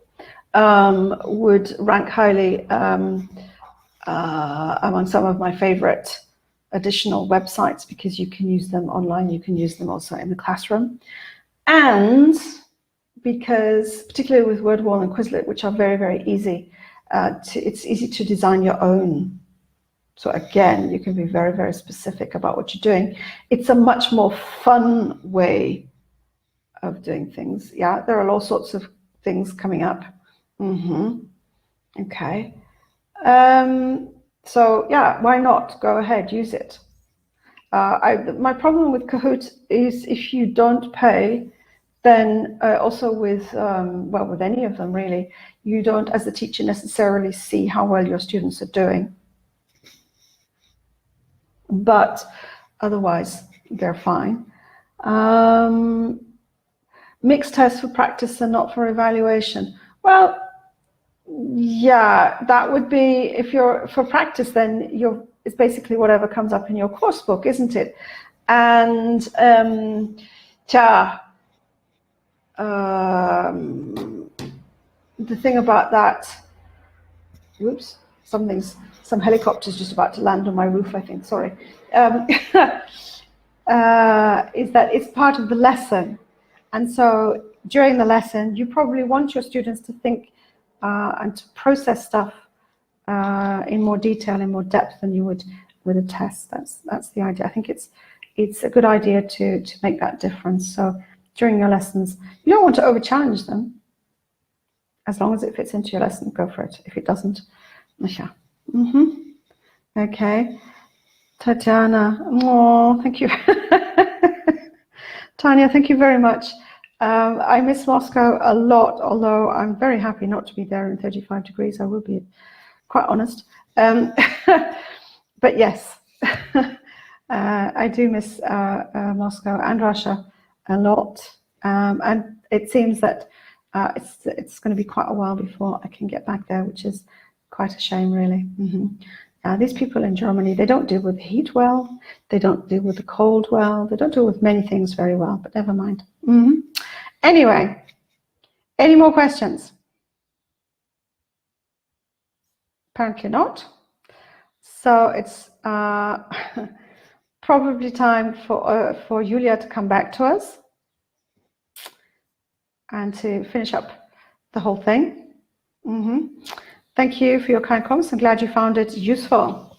would rank highly among some of my favorite additional websites, because you can use them online, you can use them also in the classroom. And because, particularly with Wordwall and Quizlet, which are very, very easy, it's easy to design your own. So again, you can be very, very specific about what you're doing. It's a much more fun way of doing things. Yeah, there are all sorts of things coming up. Okay. So yeah, why not? Go ahead, use it. My problem with Kahoot is if you don't pay, then also with, well, with any of them really, you don't, as a teacher, necessarily see how well your students are doing. But otherwise, they're fine. Mixed tests for practice and not for evaluation. Well, yeah, that would be, if you're for practice, then it's basically whatever comes up in your course book, isn't it? And the thing about that, whoops, some helicopter's just about to land on my roof, I think, sorry, is that it's part of the lesson. And so during the lesson, you probably want your students to think and to process stuff in more detail, in more depth than you would with a test. That's the idea. I think it's a good idea to make that difference. So during your lessons, you don't want to over-challenge them. As long as it fits into your lesson, go for it. If it doesn't, yeah. Okay. Tatiana, oh, thank you. Tanya, thank you very much. I miss Moscow a lot, although I'm very happy not to be there in 35 degrees. I will be quite honest. But yes, I do miss Moscow and Russia a lot. And it seems that it's going to be quite a while before I can get back there, which is quite a shame, really. These people in Germany, they don't deal with the heat well, they don't deal with the cold well, they don't deal with many things very well, but never mind. Anyway, any more questions? Apparently not. So it's probably time for Julia to come back to us and to finish up the whole thing. Thank you for your kind comments. I'm glad you found it useful.